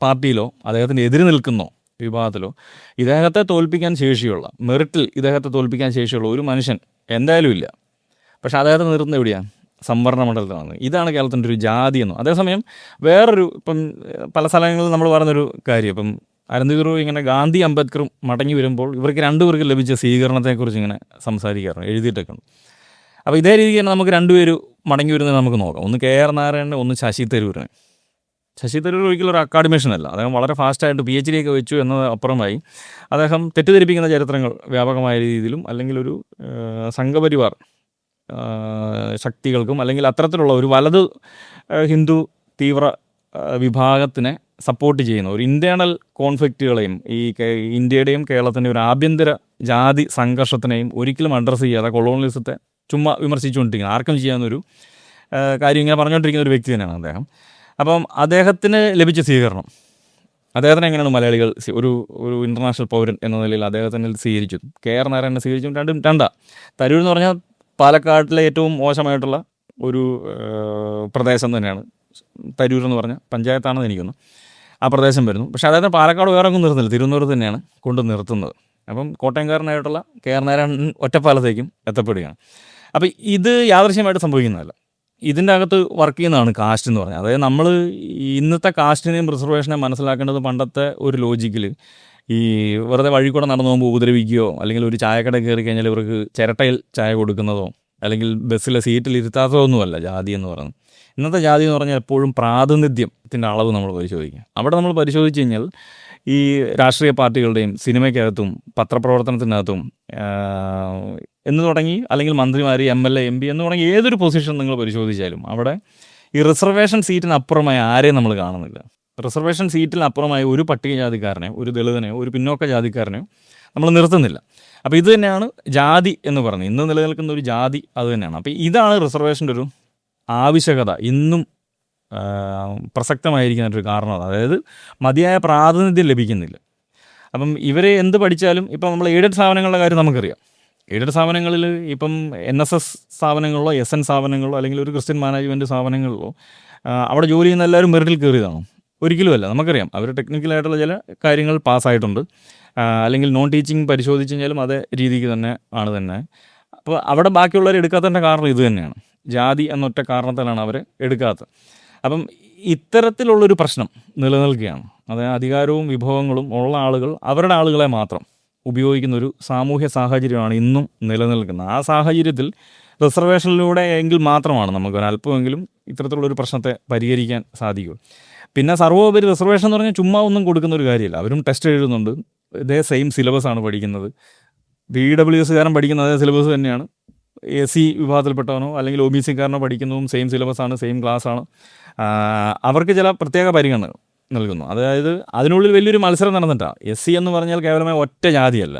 പാർട്ടിയിലോ അദ്ദേഹത്തിൻ്റെ എതിര് നിൽക്കുന്നോ വിഭാഗത്തിലോ ഇദ്ദേഹത്തെ തോൽപ്പിക്കാൻ ശേഷിയുള്ള, മെറിറ്റിൽ ഇദ്ദേഹത്തെ തോൽപ്പിക്കാൻ ശേഷിയുള്ള ഒരു മനുഷ്യൻ എന്തായാലും ഇല്ല. പക്ഷേ അദ്ദേഹത്തെ നിർത്തുന്നത് എവിടെയാണ്? സംവരണ മണ്ഡലത്തിലാണ്. ഇതാണ് കേരളത്തിൻ്റെ ഒരു ജാതി എന്നും. അതേസമയം വേറൊരു, ഇപ്പം പല സ്ഥലങ്ങളിൽ നമ്മൾ പറയുന്നൊരു കാര്യം, ഇപ്പം അരുന്ധതിറു ഇങ്ങനെ ഗാന്ധി അംബേദ്കറും മടങ്ങി വരുമ്പോൾ ഇവർക്ക് രണ്ടുപേർക്ക് ലഭിച്ച സ്വീകരണത്തെക്കുറിച്ച് ഇങ്ങനെ സംസാരിക്കാറുണ്ട്, എഴുതിയിട്ടൊക്കെ ഉണ്ട്. അപ്പോൾ ഇതേ രീതിക്ക് തന്നെ നമുക്ക് രണ്ടുപേരും മടങ്ങി വരുന്നത് നമുക്ക് നോക്കാം. ഒന്ന് KR നാരായണനെ, ഒന്ന് ശശി തരൂരിനെ. ശശി തരൂർ ഒരിക്കലും ഒരു അക്കാഡമിഷ്യനല്ല. അദ്ദേഹം വളരെ ഫാസ്റ്റായിട്ട് PhD ഒക്കെ വെച്ചു എന്നത് അപ്പുറമായി അദ്ദേഹം തെറ്റിദ്ധരിപ്പിക്കുന്ന ചരിത്രങ്ങൾ വ്യാപകമായ രീതിയിലും അല്ലെങ്കിൽ ഒരു സംഘപരിവാർ ശക്തികൾക്കും അല്ലെങ്കിൽ അത്തരത്തിലുള്ള ഒരു വലത് ഹിന്ദു തീവ്ര വിഭാഗത്തിനെ സപ്പോർട്ട് ചെയ്യുന്ന ഒരു ഇൻറ്റേർണൽ കോൺഫ്ലിക്റ്റുകളെയും ഈ ഇന്ത്യയുടെയും കേരളത്തിൻ്റെ ഒരു ആഭ്യന്തര ജാതി സംഘർഷത്തിനെയും ഒരിക്കലും അഡ്രസ്സ് ചെയ്യാതെ കൊളോണിയലിസത്തെ ചുമ്മാ വിമർശിച്ചുകൊണ്ടിരിക്കുന്നത്, ആർക്കും ചെയ്യാവുന്നൊരു കാര്യം ഇങ്ങനെ പറഞ്ഞുകൊണ്ടിരിക്കുന്ന ഒരു വ്യക്തി തന്നെയാണ് അദ്ദേഹം. അപ്പം അദ്ദേഹത്തിന് ലഭിച്ച സ്വീകരണം, അദ്ദേഹത്തിന് എങ്ങനെയാണ് മലയാളികൾ ഒരു ഇൻ്റർനാഷണൽ പൗരൻ എന്ന നിലയിൽ അദ്ദേഹത്തിനെ സ്വീകരിച്ചു? KR നാരായണനെ സ്വീകരിച്ചു. രണ്ടാ. തരൂർ എന്ന് പറഞ്ഞാൽ പാലക്കാട്ടിലെ ഏറ്റവും മോശമായിട്ടുള്ള ഒരു പ്രദേശം തന്നെയാണ് തരൂർ എന്ന് പറഞ്ഞ പഞ്ചായത്താണെന്ന് എനിക്കൊന്ന് ആ പ്രദേശം വരുന്നു. പക്ഷേ അദ്ദേഹത്തിന് പാലക്കാട് വേറെ ഒന്നും നിർത്തുന്നില്ല, തിരുവനന്തപുരത്ത് തന്നെയാണ് കൊണ്ട് നിർത്തുന്നത്. അപ്പം കോട്ടയംകാരനായിട്ടുള്ള KR നാരായണൻ ഒറ്റപ്പാലത്തേക്കും എത്തപ്പെടുകയാണ്. അപ്പോൾ ഇത് യാദൃശ്യമായിട്ട് സംഭവിക്കുന്നതല്ല. ഇതിൻ്റെ അകത്ത് വർക്ക് ചെയ്യുന്നതാണ് കാസ്റ്റ് എന്ന് പറഞ്ഞാൽ. അതായത് നമ്മൾ ഇന്നത്തെ കാസ്റ്റിനെയും റിസർവേഷനെയും മനസ്സിലാക്കേണ്ടത് പണ്ടത്തെ ഒരു ലോജിക്കിൽ ഈ വെറുതെ വഴി കൂടെ നടന്നു പോകുമ്പോൾ ഉപദ്രവിക്കുകയോ അല്ലെങ്കിൽ ഒരു ചായക്കട കയറി കഴിഞ്ഞാൽ ഇവർക്ക് ചിരട്ടയിൽ ചായ കൊടുക്കുന്നതോ അല്ലെങ്കിൽ ബസ്സിലെ സീറ്റിൽ ഇരുത്താത്തതോ ഒന്നുമല്ല ജാതി എന്ന് പറയുന്നത്. ഇന്നത്തെ ജാതി എന്ന് പറഞ്ഞാൽ എപ്പോഴും പ്രാതിനിധ്യത്തിൻ്റെ അളവ് നമ്മൾ പരിശോധിക്കുക. അവിടെ നമ്മൾ പരിശോധിച്ച് കഴിഞ്ഞാൽ ഈ രാഷ്ട്രീയ പാർട്ടികളുടെയും സിനിമയ്ക്കകത്തും പത്രപ്രവർത്തനത്തിനകത്തും എന്ന് തുടങ്ങി അല്ലെങ്കിൽ മന്ത്രിമാർ, MLA, MP എന്ന് തുടങ്ങി ഏതൊരു പൊസിഷൻ നിങ്ങൾ പരിശോധിച്ചാലും അവിടെ ഈ റിസർവേഷൻ സീറ്റിനപ്പുറമായി ആരെയും നമ്മൾ കാണുന്നില്ല. റിസർവേഷൻ സീറ്റിനപ്പുറമായി ഒരു പട്ടികജാതിക്കാരനെയോ ഒരു ദളിതനെയോ ഒരു പിന്നോക്ക ജാതിക്കാരനെയോ നമ്മൾ നിർത്തുന്നില്ല. അപ്പോൾ ഇത് തന്നെയാണ് ജാതി എന്ന് പറയുന്നത്. ഇന്ന് നിലനിൽക്കുന്ന ഒരു ജാതി അത് തന്നെയാണ്. അപ്പോൾ ഇതാണ് റിസർവേഷൻ്റെ ഒരു ആവശ്യകത ഇന്നും പ്രസക്തമായിരിക്കുന്നതിൻ്റെ കാരണം. അതായത് മതിയായ പ്രാതിനിധ്യം ലഭിക്കുന്നില്ല. അപ്പം ഇവരെ എന്ത് പഠിച്ചാലും ഇപ്പം നമ്മൾ എയ്ഡഡ് സ്ഥാപനങ്ങളുടെ കാര്യം നമുക്കറിയാം. എയ്ഡഡ് സ്ഥാപനങ്ങളിൽ ഇപ്പം NSS സ്ഥാപനങ്ങളിലോ SN സ്ഥാപനങ്ങളിലോ അല്ലെങ്കിൽ ഒരു ക്രിസ്ത്യൻ മാനേജ്മെൻറ്റ് സ്ഥാപനങ്ങളിലോ അവിടെ ജോലി ചെയ്യുന്ന എല്ലാവരും മെറിറ്റിൽ കയറിയതാണോ? ഒരിക്കലുമല്ല. നമുക്കറിയാം അവർ ടെക്നിക്കലായിട്ടുള്ള ചില കാര്യങ്ങൾ പാസ്സായിട്ടുണ്ട്, അല്ലെങ്കിൽ നോൺ ടീച്ചിങ് പരിശോധിച്ച് കഴിഞ്ഞാലും അതേ രീതിക്ക് തന്നെ ആണ് തന്നെ. അപ്പോൾ അവിടെ ബാക്കിയുള്ളവരെ എടുക്കാത്തതിൻ്റെ കാരണം ഇത് തന്നെയാണ്, ജാതി എന്നൊറ്റ കാരണത്തിലാണ് അവരെ എടുക്കാത്തത്. അപ്പം ഇത്തരത്തിലുള്ളൊരു പ്രശ്നം നിലനിൽക്കുകയാണ്. അതായത് അധികാരവും വിഭവങ്ങളും ഉള്ള ആളുകൾ അവരുടെ ആളുകളെ മാത്രം ഉപയോഗിക്കുന്നൊരു സാമൂഹ്യ സാഹചര്യമാണ് ഇന്നും നിലനിൽക്കുന്നത്. ആ സാഹചര്യത്തിൽ റിസർവേഷനിലൂടെ എങ്കിൽ മാത്രമാണ് നമുക്കൊരല്പമെങ്കിലും ഇത്തരത്തിലുള്ളൊരു പ്രശ്നത്തെ പരിഹരിക്കാൻ സാധിക്കൂ. പിന്നെ സർവോപരി റിസർവേഷൻ എന്ന് പറഞ്ഞാൽ ചുമ്മാ ഒന്നും കൊടുക്കുന്ന ഒരു കാര്യമില്ല. അവരും ടെസ്റ്റ് എഴുതുന്നുണ്ട്, ഇതേ സെയിം സിലബസാണ് പഠിക്കുന്നത്. PWSകാരൻ പഠിക്കുന്ന അതേ സിലബസ് തന്നെയാണ് SC വിഭാഗത്തിൽപ്പെട്ടവനോ അല്ലെങ്കിൽ OBCക്കാരനോ പഠിക്കുന്നതും സെയിം സിലബസാണ്, സെയിം ക്ലാസ്സാണ്. അവർക്ക് ചില പ്രത്യേക പരിഗണനകൾ നൽകുന്നു. അതായത് അതിനുള്ളിൽ വലിയൊരു മത്സരം നടന്നിട്ടാണ്. SC എന്ന് പറഞ്ഞാൽ കേവലമായി ഒറ്റ ജാതിയല്ല.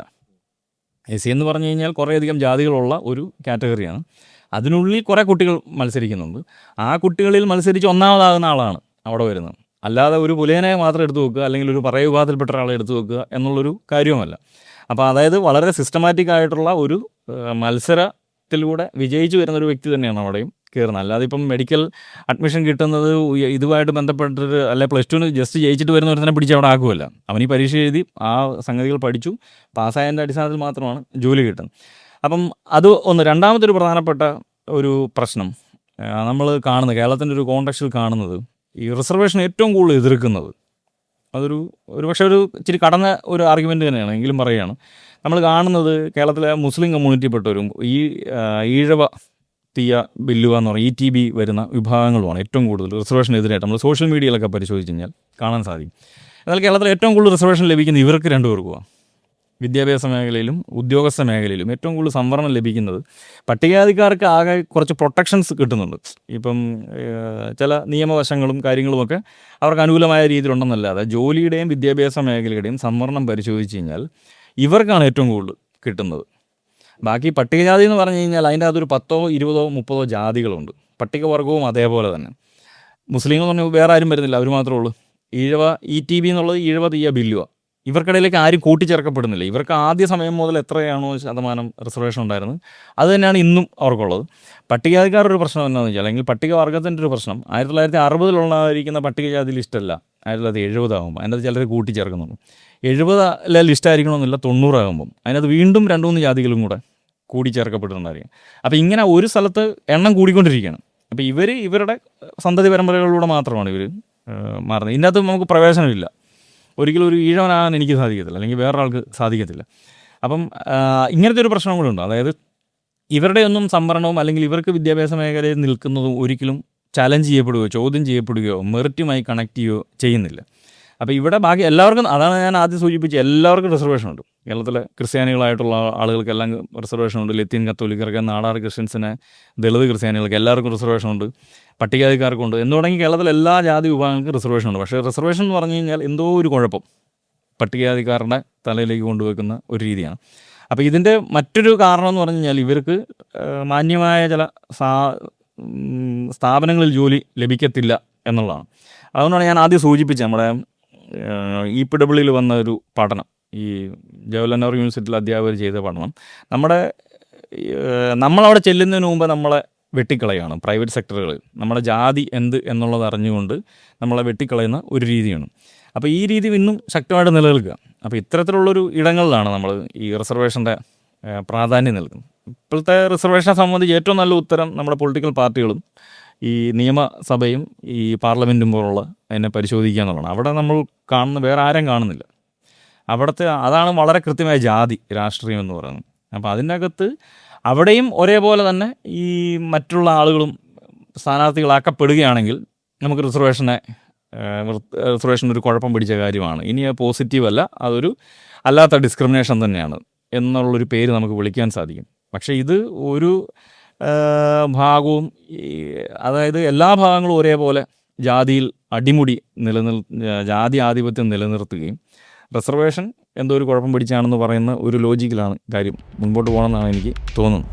SC എന്ന് പറഞ്ഞു കഴിഞ്ഞാൽ കുറേയധികം ജാതികളുള്ള ഒരു കാറ്റഗറിയാണ്. അതിനുള്ളിൽ കുറേ കുട്ടികൾ മത്സരിക്കുന്നുണ്ട്. ആ കുട്ടികളിൽ മത്സരിച്ച് ഒന്നാമതാകുന്ന ആളാണ് അവിടെ വരുന്നത്. അല്ലാതെ ഒരു പുലയനെ മാത്രം എടുത്തു വെക്കുക അല്ലെങ്കിൽ ഒരു പറയ വിഭാഗത്തിൽപ്പെട്ട ഒരാളെ എടുത്തു വെക്കുക എന്നുള്ളൊരു കാര്യവുമല്ല. അപ്പോൾ അതായത് വളരെ സിസ്റ്റമാറ്റിക് ആയിട്ടുള്ള ഒരു മത്സരത്തിലൂടെ വിജയിച്ചു വരുന്നൊരു വ്യക്തി തന്നെയാണ് അവിടെയും കയറുന്നത്. അല്ലാതെ ഇപ്പം മെഡിക്കൽ അഡ്മിഷൻ കിട്ടുന്നത് ഇതുമായിട്ട് ബന്ധപ്പെട്ടിട്ട് അല്ലെ +2 ജസ്റ്റ് ജയിച്ചിട്ട് വരുന്നവരെ പിടിച്ച് അവിടെ ആക്കുമല്ല. അവൻ ഈ പരീക്ഷ എഴുതി ആ സംഗതികൾ പഠിച്ചു പാസ്സായതിൻ്റെ അടിസ്ഥാനത്തിൽ മാത്രമാണ് ജോലി കിട്ടുന്നത്. അപ്പം അത് ഒന്ന്. രണ്ടാമത്തെ ഒരു പ്രധാനപ്പെട്ട ഒരു പ്രശ്നം നമ്മൾ കാണുന്നത്, കേരളത്തിൻ്റെ ഒരു കോണ്ടെക്സ്റ്റിൽ കാണുന്നത്, ഈ റിസർവേഷൻ ഏറ്റവും കൂടുതൽ എതിർക്കുന്നത് ഒരു പക്ഷേ ഒരു ഇച്ചിരി കടന്ന ഒരു ആർഗ്യുമെൻ്റ് തന്നെയാണ് എങ്കിലും പറയുകയാണ്. നമ്മൾ കാണുന്നത് കേരളത്തിലെ മുസ്ലിം കമ്മ്യൂണിറ്റിപ്പെട്ടവരും ഈ ഈഴവ തീയ ബില്ലുവ എന്ന് പറഞ്ഞാൽ ETB വരുന്ന വിഭാഗങ്ങളുമാണ് ഏറ്റവും കൂടുതൽ റിസർവേഷനെതിരായിട്ട് നമ്മൾ സോഷ്യൽ മീഡിയയിലൊക്കെ പരിശോധിച്ച് കഴിഞ്ഞാൽ കാണാൻ സാധിക്കും. എന്നാൽ കേരളത്തിൽ ഏറ്റവും കൂടുതൽ റിസർവേഷൻ ലഭിക്കുന്ന ഇവർക്ക് രണ്ടുപേർക്കുമാണ്. വിദ്യാഭ്യാസ മേഖലയിലും ഉദ്യോഗസ്ഥ മേഖലയിലും ഏറ്റവും കൂടുതൽ സംവരണം ലഭിക്കുന്നത്. പട്ടികജാതിക്കാർക്ക് ആകെ കുറച്ച് പ്രൊട്ടക്ഷൻസ് കിട്ടുന്നുണ്ട്. ഇപ്പം ചില നിയമവശങ്ങളും കാര്യങ്ങളുമൊക്കെ അവർക്ക് അനുകൂലമായ രീതിയിലുണ്ടെന്നല്ലാതെ ജോലിയുടെയും വിദ്യാഭ്യാസ മേഖലയുടെയും സംവരണം പരിശോധിച്ച് കഴിഞ്ഞാൽ ഇവർക്കാണ് ഏറ്റവും കൂടുതൽ കിട്ടുന്നത്. ബാക്കി പട്ടികജാതി എന്ന് പറഞ്ഞു കഴിഞ്ഞാൽ അതിൻ്റെ അകത്തൊരു 10, 20, 30 ജാതികളുണ്ട്. പട്ടികവർഗവും അതേപോലെ തന്നെ. മുസ്ലിങ്ങൾ പറഞ്ഞാൽ വേറെ ആരും വരുന്നില്ല, അവർ മാത്രമേ ഉള്ളൂ. ETB എന്നുള്ളത് 70 തീയ ബില്ലുവ. ഇവർക്കിടയിലേക്ക് ആരും കൂട്ടിച്ചേർക്കപ്പെടുന്നില്ല. ഇവർക്ക് ആദ്യ സമയം മുതൽ എത്രയാണോ ശതമാനം റിസർവേഷൻ ഉണ്ടായിരുന്നത് അത് തന്നെയാണ് ഇന്നും അവർക്കുള്ളത്. പട്ടികജാതിക്കാരുടെ ഒരു പ്രശ്നം എന്താണെന്ന് വെച്ചാൽ, അല്ലെങ്കിൽ പട്ടികവർഗത്തിൻ്റെ ഒരു പ്രശ്നം 1960 പട്ടികജാതി ലിസ്റ്റല്ല 1970 ആകുമ്പോൾ അതിനകത്ത് ചിലർ കൂട്ടിച്ചേർക്കുന്നുണ്ട്. 70 ലിസ്റ്റായിരിക്കണമെന്നില്ല, 90 ആകുമ്പം അതിനകത്ത് വീണ്ടും 2-3 ജാതികളും കൂടെ കൂടിച്ചേർക്കപ്പെട്ടിട്ടുണ്ടായിരിക്കും. അപ്പോൾ ഇങ്ങനെ ഒരു സ്ഥലത്ത് എണ്ണം കൂടിക്കൊണ്ടിരിക്കുകയാണ്. അപ്പോൾ ഇവരുടെ സന്തതി പരമ്പരകളിലൂടെ മാത്രമാണ് ഇവർ മാറുന്നത്. ഇതിനകത്ത് നമുക്ക് പ്രവേശനമില്ല. ഒരിക്കലും ഒരു ഈഴവനാകാൻ എനിക്ക് സാധിക്കത്തില്ല, അല്ലെങ്കിൽ വേറൊരാൾക്ക് സാധിക്കത്തില്ല. അപ്പം ഇങ്ങനത്തെ ഒരു പ്രശ്നം കൂടെ ഉണ്ട്. അതായത് ഇവരുടെ ഒന്നും സംവരണവും അല്ലെങ്കിൽ ഇവർക്ക് വിദ്യാഭ്യാസ മേഖലയിൽ നിൽക്കുന്നതും ഒരിക്കലും ചലഞ്ച് ചെയ്യപ്പെടുകയോ ചോദ്യം ചെയ്യപ്പെടുകയോ മെറിറ്റുമായി കണക്ട് ചെയ്യുകയോ ചെയ്യുന്നില്ല. അപ്പോൾ ഇവിടെ ബാക്കി എല്ലാവർക്കും, അതാണ് ഞാൻ ആദ്യം സൂചിപ്പിച്ചത്, എല്ലാവർക്കും റിസർവേഷൻ ഉണ്ട്. കേരളത്തിലെ ക്രിസ്ത്യാനികളായിട്ടുള്ള ആളുകൾക്കെല്ലാം റിസർവേഷൻ ഉണ്ട്. ലത്തീൻ കത്തോലിക്കർക്ക്, നാടാർ ക്രിസ്ത്യൻസിന്, ദളിത് ക്രിസ്ത്യാനികൾക്ക് എല്ലാവർക്കും റിസർവേഷൻ ഉണ്ട്. പട്ടികജാതിക്കാർക്കുണ്ട്. എന്ന് തുടങ്ങി കേരളത്തിലെ എല്ലാ ജാതി വിഭാഗങ്ങൾക്കും റിസർവേഷൻ ഉണ്ട്. പക്ഷേ റിസർവേഷൻ എന്ന് പറഞ്ഞു കഴിഞ്ഞാൽ എന്തോ ഒരു കുഴപ്പം പട്ടികജാതിക്കാരുടെ തലയിലേക്ക് കൊണ്ടുവെക്കുന്ന ഒരു രീതിയാണ്. അപ്പോൾ ഇതിൻ്റെ മറ്റൊരു കാരണം എന്ന് പറഞ്ഞു കഴിഞ്ഞാൽ ഇവർക്ക് മാന്യമായ ചില സ്ഥാപനങ്ങളിൽ ജോലി ലഭിക്കത്തില്ല എന്നുള്ളതാണ്. അതുകൊണ്ടാണ് ഞാൻ ആദ്യം സൂചിപ്പിച്ചത് നമ്മുടെ EPWയിൽ വന്ന ഒരു പഠനം, ഈ ജവഹർലാൽ നെഹ്റു യൂണിവേഴ്സിറ്റിയിൽ അധ്യാപകർ ചെയ്ത പഠനം, നമ്മളവിടെ ചെല്ലുന്നതിന് മുമ്പ് നമ്മളെ വെട്ടിക്കളയാണ് പ്രൈവറ്റ് സെക്ടറുകളിൽ. നമ്മുടെ ജാതി എന്ത് എന്നുള്ളത് അറിഞ്ഞുകൊണ്ട് നമ്മളെ വെട്ടിക്കളയുന്ന ഒരു രീതിയാണ്. അപ്പോൾ ഈ രീതി ഇന്നും ശക്തമായിട്ട് നിലനിൽക്കുക. അപ്പോൾ ഇത്തരത്തിലുള്ളൊരു ഇടങ്ങളിലാണ് നമ്മൾ ഈ റിസർവേഷൻ്റെ പ്രാധാന്യം നൽകുന്നത്. ഇപ്പോഴത്തെ റിസർവേഷനെ സംബന്ധിച്ച് ഏറ്റവും നല്ല ഉത്തരം നമ്മുടെ പൊളിറ്റിക്കൽ പാർട്ടികളും ഈ നിയമസഭയും ഈ പാർലമെൻറ്റും പോലുള്ള അതിനെ പരിശോധിക്കുക എന്നുള്ളതാണ്. അവിടെ നമ്മൾ കാണുന്ന വേറെ ആരും കാണുന്നില്ല. അതാണ് വളരെ കൃത്യമായ ജാതി രാഷ്ട്രീയം എന്ന് പറയുന്നത്. അപ്പോൾ അതിനകത്ത് അവിടെയും ഒരേപോലെ തന്നെ ഈ മറ്റുള്ള ആളുകളും സ്ഥാനാർത്ഥികളാക്കപ്പെടുകയാണെങ്കിൽ നമുക്ക് റിസർവേഷൻ ഒരു കുഴപ്പം പിടിച്ച കാര്യമാണ്. ഇനി പോസിറ്റീവ് അല്ല, അതൊരു അല്ലാത്ത ഡിസ്ക്രിമിനേഷൻ തന്നെയാണ് എന്നുള്ളൊരു പേര് നമുക്ക് വിളിക്കാൻ സാധിക്കും. പക്ഷേ ഇത് ഒരു ഭാഗവും, അതായത് എല്ലാ ഭാഗങ്ങളും ഒരേപോലെ ജാതിയിൽ അടിമുടി ജാതി ആധിപത്യം നിലനിർത്തുകയും റിസർവേഷൻ എന്തോ ഒരു കുഴപ്പം പിടിച്ചാണെന്ന് പറയുന്ന ഒരു ലോജിക്കിലാണ് കാര്യം മുൻപോട്ട് പോകണമെന്നാണ് എനിക്ക് തോന്നുന്നത്.